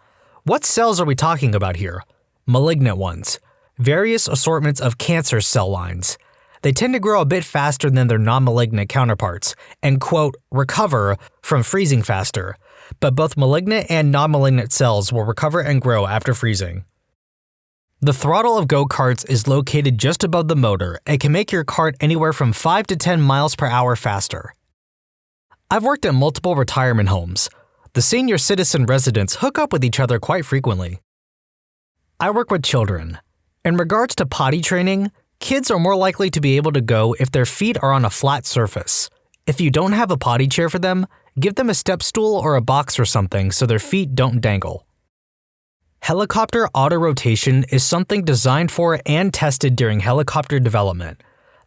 What cells are we talking about here? Malignant ones. Various assortments of cancer cell lines. They tend to grow a bit faster than their non-malignant counterparts, and, quote, recover from freezing faster. But both malignant and non-malignant cells will recover and grow after freezing. The throttle of go-karts is located just above the motor and can make your cart anywhere from 5 to 10 miles per hour faster. I've worked at multiple retirement homes. The senior citizen residents hook up with each other quite frequently. I work with children. In regards to potty training, kids are more likely to be able to go if their feet are on a flat surface. If you don't have a potty chair for them, give them a step stool or a box or something so their feet don't dangle. Helicopter auto-rotation is something designed for and tested during helicopter development.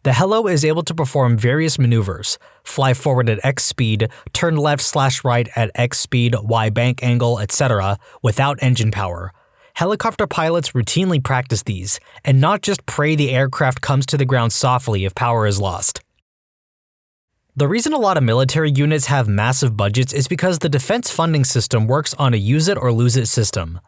The Helo is able to perform various maneuvers, fly forward at X speed, turn left/right at X speed, Y bank angle, etc., without engine power. Helicopter pilots routinely practice these, and not just pray the aircraft comes to the ground softly if power is lost. The reason a lot of military units have massive budgets is because the defense funding system works on a use-it-or-lose-it system.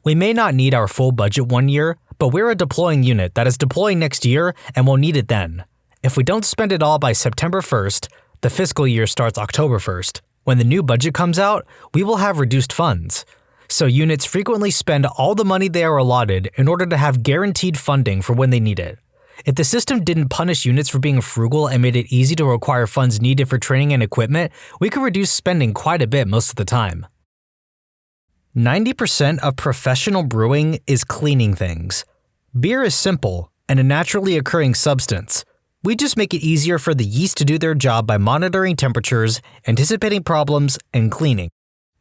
We may not need our full budget one year, but we're a deploying unit that is deploying next year and will need it then. If we don't spend it all by September 1st, the fiscal year starts October 1st, When the new budget comes out, we will have reduced funds. So units frequently spend all the money they are allotted in order to have guaranteed funding for when they need it. If the system didn't punish units for being frugal and made it easy to acquire funds needed for training and equipment, we could reduce spending quite a bit most of the time. 90% of professional brewing is cleaning things. Beer is simple and a naturally occurring substance. We just make it easier for the yeast to do their job by monitoring temperatures, anticipating problems, and cleaning.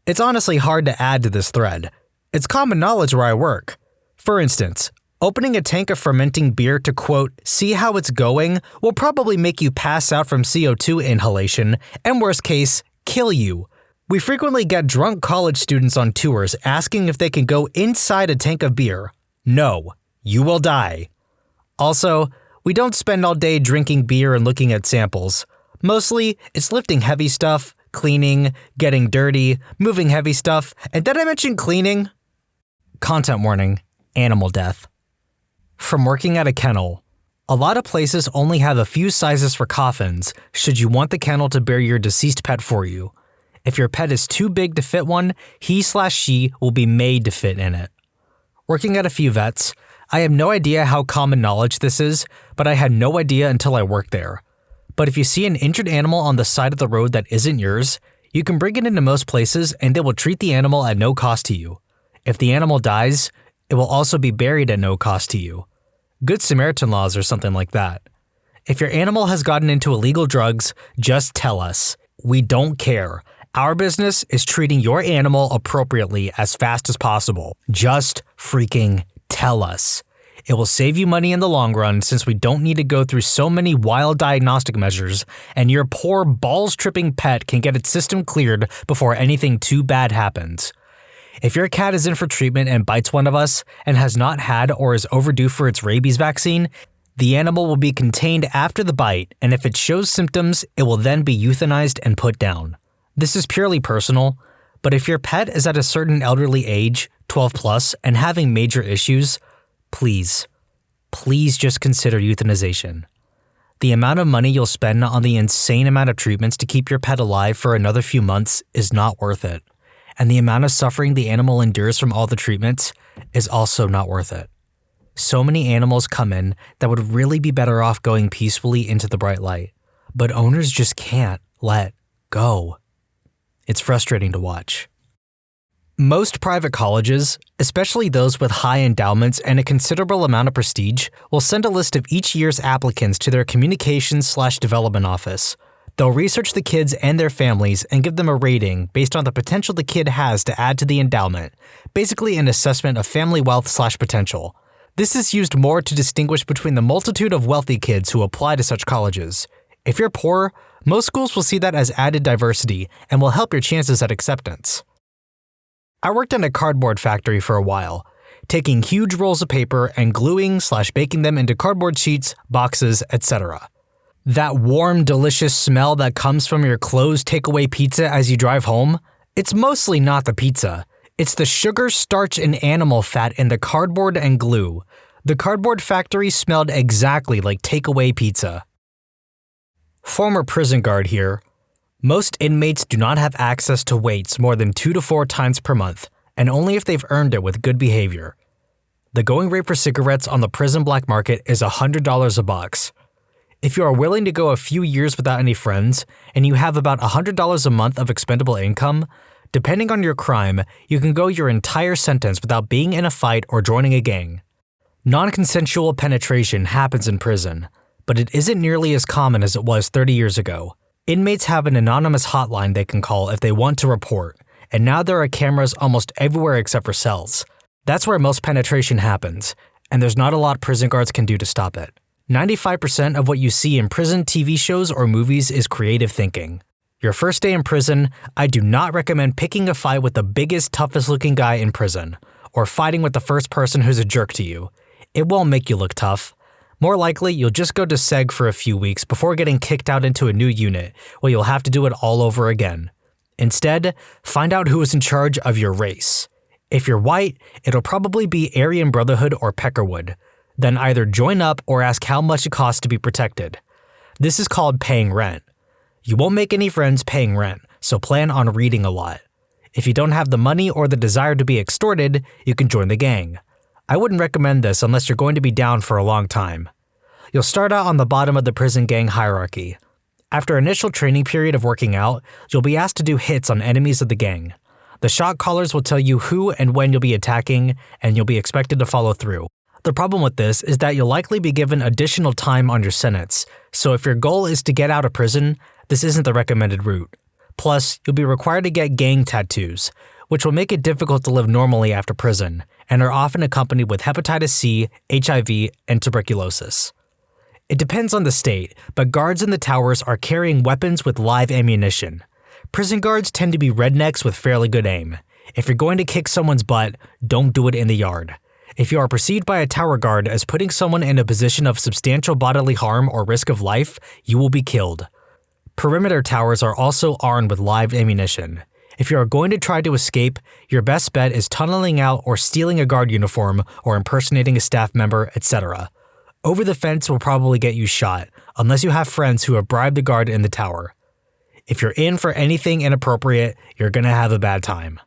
It's honestly hard to add to this thread. It's common knowledge where I work. For instance, opening a tank of fermenting beer to quote, see how it's going will probably make you pass out from CO2 inhalation and worst case, kill you. We frequently get drunk college students on tours asking if they can go inside a tank of beer. No, you will die. Also, we don't spend all day drinking beer and looking at samples. Mostly, it's lifting heavy stuff, cleaning, getting dirty, moving heavy stuff, and did I mention cleaning? Content warning, animal death. From working at a kennel, a lot of places only have a few sizes for coffins should you want the kennel to bury your deceased pet for you. If your pet is too big to fit one, he/she will be made to fit in it. Working at a few vets, I have no idea how common knowledge this is, but I had no idea until I worked there. But if you see an injured animal on the side of the road that isn't yours, you can bring it into most places and they will treat the animal at no cost to you. If the animal dies, it will also be buried at no cost to you. Good Samaritan laws or something like that. If your animal has gotten into illegal drugs, just tell us. We don't care. Our business is treating your animal appropriately as fast as possible. Just freaking tell us. It will save you money in the long run since we don't need to go through so many wild diagnostic measures, and your poor balls-tripping pet can get its system cleared before anything too bad happens. If your cat is in for treatment and bites one of us and has not had or is overdue for its rabies vaccine, the animal will be contained after the bite, and if it shows symptoms, it will then be euthanized and put down. This is purely personal, but if your pet is at a certain elderly age, 12 plus, and having major issues, please just consider euthanization. The amount of money you'll spend on the insane amount of treatments to keep your pet alive for another few months is not worth it. And the amount of suffering the animal endures from all the treatments is also not worth it. So many animals come in that would really be better off going peacefully into the bright light, but owners just can't let go. It's frustrating to watch. Most private colleges, especially those with high endowments and a considerable amount of prestige, will send a list of each year's applicants to their communications/development office. They'll research the kids and their families and give them a rating based on the potential the kid has to add to the endowment, basically an assessment of family wealth/potential. This is used more to distinguish between the multitude of wealthy kids who apply to such colleges. If you're poor, most schools will see that as added diversity and will help your chances at acceptance. I worked in a cardboard factory for a while, taking huge rolls of paper and gluing/baking them into cardboard sheets, boxes, etc. That warm, delicious smell that comes from your closed takeaway pizza as you drive home, it's mostly not the pizza. It's the sugar, starch, and animal fat in the cardboard and glue. The cardboard factory smelled exactly like takeaway pizza. Former prison guard here. Most inmates do not have access to weights more than 2 to 4 times per month, and only if they've earned it with good behavior. The going rate for cigarettes on the prison black market is $100 a box. If you are willing to go a few years without any friends, and you have about $100 a month of expendable income, depending on your crime, you can go your entire sentence without being in a fight or joining a gang. Non-consensual penetration happens in prison, but it isn't nearly as common as it was 30 years ago. Inmates have an anonymous hotline they can call if they want to report, and now there are cameras almost everywhere except for cells. That's where most penetration happens, and there's not a lot prison guards can do to stop it. 95% of what you see in prison TV shows or movies is creative thinking. Your first day in prison, I do not recommend picking a fight with the biggest, toughest looking guy in prison, or fighting with the first person who's a jerk to you. It won't make you look tough. More likely, you'll just go to seg for a few weeks before getting kicked out into a new unit, where you'll have to do it all over again. Instead, find out who is in charge of your race. If you're white, it'll probably be Aryan Brotherhood or Peckerwood. Then either join up or ask how much it costs to be protected. This is called paying rent. You won't make any friends paying rent, so plan on reading a lot. If you don't have the money or the desire to be extorted, you can join the gang. I wouldn't recommend this unless you're going to be down for a long time. You'll start out on the bottom of the prison gang hierarchy. After initial training period of working out, you'll be asked to do hits on enemies of the gang. The shot callers will tell you who and when you'll be attacking, and you'll be expected to follow through. The problem with this is that you'll likely be given additional time on your sentence, so if your goal is to get out of prison, this isn't the recommended route. Plus, you'll be required to get gang tattoos, which will make it difficult to live normally after prison, and are often accompanied with hepatitis C, HIV, and tuberculosis. It depends on the state, but guards in the towers are carrying weapons with live ammunition. Prison guards tend to be rednecks with fairly good aim. If you're going to kick someone's butt, don't do it in the yard. If you are perceived by a tower guard as putting someone in a position of substantial bodily harm or risk of life, you will be killed. Perimeter towers are also armed with live ammunition. If you are going to try to escape, your best bet is tunneling out or stealing a guard uniform or impersonating a staff member, etc. Over the fence will probably get you shot, unless you have friends who have bribed the guard in the tower. If you're in for anything inappropriate, you're gonna have a bad time.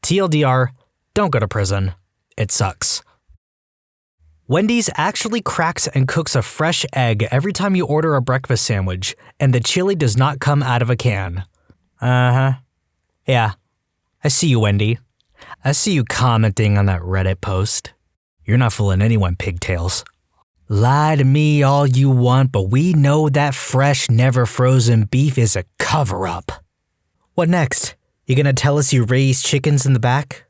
TLDR, don't go to prison. It sucks. Wendy's actually cracks and cooks a fresh egg every time you order a breakfast sandwich, and the chili does not come out of a can. Yeah. I see you, Wendy. I see you commenting on that Reddit post. You're not fooling anyone, pigtails. Lie to me all you want, but we know that fresh, never frozen beef is a cover-up. What next? You gonna tell us you raise chickens in the back?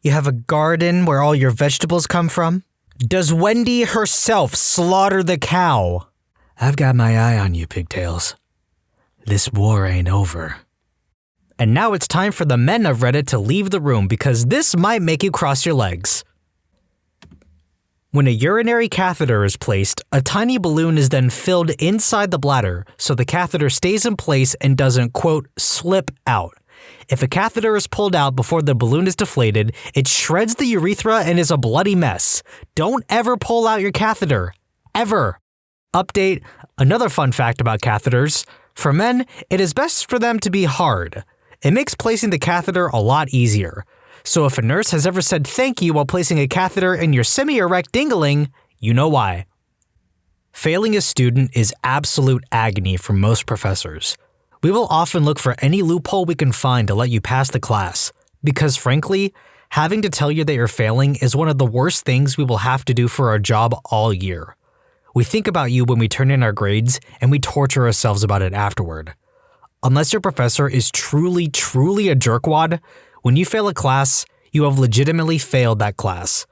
You have a garden where all your vegetables come from? Does Wendy herself slaughter the cow? I've got my eye on you, pigtails. This war ain't over. And now it's time for the men of Reddit to leave the room because this might make you cross your legs. When a urinary catheter is placed, a tiny balloon is then filled inside the bladder so the catheter stays in place and doesn't, quote, slip out. If a catheter is pulled out before the balloon is deflated, it shreds the urethra and is a bloody mess. Don't ever pull out your catheter. Ever. Update, another fun fact about catheters. For men, it is best for them to be hard. It makes placing the catheter a lot easier. So if a nurse has ever said thank you while placing a catheter in your semi-erect dingling, you know why. Failing a student is absolute agony for most professors. We will often look for any loophole we can find to let you pass the class, because frankly, having to tell you that you're failing is one of the worst things we will have to do for our job all year. We think about you when we turn in our grades, and we torture ourselves about it afterward. Unless your professor is truly a jerkwad, when you fail a class, you have legitimately failed that class.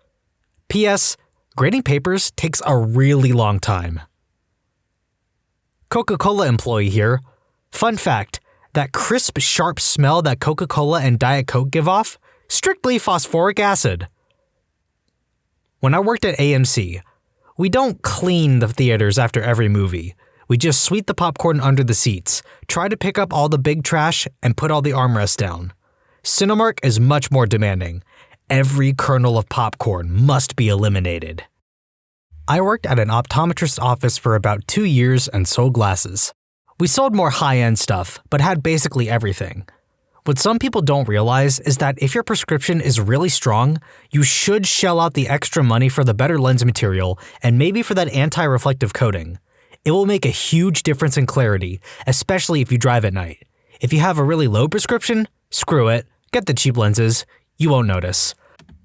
P.S. Grading papers takes a really long time. Coca-Cola employee here. Fun fact, that crisp, sharp smell that Coca-Cola and Diet Coke give off, strictly phosphoric acid. When I worked at AMC, we don't clean the theaters after every movie. We just sweep the popcorn under the seats, try to pick up all the big trash, and put all the armrests down. Cinemark is much more demanding. Every kernel of popcorn must be eliminated. I worked at an optometrist's office for about 2 years and sold glasses. We sold more high-end stuff, but had basically everything. What some people don't realize is that if your prescription is really strong, you should shell out the extra money for the better lens material and maybe for that anti-reflective coating. It will make a huge difference in clarity, especially if you drive at night. If you have a really low prescription, screw it, get the cheap lenses, you won't notice.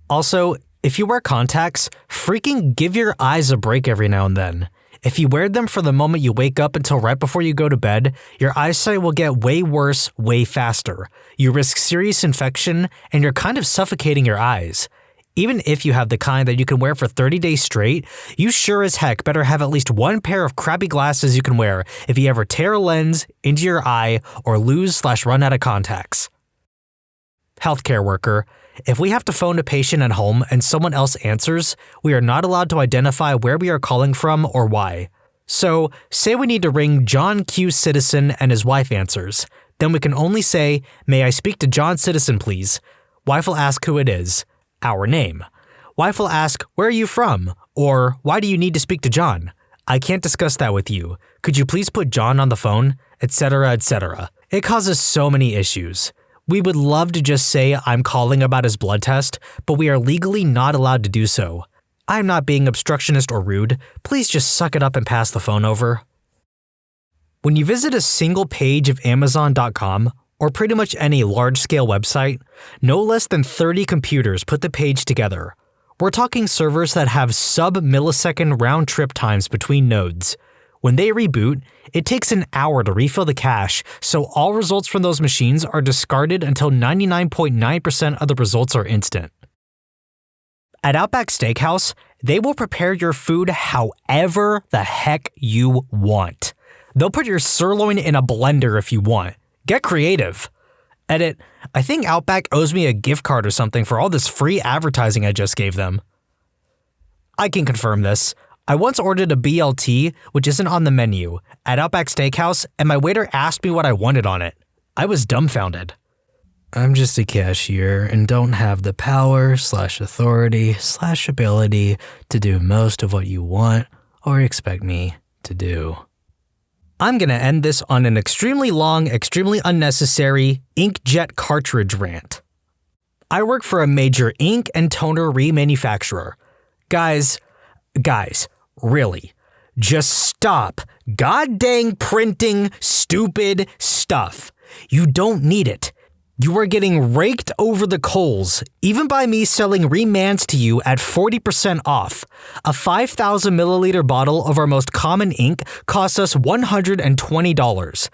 Also, if you wear contacts, freaking give your eyes a break every now and then. If you wear them from the moment you wake up until right before you go to bed, your eyesight will get way worse way faster. You risk serious infection, and you're kind of suffocating your eyes. Even if you have the kind that you can wear for 30 days straight, you sure as heck better have at least one pair of crappy glasses you can wear if you ever tear a lens into your eye or lose/run out of contacts. Healthcare worker. If we have to phone a patient at home and someone else answers, we are not allowed to identify where we are calling from or why. So, say we need to ring John Q. Citizen and his wife answers. Then we can only say, "May I speak to John Citizen, please?" Wife will ask who it is. Our name. Wife will ask, "Where are you from?" Or, "Why do you need to speak to John?" "I can't discuss that with you. Could you please put John on the phone?" Etc., etc. It causes so many issues. We would love to just say I'm calling about his blood test, but we are legally not allowed to do so. I'm not being obstructionist or rude. Please just suck it up and pass the phone over. When you visit a single page of Amazon.com, or pretty much any large-scale website, no less than 30 computers put the page together. We're talking servers that have sub-millisecond round-trip times between nodes. When they reboot, it takes an hour to refill the cache, so all results from those machines are discarded until 99.9% of the results are instant. At Outback Steakhouse, they will prepare your food however the heck you want. They'll put your sirloin in a blender if you want. Get creative. Edit, I think Outback owes me a gift card or something for all this free advertising I just gave them. I can confirm this. I once ordered a BLT, which isn't on the menu, at Outback Steakhouse, and my waiter asked me what I wanted on it. I was dumbfounded. I'm just a cashier and don't have the power/authority/ability to do most of what you want or expect me to do. I'm gonna end this on an extremely long, extremely unnecessary inkjet cartridge rant. I work for a major ink and toner remanufacturer. Guys, really, just stop goddamn printing stupid stuff. You don't need it. You are getting raked over the coals, even by me selling remans to you at 40% off. A 5,000 milliliter bottle of our most common ink costs us $120.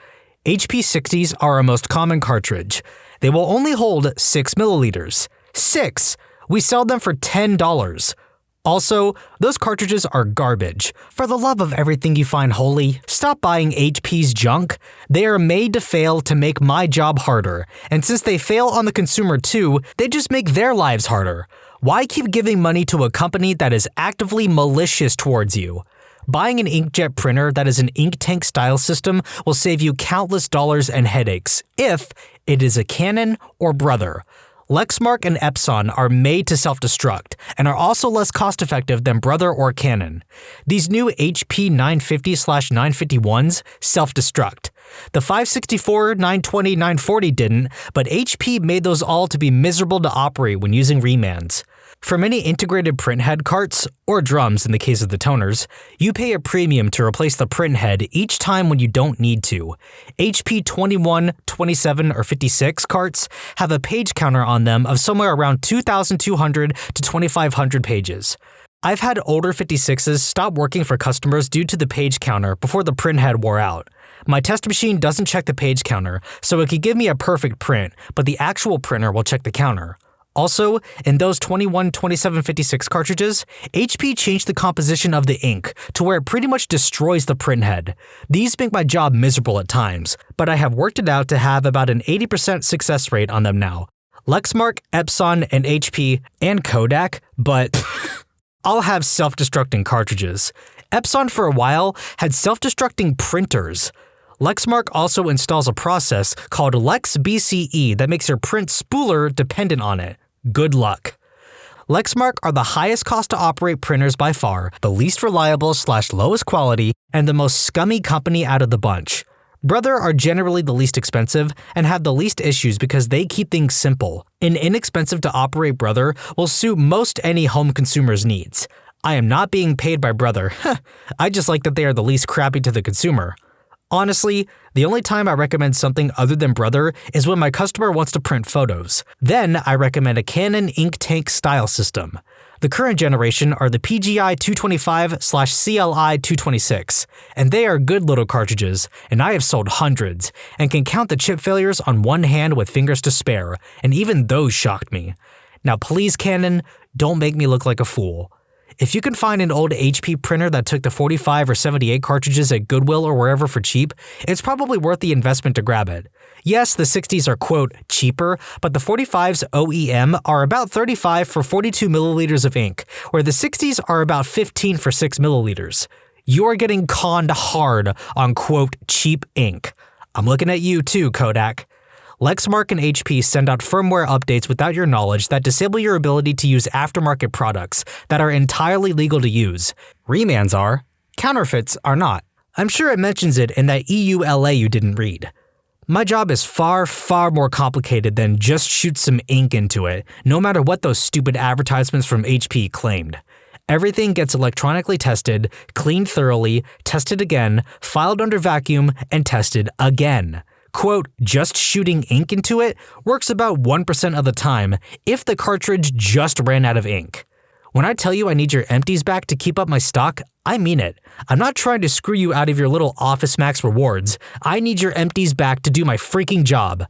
HP 60s are our most common cartridge. They will only hold 6 milliliters. 6! We sell them for $10. Also, those cartridges are garbage. For the love of everything you find holy, stop buying HP's junk. They are made to fail to make my job harder, and since they fail on the consumer too, they just make their lives harder. Why keep giving money to a company that is actively malicious towards you? Buying an inkjet printer that is an ink tank style system will save you countless dollars and headaches, if it is a Canon or Brother. Lexmark and Epson are made to self-destruct and are also less cost-effective than Brother or Canon. These new HP 950/951s self-destruct. The 564, 920, 940 didn't, but HP made those all to be miserable to operate when using remans. For many integrated printhead carts, or drums in the case of the toners, you pay a premium to replace the printhead each time when you don't need to. HP 21, 27, or 56 carts have a page counter on them of somewhere around 2,200 to 2,500 pages. I've had older 56s stop working for customers due to the page counter before the printhead wore out. My test machine doesn't check the page counter, so it could give me a perfect print, but the actual printer will check the counter. Also, in those 21, 27, 56 cartridges, HP changed the composition of the ink to where it pretty much destroys the printhead. These make my job miserable at times, but I have worked it out to have about an 80% success rate on them now. Lexmark, Epson, and HP, and Kodak, but I'll have self-destructing cartridges. Epson for a while had self-destructing printers. Lexmark also installs a process called LexBCE that makes your print spooler dependent on it. Good luck. Lexmark are the highest cost to operate printers by far, the least reliable/lowest quality, and the most scummy company out of the bunch. Brother are generally the least expensive and have the least issues because they keep things simple. An inexpensive to operate Brother will suit most any home consumer's needs. I am not being paid by Brother. I just like that they are the least crappy to the consumer. Honestly, the only time I recommend something other than Brother is when my customer wants to print photos. Then I recommend a Canon ink tank style system. The current generation are the PGI 225/CLI 226, and they are good little cartridges, and I have sold hundreds, and can count the chip failures on one hand with fingers to spare, and even those shocked me. Now please Canon, don't make me look like a fool. If you can find an old HP printer that took the 45 or 78 cartridges at Goodwill or wherever for cheap, it's probably worth the investment to grab it. Yes, the 60s are quote cheaper, but the 45's OEM are about 35 for 42 milliliters of ink, where the 60s are about 15 for 6 milliliters. You are getting conned hard on quote cheap ink. I'm looking at you too, Kodak. Lexmark and HP send out firmware updates without your knowledge that disable your ability to use aftermarket products that are entirely legal to use. Remans are, counterfeits are not. I'm sure it mentions it in that EULA you didn't read. My job is far, far more complicated than just shoot some ink into it, no matter what those stupid advertisements from HP claimed. Everything gets electronically tested, cleaned thoroughly, tested again, filed under vacuum, and tested again. Quote, just shooting ink into it works about 1% of the time if the cartridge just ran out of ink. When I tell you I need your empties back to keep up my stock, I mean it. I'm not trying to screw you out of your little Office Max rewards. I need your empties back to do my freaking job.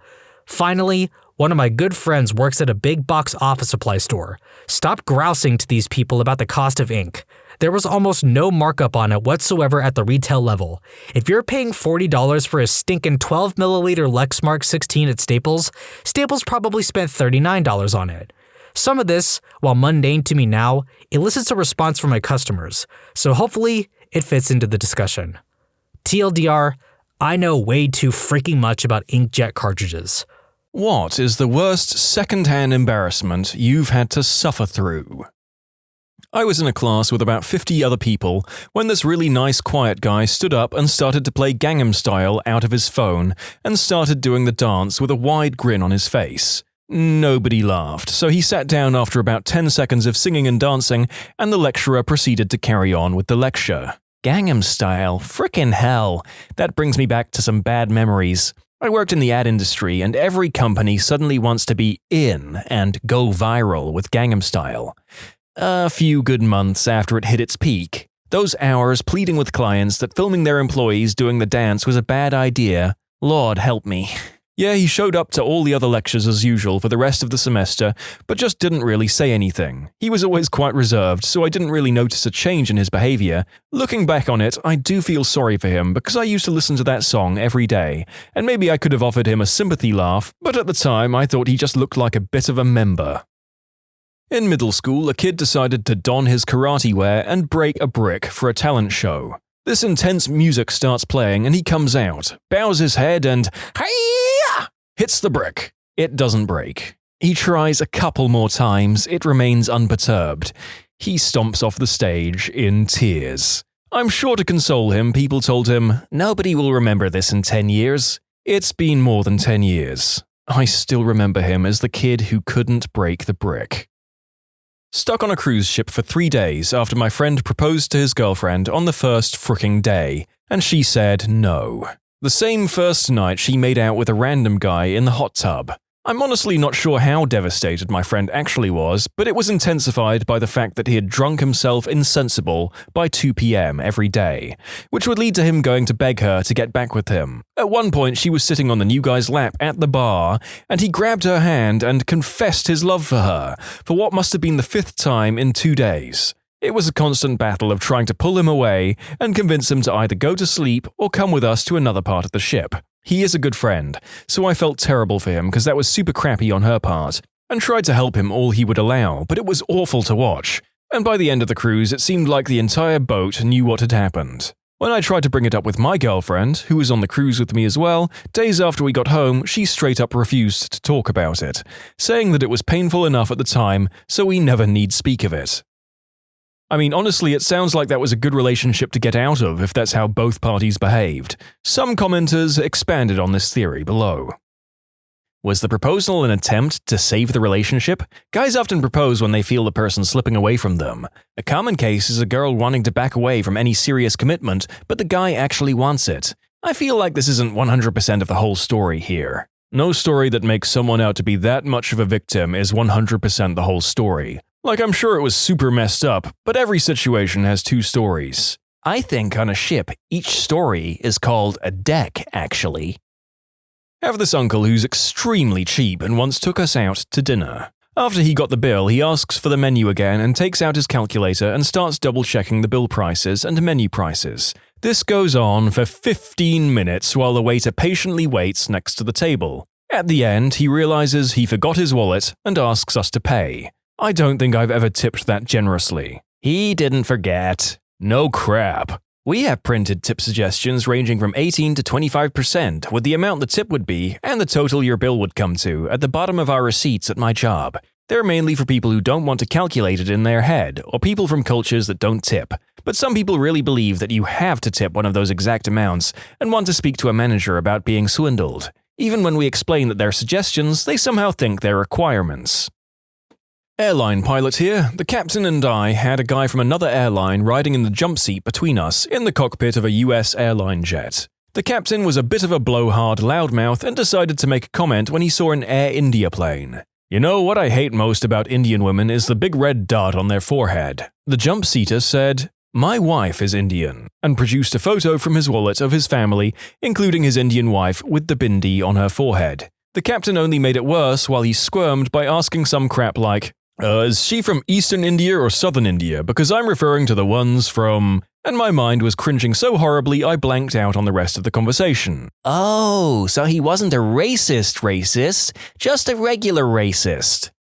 Finally, one of my good friends works at a big box office supply store. Stop grousing to these people about the cost of ink. There was almost no markup on it whatsoever at the retail level. If you're paying $40 for a stinking 12 milliliter Lexmark 16 at Staples, Staples probably spent $39 on it. Some of this, while mundane to me now, elicits a response from my customers, so hopefully it fits into the discussion. TLDR, I know way too freaking much about inkjet cartridges. What is the worst second-hand embarrassment you've had to suffer through? I was in a class with about 50 other people when this really nice quiet guy stood up and started to play Gangnam Style out of his phone and started doing the dance with a wide grin on his face. Nobody laughed, so he sat down after about 10 seconds of singing and dancing, and the lecturer proceeded to carry on with the lecture. Gangnam Style, frickin' hell. That brings me back to some bad memories. I worked in the ad industry, and every company suddenly wants to be in and go viral with Gangnam Style. A few good months after it hit its peak, those hours pleading with clients that filming their employees doing the dance was a bad idea, Lord help me. Yeah, he showed up to all the other lectures as usual for the rest of the semester, but just didn't really say anything. He was always quite reserved, so I didn't really notice a change in his behavior. Looking back on it, I do feel sorry for him because I used to listen to that song every day, and maybe I could have offered him a sympathy laugh, but at the time I thought he just looked like a bit of a member. In middle school, a kid decided to don his karate wear and break a brick for a talent show. This intense music starts playing and he comes out, bows his head and hi-ya! Hits the brick. It doesn't break. He tries a couple more times, it remains unperturbed. He stomps off the stage in tears. I'm sure to console him, people told him, nobody will remember this in 10 years. It's been more than 10 years. I still remember him as the kid who couldn't break the brick. Stuck on a cruise ship for 3 days after my friend proposed to his girlfriend on the first fricking day, and she said no. The same first night she made out with a random guy in the hot tub. I'm honestly not sure how devastated my friend actually was, but it was intensified by the fact that he had drunk himself insensible by 2 p.m. every day, which would lead to him going to beg her to get back with him. At one point, she was sitting on the new guy's lap at the bar, and he grabbed her hand and confessed his love for her, for what must have been the 5th time in 2 days. It was a constant battle of trying to pull him away and convince him to either go to sleep or come with us to another part of the ship. He is a good friend, so I felt terrible for him because that was super crappy on her part, and tried to help him all he would allow, but it was awful to watch. And by the end of the cruise, it seemed like the entire boat knew what had happened. When I tried to bring it up with my girlfriend, who was on the cruise with me as well, days after we got home, she straight up refused to talk about it, saying that it was painful enough at the time, so we never need speak of it. I mean, honestly, it sounds like that was a good relationship to get out of if that's how both parties behaved. Some commenters expanded on this theory below. Was the proposal an attempt to save the relationship? Guys often propose when they feel the person slipping away from them. A common case is a girl wanting to back away from any serious commitment, but the guy actually wants it. I feel like this isn't 100% of the whole story here. No story that makes someone out to be that much of a victim is 100% the whole story. Like, I'm sure it was super messed up, but every situation has 2 stories. I think on a ship, each story is called a deck, actually. Have this uncle who's extremely cheap and once took us out to dinner. After he got the bill, he asks for the menu again and takes out his calculator and starts double-checking the bill prices and menu prices. This goes on for 15 minutes while the waiter patiently waits next to the table. At the end, he realizes he forgot his wallet and asks us to pay. I don't think I've ever tipped that generously. He didn't forget. No crap. We have printed tip suggestions ranging from 18 to 25% with the amount the tip would be and the total your bill would come to at the bottom of our receipts at my job. They're mainly for people who don't want to calculate it in their head or people from cultures that don't tip. But some people really believe that you have to tip one of those exact amounts and want to speak to a manager about being swindled. Even when we explain that they're suggestions, they somehow think they're requirements. Airline pilot here. The captain and I had a guy from another airline riding in the jump seat between us in the cockpit of a US airline jet. The captain was a bit of a blowhard loudmouth and decided to make a comment when he saw an Air India plane. You know, what I hate most about Indian women is the big red dot on their forehead. The jump seater said, "My wife is Indian," and produced a photo from his wallet of his family, including his Indian wife with the bindi on her forehead. The captain only made it worse while he squirmed by asking some crap like, is she from Eastern India or Southern India? Because I'm referring to the ones from… And my mind was cringing so horribly I blanked out on the rest of the conversation. Oh, so he wasn't a racist, just a regular racist.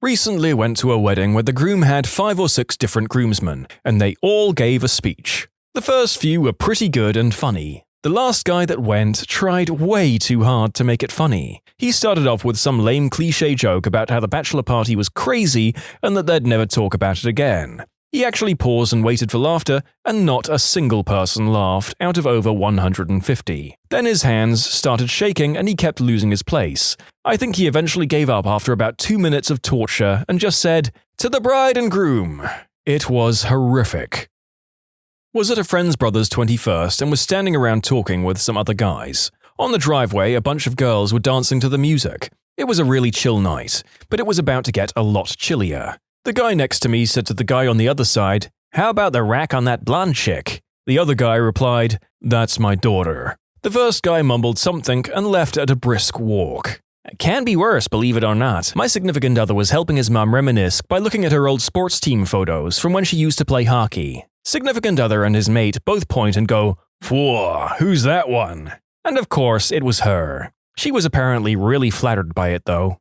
Recently went to a wedding where the groom had 5 or 6 different groomsmen, and they all gave a speech. The first few were pretty good and funny. The last guy that went tried way too hard to make it funny. He started off with some lame cliché joke about how the bachelor party was crazy and that they'd never talk about it again. He actually paused and waited for laughter, and not a single person laughed out of over 150. Then his hands started shaking and he kept losing his place. I think he eventually gave up after about 2 minutes of torture and just said, "To the bride and groom." It was horrific. Was at a friend's brother's 21st and was standing around talking with some other guys. On the driveway, a bunch of girls were dancing to the music. It was a really chill night, but it was about to get a lot chillier. The guy next to me said to the guy on the other side, "How about the rack on that blonde chick?" The other guy replied, "That's my daughter." The first guy mumbled something and left at a brisk walk. It can be worse, believe it or not. My significant other was helping his mum reminisce by looking at her old sports team photos from when she used to play hockey. Significant other and his mate both point and go, "Whoa, who's that one?" And of course, it was her. She was apparently really flattered by it though.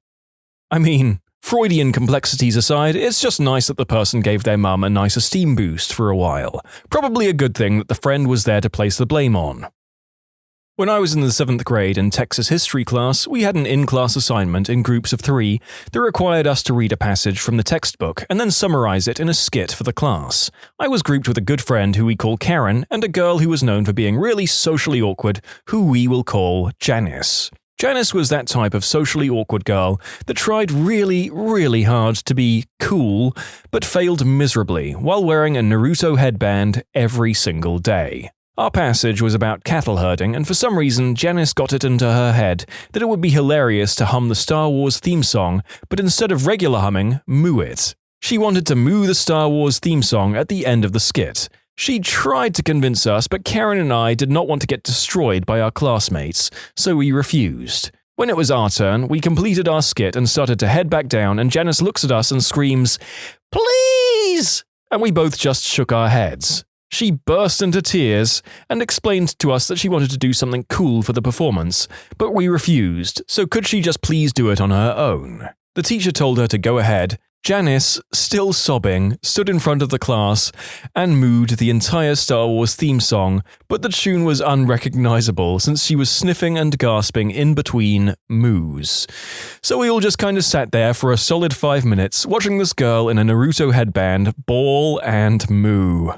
I mean, Freudian complexities aside, it's just nice that the person gave their mum a nice esteem boost for a while. Probably a good thing that the friend was there to place the blame on. When I was in the 7th grade in Texas history class, we had an in-class assignment in groups of 3 that required us to read a passage from the textbook and then summarize it in a skit for the class. I was grouped with a good friend who we call Karen and a girl who was known for being really socially awkward, who we will call Janice. Janice was that type of socially awkward girl that tried really hard to be cool, but failed miserably while wearing a Naruto headband every single day. Our passage was about cattle herding, and for some reason Janice got it into her head that it would be hilarious to hum the Star Wars theme song, but instead of regular humming, moo it. She wanted to moo the Star Wars theme song at the end of the skit. She tried to convince us, but Karen and I did not want to get destroyed by our classmates, so we refused. When it was our turn, we completed our skit and started to head back down, and Janice looks at us and screams, "Please!" And we both just shook our heads. She burst into tears and explained to us that she wanted to do something cool for the performance, but we refused, so could she just please do it on her own? The teacher told her to go ahead. Janice, still sobbing, stood in front of the class and mooed the entire Star Wars theme song, but the tune was unrecognizable since she was sniffing and gasping in between moos. So we all just kind of sat there for a solid 5 minutes watching this girl in a Naruto headband bawl and moo.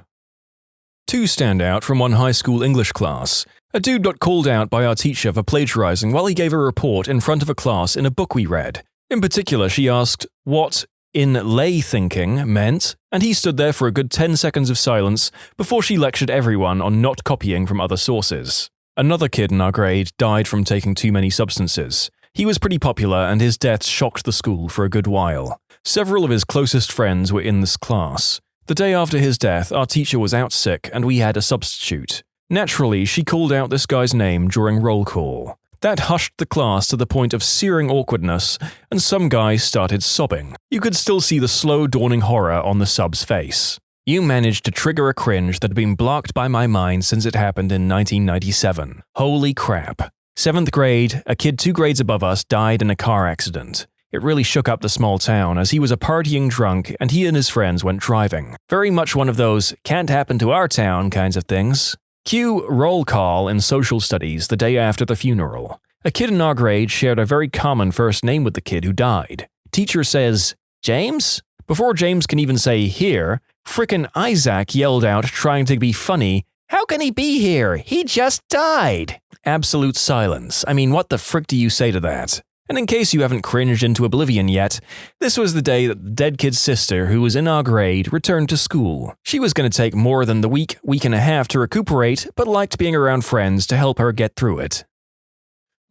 2 stand out from one high school English class. A dude got called out by our teacher for plagiarizing while he gave a report in front of a class in a book we read. In particular, she asked what "in lay thinking" meant, and he stood there for a good 10 seconds of silence before she lectured everyone on not copying from other sources. Another kid in our grade died from taking too many substances. He was pretty popular and his death shocked the school for a good while. Several of his closest friends were in this class. The day after his death, our teacher was out sick and we had a substitute. Naturally, she called out this guy's name during roll call. That hushed the class to the point of searing awkwardness, and some guy started sobbing. You could still see the slow dawning horror on the sub's face. You managed to trigger a cringe that had been blocked by my mind since it happened in 1997. Holy crap. 7th grade, a kid 2 grades above us died in a car accident. It really shook up the small town as he was a partying drunk and he and his friends went driving. Very much one of those can't happen to our town kinds of things. Cue roll call in social studies the day after the funeral. A kid in our grade shared a very common first name with the kid who died. Teacher says, "James?" Before James can even say "here," frickin' Isaac yelled out trying to be funny, How can he be here? He just died. Absolute silence. I mean, what the frick do you say to that? And in case you haven't cringed into oblivion yet, this was the day that the dead kid's sister, who was in our grade, returned to school. She was going to take more than the week and a half to recuperate, but liked being around friends to help her get through it.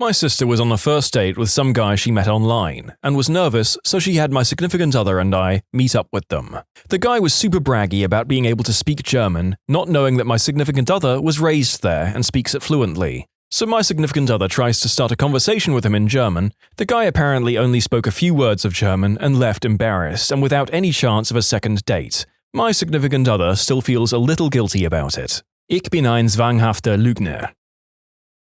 My sister was on a first date with some guy she met online, and was nervous, so she had my significant other and I meet up with them. The guy was super braggy about being able to speak German, not knowing that my significant other was raised there and speaks it fluently. So my significant other tries to start a conversation with him in German. The guy apparently only spoke a few words of German and left embarrassed and without any chance of a second date. My significant other still feels a little guilty about it. Ich bin ein zwanghafter Lügner.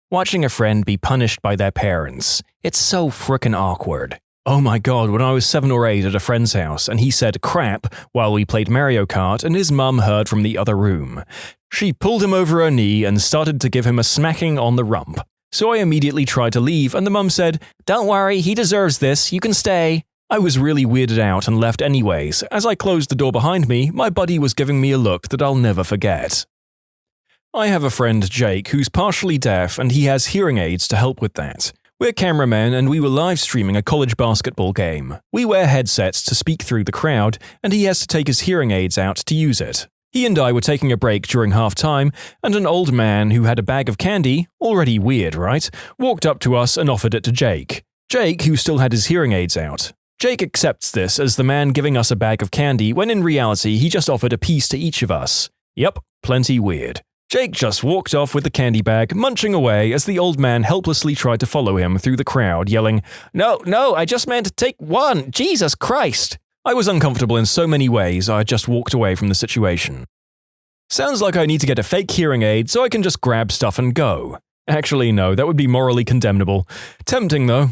Watching a friend be punished by their parents. It's so frickin' awkward. Oh my god, when I was 7 or 8 at a friend's house and he said crap while we played Mario Kart and his mum heard from the other room. She pulled him over her knee and started to give him a smacking on the rump. So I immediately tried to leave and the mum said, "Don't worry, he deserves this, you can stay." I was really weirded out and left anyways. As I closed the door behind me, my buddy was giving me a look that I'll never forget. I have a friend, Jake, who's partially deaf and he has hearing aids to help with that. We're cameramen and we were live streaming a college basketball game. We wear headsets to speak through the crowd and he has to take his hearing aids out to use it. He and I were taking a break during half-time and an old man who had a bag of candy, already weird, right, walked up to us and offered it to Jake. Jake, who still had his hearing aids out. Jake accepts this as the man giving us a bag of candy when in reality he just offered a piece to each of us. Yep, plenty weird. Jake just walked off with the candy bag, munching away as the old man helplessly tried to follow him through the crowd, yelling, No, I just meant to take one, Jesus Christ! I was uncomfortable in so many ways, I just walked away from the situation. Sounds like I need to get a fake hearing aid so I can just grab stuff and go. Actually, no, that would be morally condemnable. Tempting, though.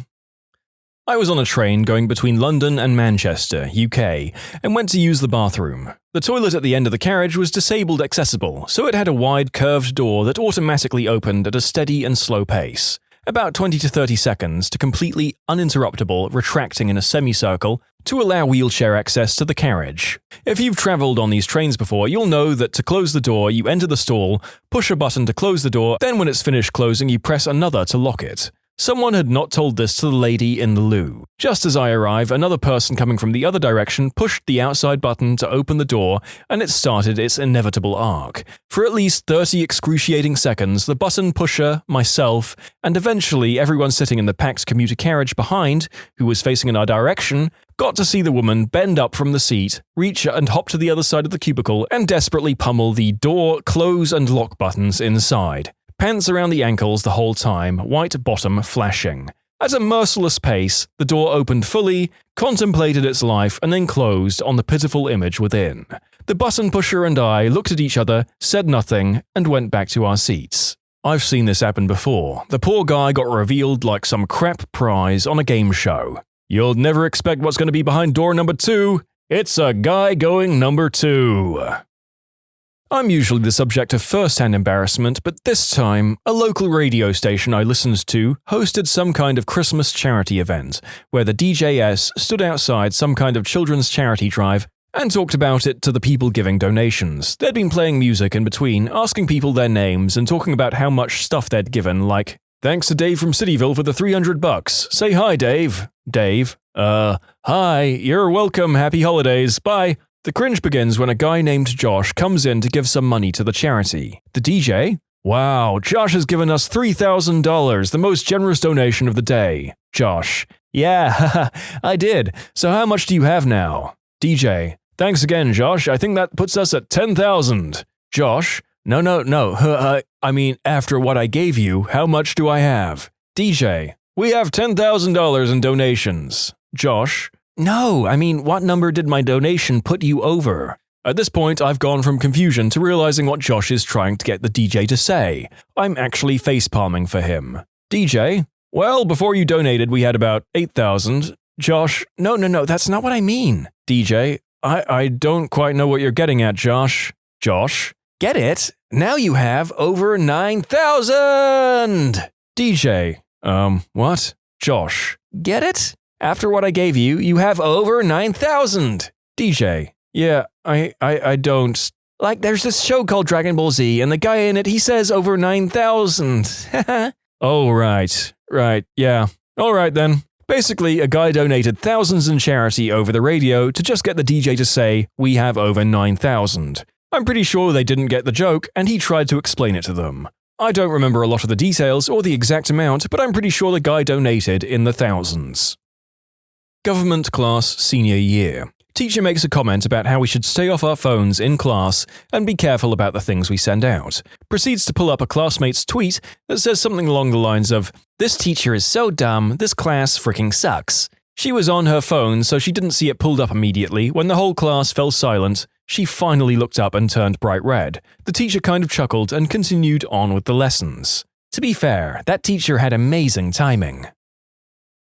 I was on a train going between London and Manchester, UK, and went to use the bathroom. The toilet at the end of the carriage was disabled accessible, so it had a wide curved door that automatically opened at a steady and slow pace. About 20 to 30 seconds to completely uninterruptible retracting in a semicircle to allow wheelchair access to the carriage. If you've travelled on these trains before, you'll know that to close the door, you enter the stall, push a button to close the door, then when it's finished closing, you press another to lock it. Someone had not told this to the lady in the loo. Just as I arrive, another person coming from the other direction pushed the outside button to open the door, and it started its inevitable arc. For at least 30 excruciating seconds, the button pusher, myself, and eventually everyone sitting in the packed commuter carriage behind, who was facing in our direction, got to see the woman bend up from the seat, reach and hop to the other side of the cubicle, and desperately pummel the door, close, and lock buttons inside. Pants around the ankles the whole time, white bottom flashing. At a merciless pace, the door opened fully, contemplated its life, and then closed on the pitiful image within. The button pusher and I looked at each other, said nothing, and went back to our seats. I've seen this happen before. The poor guy got revealed like some crap prize on a game show. You'll never expect what's going to be behind door number 2. It's a guy going number 2. I'm usually the subject of first-hand embarrassment, but this time, a local radio station I listened to hosted some kind of Christmas charity event, where the DJs stood outside some kind of children's charity drive and talked about it to the people giving donations. They'd been playing music in between, asking people their names and talking about how much stuff they'd given, like, "Thanks to Dave from Cityville for the $300. Say hi, Dave." Dave, hi, you're welcome, happy holidays, bye. The cringe begins when a guy named Josh comes in to give some money to the charity. The DJ? Wow, Josh has given us $3,000, the most generous donation of the day. Josh. Yeah, haha, I did. So how much do you have now? DJ. Thanks again, Josh. I think that puts us at 10,000. Josh. No. I mean, after what I gave you, how much do I have? DJ. We have $10,000 in donations. Josh. No, I mean, what number did my donation put you over? At this point, I've gone from confusion to realizing what Josh is trying to get the DJ to say. I'm actually facepalming for him. DJ? Well, before you donated, we had about 8,000. Josh? No, that's not what I mean. DJ? I don't quite know what you're getting at, Josh. Josh? Get it? Now you have over 9,000! DJ? What? Josh? Get it? After what I gave you, you have over 9,000. DJ. Yeah, I don't. Like, there's this show called Dragon Ball Z, and the guy in it, he says over 9,000. Oh, right, yeah. All right then. Basically, a guy donated thousands in charity over the radio to just get the DJ to say, we have over 9,000. I'm pretty sure they didn't get the joke, and he tried to explain it to them. I don't remember a lot of the details or the exact amount, but I'm pretty sure the guy donated in the thousands. Government class senior year. Teacher makes a comment about how we should stay off our phones in class and be careful about the things we send out. Proceeds to pull up a classmate's tweet that says something along the lines of, "This teacher is so dumb, this class freaking sucks." She was on her phone, so she didn't see it pulled up immediately. When the whole class fell silent, she finally looked up and turned bright red. The teacher kind of chuckled and continued on with the lessons. To be fair, that teacher had amazing timing.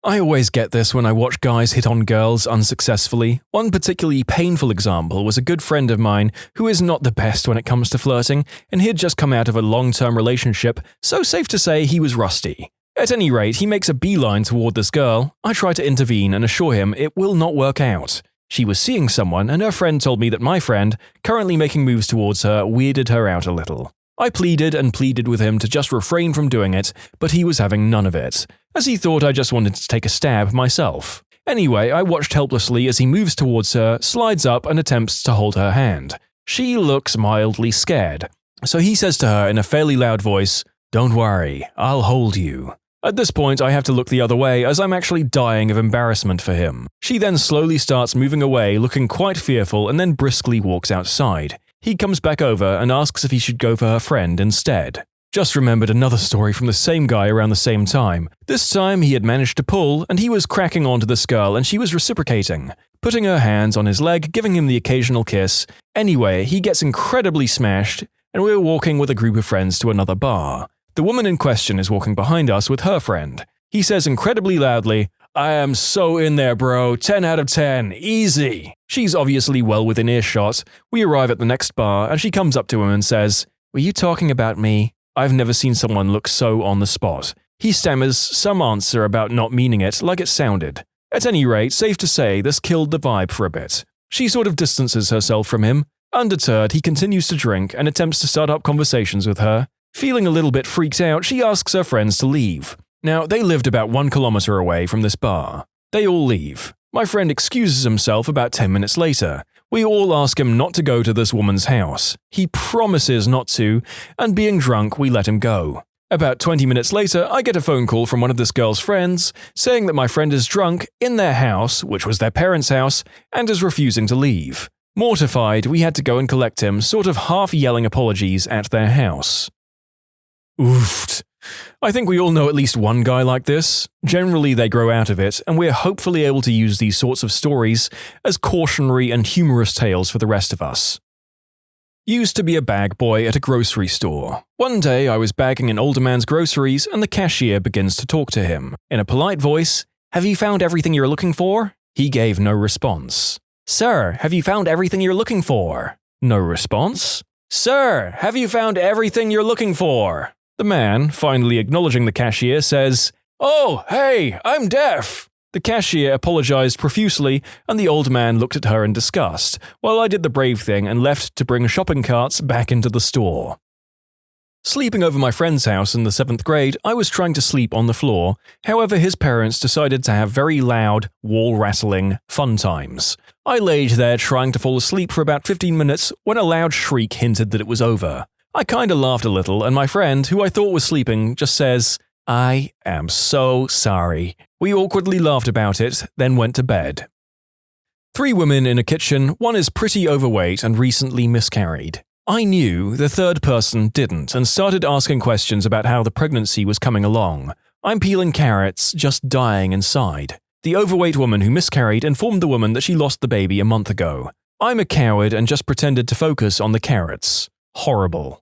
I always get this when I watch guys hit on girls unsuccessfully. One particularly painful example was a good friend of mine who is not the best when it comes to flirting, and he had just come out of a long-term relationship, so safe to say he was rusty. At any rate, he makes a beeline toward this girl. I try to intervene and assure him it will not work out. She was seeing someone, and her friend told me that my friend, currently making moves towards her, weirded her out a little. I pleaded and pleaded with him to just refrain from doing it, but he was having none of it, as he thought I just wanted to take a stab myself. Anyway, I watched helplessly as he moves towards her, slides up and attempts to hold her hand. She looks mildly scared, so he says to her in a fairly loud voice, "Don't worry, I'll hold you." At this point, I have to look the other way as I'm actually dying of embarrassment for him. She then slowly starts moving away, looking quite fearful, and then briskly walks outside. He comes back over and asks if he should go for her friend instead. Just remembered another story from the same guy around the same time. This time he had managed to pull, and he was cracking onto this girl and she was reciprocating, putting her hands on his leg, giving him the occasional kiss. Anyway, he gets incredibly smashed, and we're walking with a group of friends to another bar. The woman in question is walking behind us with her friend. He says incredibly loudly, "I am so in there, bro. 10 out of 10. Easy." She's obviously well within earshot. We arrive at the next bar, and she comes up to him and says, "Were you talking about me?" I've never seen someone look so on the spot. He stammers some answer about not meaning it like it sounded. At any rate, safe to say, this killed the vibe for a bit. She sort of distances herself from him. Undeterred, he continues to drink and attempts to start up conversations with her. Feeling a little bit freaked out, she asks her friends to leave. Now, they lived about 1 kilometer away from this bar. They all leave. My friend excuses himself about 10 minutes later. We all ask him not to go to this woman's house. He promises not to, and being drunk, we let him go. About 20 minutes later, I get a phone call from one of this girl's friends saying that my friend is drunk in their house, which was their parents' house, and is refusing to leave. Mortified, we had to go and collect him, sort of half-yelling apologies at their house. Oof. I think we all know at least one guy like this. Generally, they grow out of it, and we're hopefully able to use these sorts of stories as cautionary and humorous tales for the rest of us. Used to be a bag boy at a grocery store. One day, I was bagging an older man's groceries, and the cashier begins to talk to him. In a polite voice, "Have you found everything you're looking for?" He gave no response. "Sir, have you found everything you're looking for?" No response. "Sir, have you found everything you're looking for?" The man, finally acknowledging the cashier, says, "Oh, hey, I'm deaf." The cashier apologized profusely, and the old man looked at her in disgust, while I did the brave thing and left to bring shopping carts back into the store. Sleeping over my friend's house in the 7th grade, I was trying to sleep on the floor. However, his parents decided to have very loud, wall-rattling fun times. I laid there trying to fall asleep for about 15 minutes when a loud shriek hinted that it was over. I kinda laughed a little, and my friend, who I thought was sleeping, just says, "I am so sorry." We awkwardly laughed about it, then went to bed. 3 women in a kitchen, one is pretty overweight and recently miscarried. I knew, the third person didn't, and started asking questions about how the pregnancy was coming along. I'm peeling carrots, just dying inside. The overweight woman who miscarried informed the woman that she lost the baby a month ago. I'm a coward and just pretended to focus on the carrots. Horrible.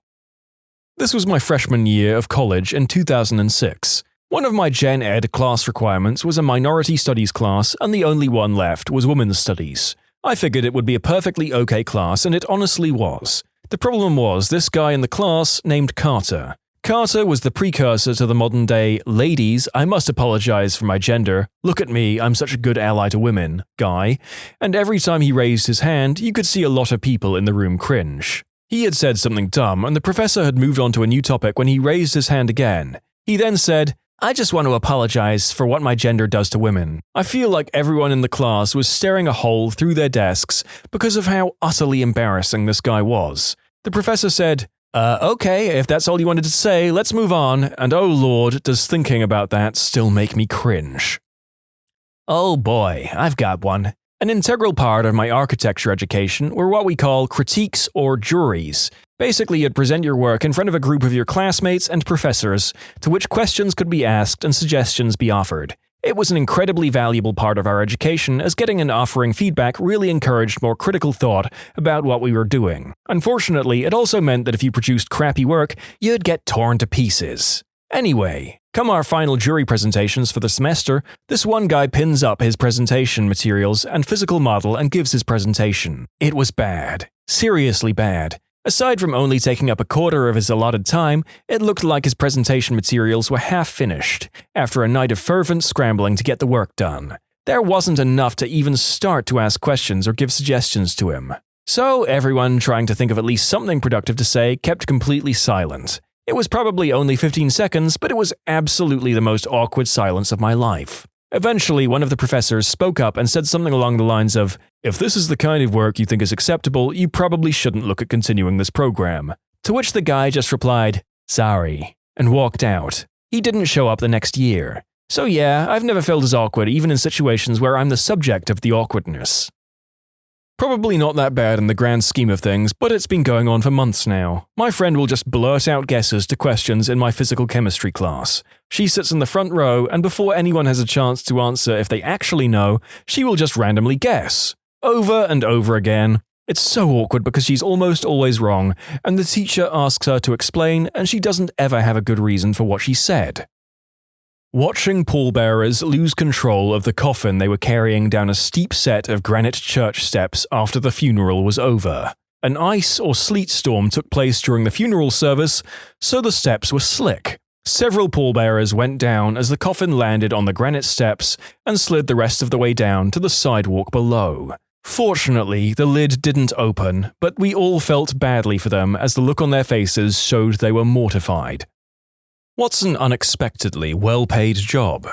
This was my freshman year of college in 2006. One of my Gen Ed class requirements was a minority studies class, and the only one left was women's studies. I figured it would be a perfectly okay class, and it honestly was. The problem was this guy in the class named Carter. Carter was the precursor to the modern-day "ladies, I must apologize for my gender, look at me, I'm such a good ally to women" guy, and every time he raised his hand, you could see a lot of people in the room cringe. He had said something dumb, and the professor had moved on to a new topic when he raised his hand again. He then said, "I just want to apologize for what my gender does to women." I feel like everyone in the class was staring a hole through their desks because of how utterly embarrassing this guy was. The professor said, "Okay, if that's all you wanted to say, let's move on," and oh lord, does thinking about that still make me cringe. Oh boy, I've got one. An integral part of my architecture education were what we call critiques or juries. Basically, you'd present your work in front of a group of your classmates and professors, to which questions could be asked and suggestions be offered. It was an incredibly valuable part of our education, as getting and offering feedback really encouraged more critical thought about what we were doing. Unfortunately, it also meant that if you produced crappy work, you'd get torn to pieces. Anyway, come our final jury presentations for the semester, this one guy pins up his presentation materials and physical model and gives his presentation. It was bad. Seriously bad. Aside from only taking up a quarter of his allotted time, it looked like his presentation materials were half finished, after a night of fervent scrambling to get the work done. There wasn't enough to even start to ask questions or give suggestions to him. So everyone, trying to think of at least something productive to say, kept completely silent. It was probably only 15 seconds, but it was absolutely the most awkward silence of my life. Eventually, one of the professors spoke up and said something along the lines of, "If this is the kind of work you think is acceptable, you probably shouldn't look at continuing this program." To which the guy just replied, "Sorry," and walked out. He didn't show up the next year. So yeah, I've never felt as awkward even in situations where I'm the subject of the awkwardness. Probably not that bad in the grand scheme of things, but it's been going on for months now. My friend will just blurt out guesses to questions in my physical chemistry class. She sits in the front row, and before anyone has a chance to answer if they actually know, she will just randomly guess. Over and over again. It's so awkward because she's almost always wrong, and the teacher asks her to explain, and she doesn't ever have a good reason for what she said. Watching pallbearers lose control of the coffin they were carrying down a steep set of granite church steps after the funeral was over. An ice or sleet storm took place during the funeral service, so the steps were slick. Several pallbearers went down as the coffin landed on the granite steps and slid the rest of the way down to the sidewalk below. Fortunately, the lid didn't open, but we all felt badly for them as the look on their faces showed they were mortified. What's an unexpectedly well-paid job?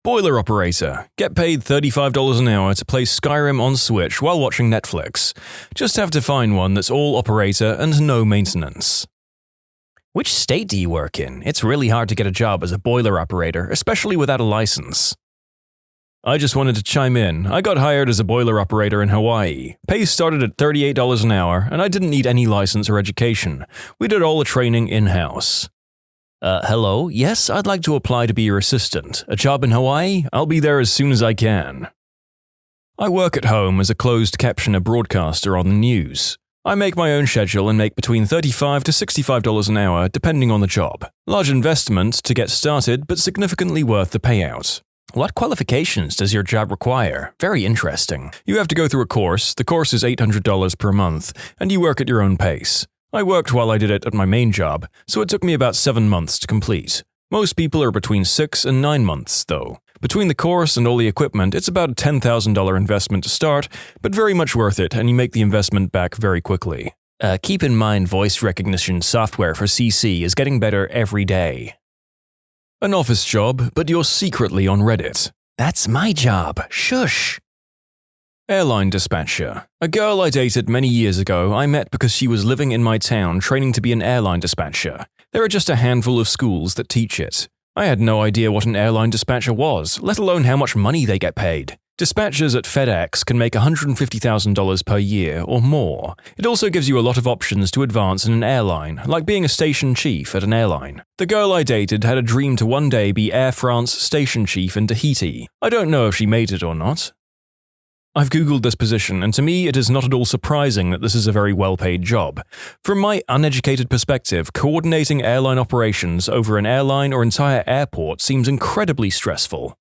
Boiler operator. Get paid $35 an hour to play Skyrim on Switch while watching Netflix. Just have to find one that's all operator and no maintenance. Which state do you work in? It's really hard to get a job as a boiler operator, especially without a license. I just wanted to chime in. I got hired as a boiler operator in Hawaii. Pay started at $38 an hour, and I didn't need any license or education. We did all the training in-house. Hello? Yes, I'd like to apply to be your assistant. A job in Hawaii? I'll be there as soon as I can. I work at home as a closed captioner broadcaster on the news. I make my own schedule and make between $35 to $65 an hour depending on the job. Large investment to get started, but significantly worth the payout. What qualifications does your job require? Very interesting. You have to go through a course. The course is $800 per month, and you work at your own pace. I worked while I did it at my main job, so it took me about 7 months to complete. Most people are between 6 and 9 months, though. Between the course and all the equipment, it's about a $10,000 investment to start, but very much worth it, and you make the investment back very quickly. Keep in mind voice recognition software for CC is getting better every day. An office job, but you're secretly on Reddit. That's my job. Shush. Airline dispatcher. A girl I dated many years ago I met because she was living in my town training to be an airline dispatcher. There are just a handful of schools that teach it. I had no idea what an airline dispatcher was, let alone how much money they get paid. Dispatchers at FedEx can make $150,000 per year or more. It also gives you a lot of options to advance in an airline, like being a station chief at an airline. The girl I dated had a dream to one day be Air France station chief in Tahiti. I don't know if she made it or not. I've googled this position, and to me it is not at all surprising that this is a very well-paid job. From my uneducated perspective, coordinating airline operations over an airline or entire airport seems incredibly stressful.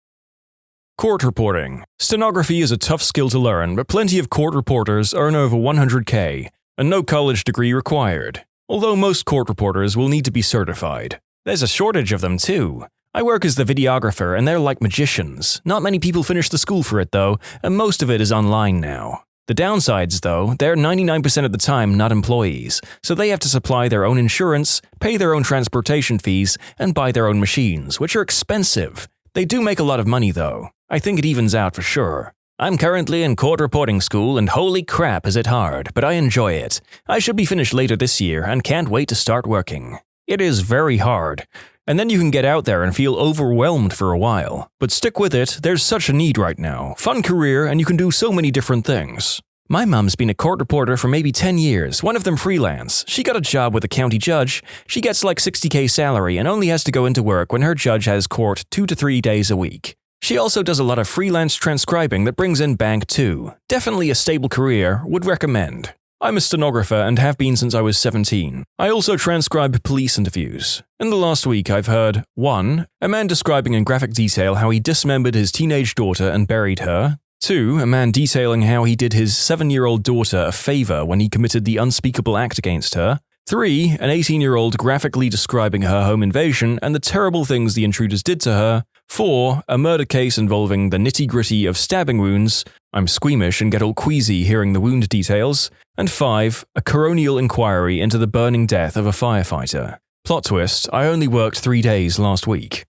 Court reporting. Stenography is a tough skill to learn, but plenty of court reporters earn over $100K, and no college degree required. Although most court reporters will need to be certified. There's a shortage of them too. I work as the videographer and they're like magicians. Not many people finish the school for it though, and most of it is online now. The downsides, though, they're 99% of the time not employees, so they have to supply their own insurance, pay their own transportation fees, and buy their own machines, which are expensive. They do make a lot of money, though. I think it evens out for sure. I'm currently in court reporting school, and holy crap is it hard, but I enjoy it. I should be finished later this year and can't wait to start working. It is very hard. And then you can get out there and feel overwhelmed for a while. But stick with it, there's such a need right now. Fun career, and you can do so many different things. My mom's been a court reporter for maybe 10 years, one of them freelance. She got a job with a county judge. She gets like $60K salary and only has to go into work when her judge has court 2 to 3 days a week. She also does a lot of freelance transcribing that brings in bank too. Definitely a stable career, would recommend. I'm a stenographer and have been since I was 17. I also transcribe police interviews. In the last week, I've heard 1. A man describing in graphic detail how he dismembered his teenage daughter and buried her. 2. A man detailing how he did his 7-year-old daughter a favor when he committed the unspeakable act against her. 3. An 18-year-old graphically describing her home invasion and the terrible things the intruders did to her. 4. A murder case involving the nitty-gritty of stabbing wounds. I'm squeamish and get all queasy hearing the wound details. And 5. A coronial inquiry into the burning death of a firefighter. Plot twist, I only worked 3 days last week.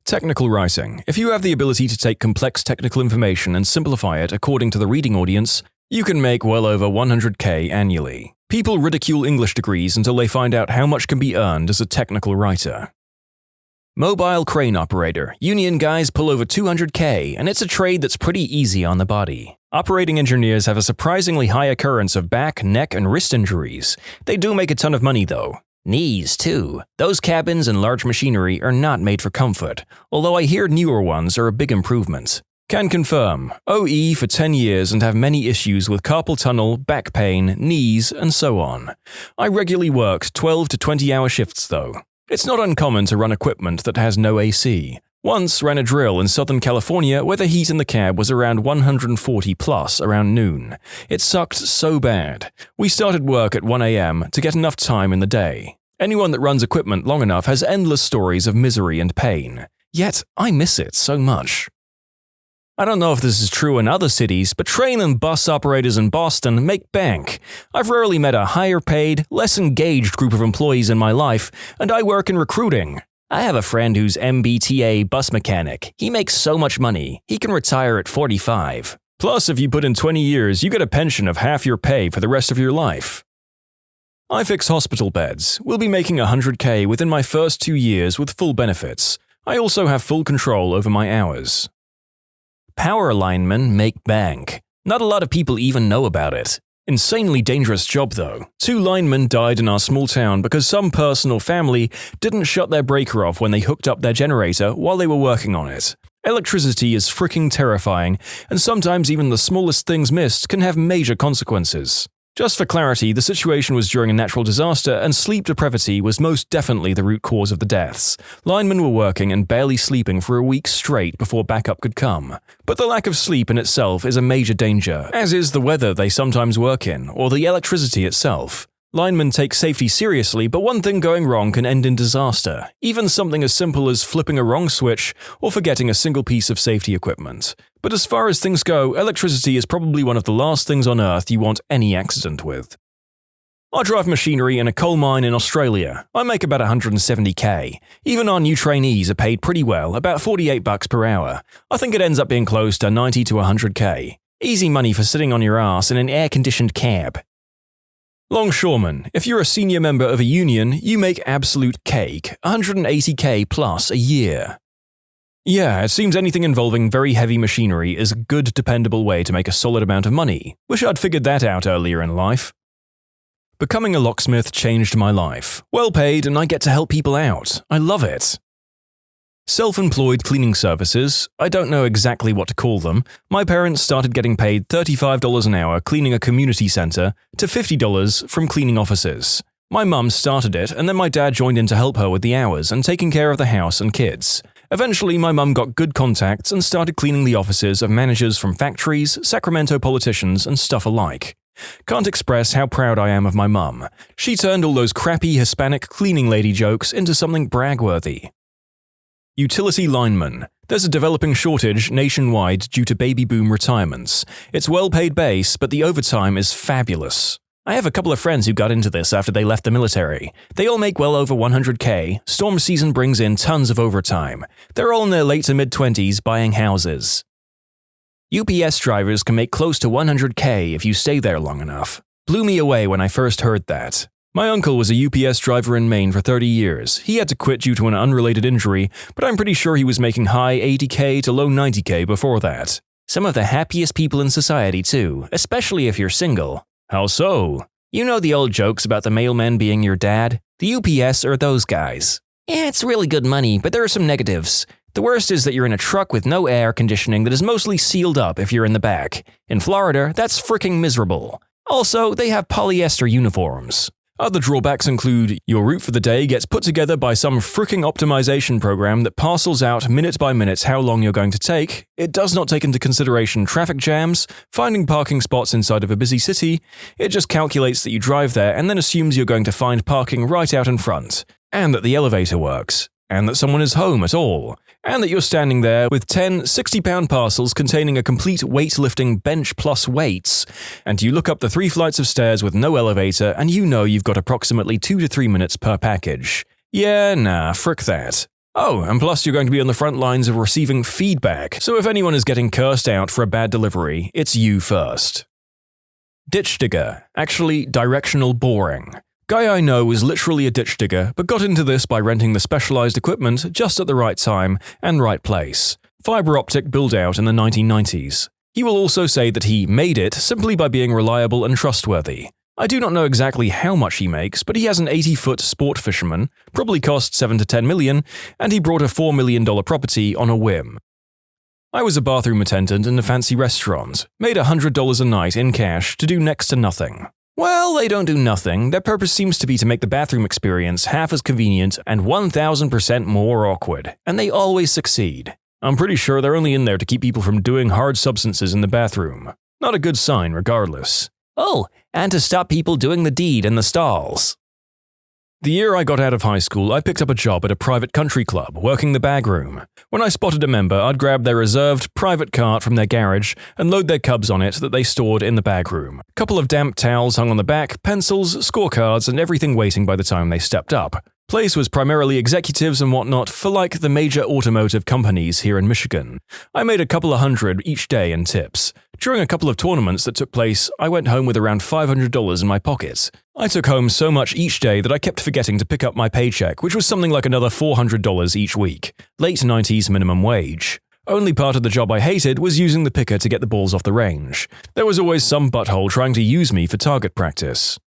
Technical writing. If you have the ability to take complex technical information and simplify it according to the reading audience, you can make well over 100K annually. People ridicule English degrees until they find out how much can be earned as a technical writer. Mobile crane operator. Union guys pull over 200K, and it's a trade that's pretty easy on the body. Operating engineers have a surprisingly high occurrence of back, neck, and wrist injuries. They do make a ton of money, though. Knees, too. Those cabins and large machinery are not made for comfort, although I hear newer ones are a big improvement. Can confirm. OE for 10 years and have many issues with carpal tunnel, back pain, knees, and so on. I regularly worked 12 to 20-hour shifts, though. It's not uncommon to run equipment that has no AC. Once ran a drill in Southern California where the heat in the cab was around 140 plus around noon. It sucked so bad. We started work at 1 a.m. to get enough time in the day. Anyone that runs equipment long enough has endless stories of misery and pain. Yet, I miss it so much. I don't know if this is true in other cities, but train and bus operators in Boston make bank. I've rarely met a higher paid, less engaged group of employees in my life, and I work in recruiting. I have a friend who's AmITheA bus mechanic. He makes so much money, he can retire at 45. Plus, if you put in 20 years, you get a pension of half your pay for the rest of your life. I fix hospital beds. Will be making 100K within my first 2 years with full benefits. I also have full control over my hours. Power linemen make bank. Not a lot of people even know about it. Insanely dangerous job though. 2 linemen died in our small town because some person or family didn't shut their breaker off when they hooked up their generator while they were working on it. Electricity is freaking terrifying, and sometimes even the smallest things missed can have major consequences. Just for clarity, the situation was during a natural disaster and sleep depravity was most definitely the root cause of the deaths. Linemen were working and barely sleeping for a week straight before backup could come. But the lack of sleep in itself is a major danger, as is the weather they sometimes work in, or the electricity itself. Linemen take safety seriously, but one thing going wrong can end in disaster, even something as simple as flipping a wrong switch or forgetting a single piece of safety equipment. But as far as things go, electricity is probably one of the last things on Earth you want any accident with. I drive machinery in a coal mine in Australia. I make about 170K. Even our new trainees are paid pretty well, about $48 per hour. I think it ends up being close to 90 to 100K. Easy money for sitting on your ass in an air-conditioned cab. Longshoreman. If you're a senior member of a union, you make absolute cake, 180K plus a year. Yeah, it seems anything involving very heavy machinery is a good, dependable way to make a solid amount of money. Wish I'd figured that out earlier in life. Becoming a locksmith changed my life. Well paid, and I get to help people out. I love it. Self-employed cleaning services. I don't know exactly what to call them. My parents started getting paid $35 an hour cleaning a community center to $50 from cleaning offices. My mum started it, and then my dad joined in to help her with the hours and taking care of the house and kids. Eventually, my mum got good contacts and started cleaning the offices of managers from factories, Sacramento politicians, and stuff alike. Can't express how proud I am of my mum. She turned all those crappy Hispanic cleaning lady jokes into something bragworthy. Utility lineman. There's a developing shortage nationwide due to baby boom retirements. It's well-paid base, but the overtime is fabulous. I have a couple of friends who got into this after they left the military. They all make well over 100K. Storm season brings in tons of overtime. They're all in their late to mid-20s buying houses. UPS drivers can make close to 100K if you stay there long enough. Blew me away when I first heard that. My uncle was a UPS driver in Maine for 30 years. He had to quit due to an unrelated injury, but I'm pretty sure he was making high 80K to low 90K before that. Some of the happiest people in society too, especially if you're single. How so? You know the old jokes about the mailman being your dad? The UPS are those guys. Yeah, it's really good money, but there are some negatives. The worst is that you're in a truck with no air conditioning that is mostly sealed up if you're in the back. In Florida, that's freaking miserable. Also, they have polyester uniforms. Other drawbacks include your route for the day gets put together by some fricking optimization program that parcels out minute by minute how long you're going to take. It does not take into consideration traffic jams, finding parking spots inside of a busy city. It just calculates that you drive there and then assumes you're going to find parking right out in front, and that the elevator works, and that someone is home at all, and that you're standing there with 10 60-pound parcels containing a complete weightlifting bench plus weights, and you look up the 3 flights of stairs with no elevator and you know you've got approximately 2 to 3 minutes per package. Yeah, nah, frick that. Oh, and plus you're going to be on the front lines of receiving feedback, so if anyone is getting cursed out for a bad delivery, it's you first. Ditch digger, actually directional boring. Guy I know is literally a ditch digger, but got into this by renting the specialized equipment just at the right time and right place. Fiber optic build-out in the 1990s. He will also say that he made it simply by being reliable and trustworthy. I do not know exactly how much he makes, but he has an 80-foot sport fisherman, probably cost 7 to 10 million, and he brought a $4 million property on a whim. I was a bathroom attendant in a fancy restaurant, made $100 a night in cash to do next to nothing. Well, they don't do nothing. Their purpose seems to be to make the bathroom experience half as convenient and 1000% more awkward, and they always succeed. I'm pretty sure they're only in there to keep people from doing hard substances in the bathroom. Not a good sign regardless. Oh, and to stop people doing the deed in the stalls. The year I got out of high school, I picked up a job at a private country club, working the bag room. When I spotted a member, I'd grab their reserved private cart from their garage and load their cubs on it that they stored in the bag room. A couple of damp towels hung on the back, pencils, scorecards, and everything waiting by the time they stepped up. Place was primarily executives and whatnot for like the major automotive companies here in Michigan. I made a couple of hundred each day in tips. During a couple of tournaments that took place, I went home with around $500 in my pocket. I took home so much each day that I kept forgetting to pick up my paycheck, which was something like another $400 each week. Late 90s minimum wage. Only part of the job I hated was using the picker to get the balls off the range. There was always some butthole trying to use me for target practice.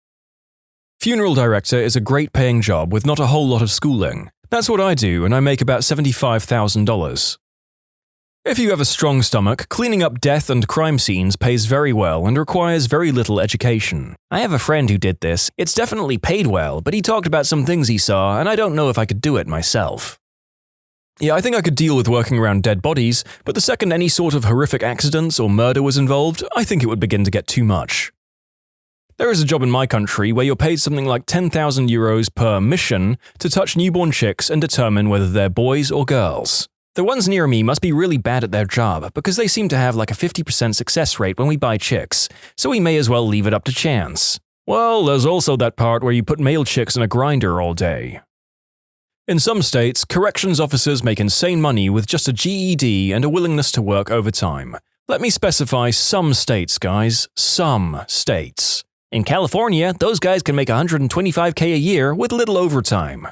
Funeral director is a great paying job with not a whole lot of schooling. That's what I do, and I make about $75,000. If you have a strong stomach, cleaning up death and crime scenes pays very well and requires very little education. I have a friend who did this. It's definitely paid well, but he talked about some things he saw, and I don't know if I could do it myself. Yeah, I think I could deal with working around dead bodies, but the second any sort of horrific accidents or murder was involved, I think it would begin to get too much. There is a job in my country where you're paid something like 10,000 euros per mission to touch newborn chicks and determine whether they're boys or girls. The ones near me must be really bad at their job because they seem to have like a 50% success rate when we buy chicks, so we may as well leave it up to chance. Well, there's also that part where you put male chicks in a grinder all day. In some states, corrections officers make insane money with just a GED and a willingness to work overtime. Let me specify some states, guys. Some states. In California, those guys can make $125K a year with little overtime.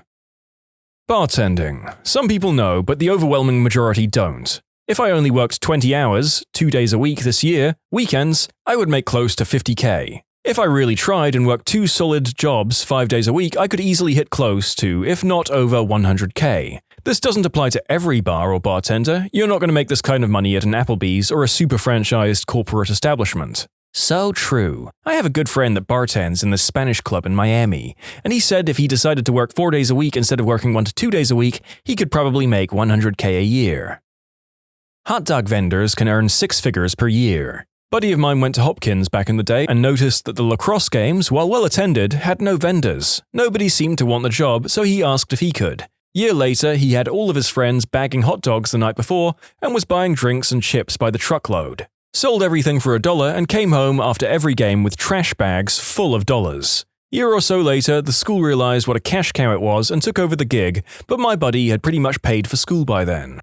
Bartending. Some people know, but the overwhelming majority don't. If I only worked 20 hours, 2 days a week this year, weekends, I would make close to $50K. If I really tried and worked 2 solid jobs 5 days a week, I could easily hit close to, if not over $100K. This doesn't apply to every bar or bartender. You're not going to make this kind of money at an Applebee's or a super franchised corporate establishment. So true. I have a good friend that bartends in the Spanish club in Miami, and he said if he decided to work 4 days a week instead of working 1 to 2 days a week, he could probably make $100K a year. Hot dog vendors can earn 6 figures per year. Buddy of mine went to Hopkins back in the day and noticed that the lacrosse games, while well attended, had no vendors. Nobody seemed to want the job, so he asked if he could. Year later, he had all of his friends bagging hot dogs the night before and was buying drinks and chips by the truckload. Sold everything for $1 and came home after every game with trash bags full of dollars. Year or so later, the school realized what a cash cow it was and took over the gig, but my buddy had pretty much paid for school by then.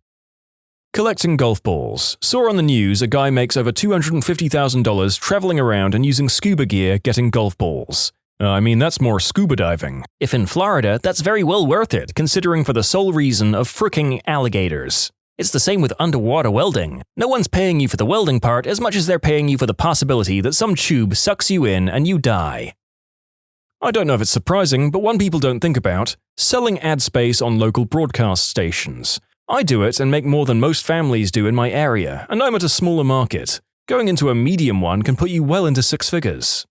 Collecting golf balls. Saw on the news a guy makes over $250,000 traveling around and using scuba gear getting golf balls. I mean, that's more scuba diving. If in Florida, that's very well worth it, considering for the sole reason of fricking alligators. It's the same with underwater welding. No one's paying you for the welding part as much as they're paying you for the possibility that some tube sucks you in and you die. I don't know if it's surprising, but one people don't think about, selling ad space on local broadcast stations. I do it and make more than most families do in my area, and I'm at a smaller market. Going into a medium one can put you well into six figures.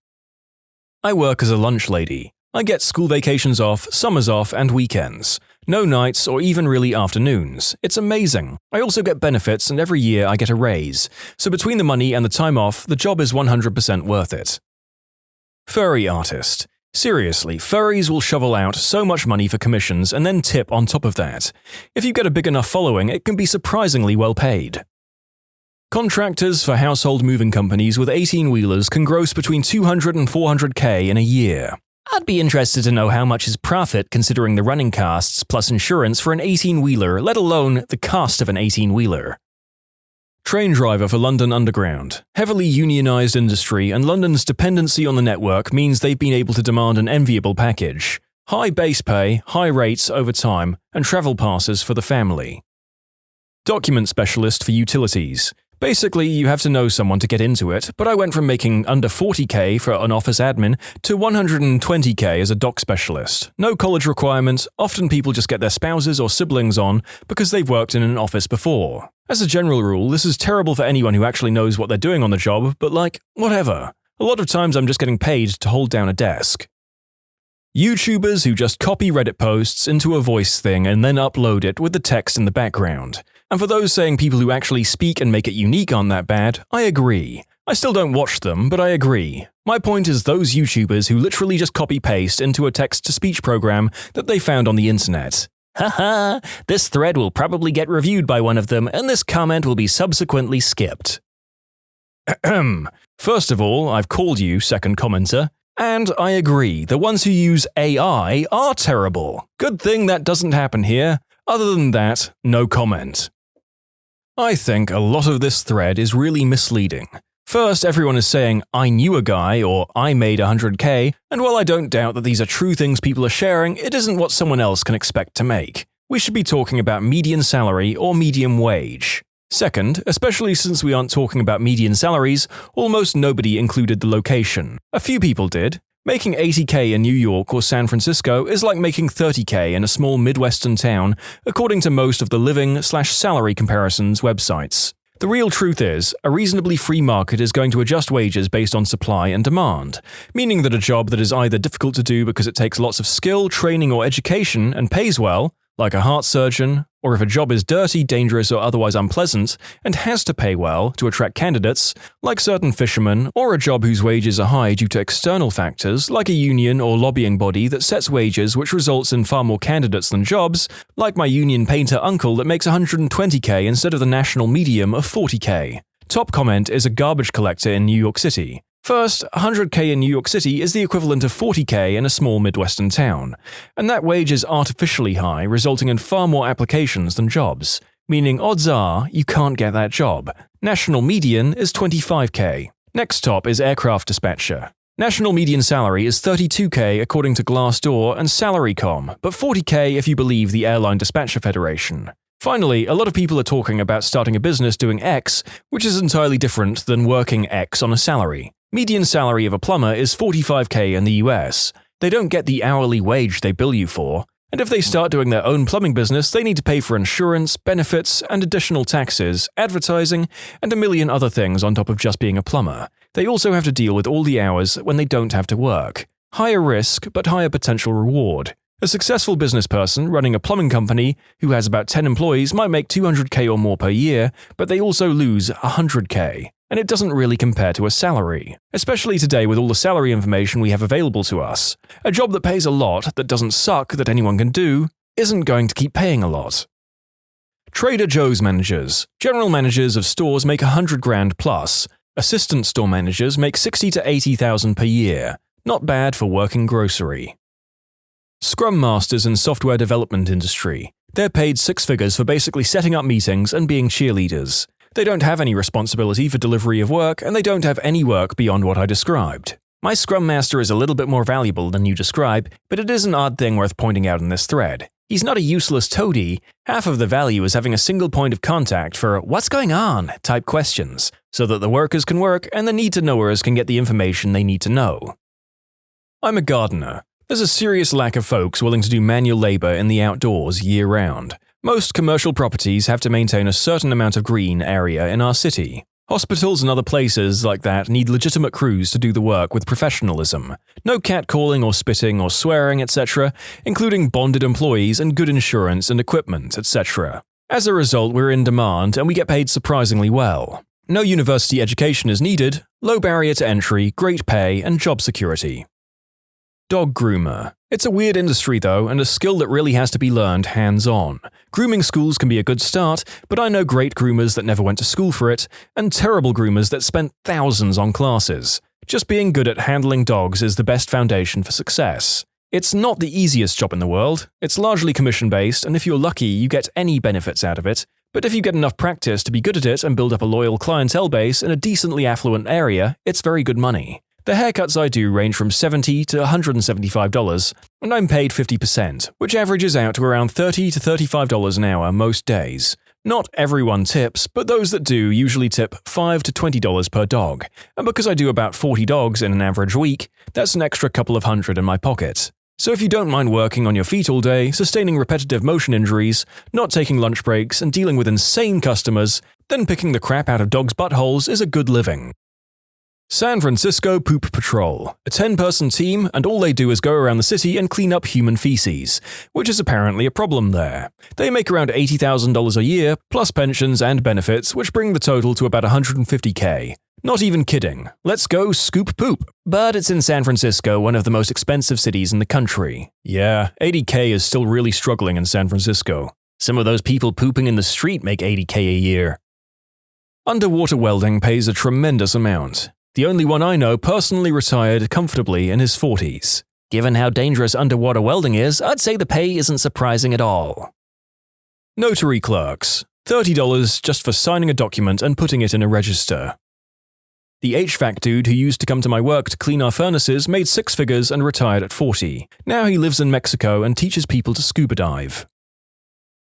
I work as a lunch lady. I get school vacations off, summers off, and weekends. No nights or even really afternoons. It's amazing. I also get benefits and every year I get a raise. So between the money and the time off, the job is 100% worth it. Furry artist. Seriously, furries will shovel out so much money for commissions and then tip on top of that. If you get a big enough following, it can be surprisingly well paid. Contractors for household moving companies with 18-wheelers can gross between $200 and $400K in a year. I'd be interested to know how much is profit considering the running costs plus insurance for an 18-wheeler, let alone the cost of an 18-wheeler. Train driver for London Underground. Heavily unionised industry and London's dependency on the network means they've been able to demand an enviable package. High base pay, high rates over time, and travel passes for the family. Document specialist for utilities. Basically, you have to know someone to get into it, but I went from making under $40K for an office admin to $120K as a doc specialist. No college requirement, often people just get their spouses or siblings on because they've worked in an office before. As a general rule, this is terrible for anyone who actually knows what they're doing on the job, but whatever. A lot of times I'm just getting paid to hold down a desk. YouTubers who just copy Reddit posts into a voice thing and then upload it with the text in the background. And for those saying people who actually speak and make it unique aren't that bad, I agree. I still don't watch them, but I agree. My point is those YouTubers who literally just copy-paste into a text-to-speech program that they found on the internet. Haha, this thread will probably get reviewed by one of them, and this comment will be subsequently skipped. First of all, I've called you, second commenter. And I agree, the ones who use AI are terrible. Good thing that doesn't happen here. Other than that, no comment. I think a lot of this thread is really misleading. First, everyone is saying, I knew a guy, or I made 100K, and while I don't doubt that these are true things people are sharing, it isn't what someone else can expect to make. We should be talking about median salary or medium wage. Second, especially since we aren't talking about median salaries, almost nobody included the location. A few people did. Making 80K in New York or San Francisco is like making 30K in a small Midwestern town, according to most of the living/salary comparisons websites. The real truth is, a reasonably free market is going to adjust wages based on supply and demand, meaning that a job that is either difficult to do because it takes lots of skill, training, or education and pays well, like a heart surgeon, or if a job is dirty, dangerous, or otherwise unpleasant, and has to pay well to attract candidates, like certain fishermen, or a job whose wages are high due to external factors, like a union or lobbying body that sets wages which results in far more candidates than jobs, like my union painter uncle that makes 120K instead of the national medium of 40K. Top comment is a garbage collector in New York City. First, 100K in New York City is the equivalent of 40K in a small Midwestern town, and that wage is artificially high, resulting in far more applications than jobs, meaning odds are you can't get that job. National median is 25K. Next top is aircraft dispatcher. National median salary is 32K according to Glassdoor and Salary.com, but 40K if you believe the Airline Dispatcher Federation. Finally, a lot of people are talking about starting a business doing X, which is entirely different than working X on a salary. Median salary of a plumber is 45K in the US. They don't get the hourly wage they bill you for, and if they start doing their own plumbing business, they need to pay for insurance, benefits, and additional taxes, advertising, and a million other things on top of just being a plumber. They also have to deal with all the hours when they don't have to work. Higher risk, but higher potential reward. A successful business person running a plumbing company who has about 10 employees might make 200K or more per year, but they also lose 100K. And it doesn't really compare to a salary. Especially today with all the salary information we have available to us. A job that pays a lot, that doesn't suck, that anyone can do, isn't going to keep paying a lot. Trader Joe's managers. General managers of stores make $100,000 plus. Assistant store managers make $60,000 to $80,000 per year. Not bad for working grocery. Scrum Masters in software development industry. They're paid six figures for basically setting up meetings and being cheerleaders. They don't have any responsibility for delivery of work, and they don't have any work beyond what I described. My Scrum Master is a little bit more valuable than you describe, but it is an odd thing worth pointing out in this thread. He's not a useless toady. Half of the value is having a single point of contact for "what's going on?" type questions, so that the workers can work and the need-to-knowers can get the information they need to know. I'm a gardener. There's a serious lack of folks willing to do manual labor in the outdoors year-round. Most commercial properties have to maintain a certain amount of green area in our city. Hospitals and other places like that need legitimate crews to do the work with professionalism. No catcalling or spitting or swearing, etc., including bonded employees and good insurance and equipment, etc. As a result, we're in demand and we get paid surprisingly well. No university education is needed, low barrier to entry, great pay, and job security. Dog groomer. It's a weird industry though, and a skill that really has to be learned hands-on. Grooming schools can be a good start, but I know great groomers that never went to school for it, and terrible groomers that spent thousands on classes. Just being good at handling dogs is the best foundation for success. It's not the easiest job in the world. It's largely commission-based, and if you're lucky, you get any benefits out of it. But if you get enough practice to be good at it and build up a loyal clientele base in a decently affluent area, it's very good money. The haircuts I do range from $70 to $175, and I'm paid 50%, which averages out to around $30 to $35 an hour most days. Not everyone tips, but those that do usually tip $5 to $20 per dog, and because I do about 40 dogs in an average week, that's an extra couple of hundred in my pocket. So if you don't mind working on your feet all day, sustaining repetitive motion injuries, not taking lunch breaks, and dealing with insane customers, then picking the crap out of dogs' buttholes is a good living. San Francisco Poop Patrol, a 10-person team, and all they do is go around the city and clean up human feces, which is apparently a problem there. They make around $80,000 a year, plus pensions and benefits, which bring the total to about $150K. Not even kidding. Let's go scoop poop. But it's in San Francisco, one of the most expensive cities in the country. Yeah, $80K is still really struggling in San Francisco. Some of those people pooping in the street make $80K a year. Underwater welding pays a tremendous amount. The only one I know personally retired comfortably in his 40s. Given how dangerous underwater welding is, I'd say the pay isn't surprising at all. Notary clerks. $30 just for signing a document and putting it in a register. The HVAC dude who used to come to my work to clean our furnaces made six figures and retired at 40. Now he lives in Mexico and teaches people to scuba dive.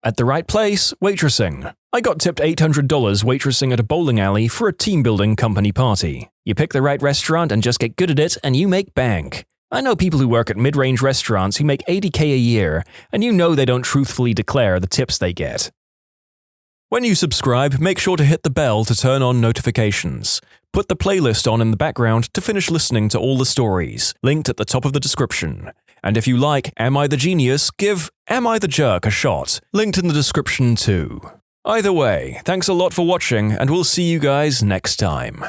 At the right place, waitressing. I got tipped $800 waitressing at a bowling alley for a team-building company party. You pick the right restaurant and just get good at it, and you make bank. I know people who work at mid-range restaurants who make $80K a year, and you know they don't truthfully declare the tips they get. When you subscribe, make sure to hit the bell to turn on notifications. Put the playlist on in the background to finish listening to all the stories, linked at the top of the description. And if you like Am I the Genius, give Am I the Jerk a shot, linked in the description too. Either way, thanks a lot for watching, and we'll see you guys next time.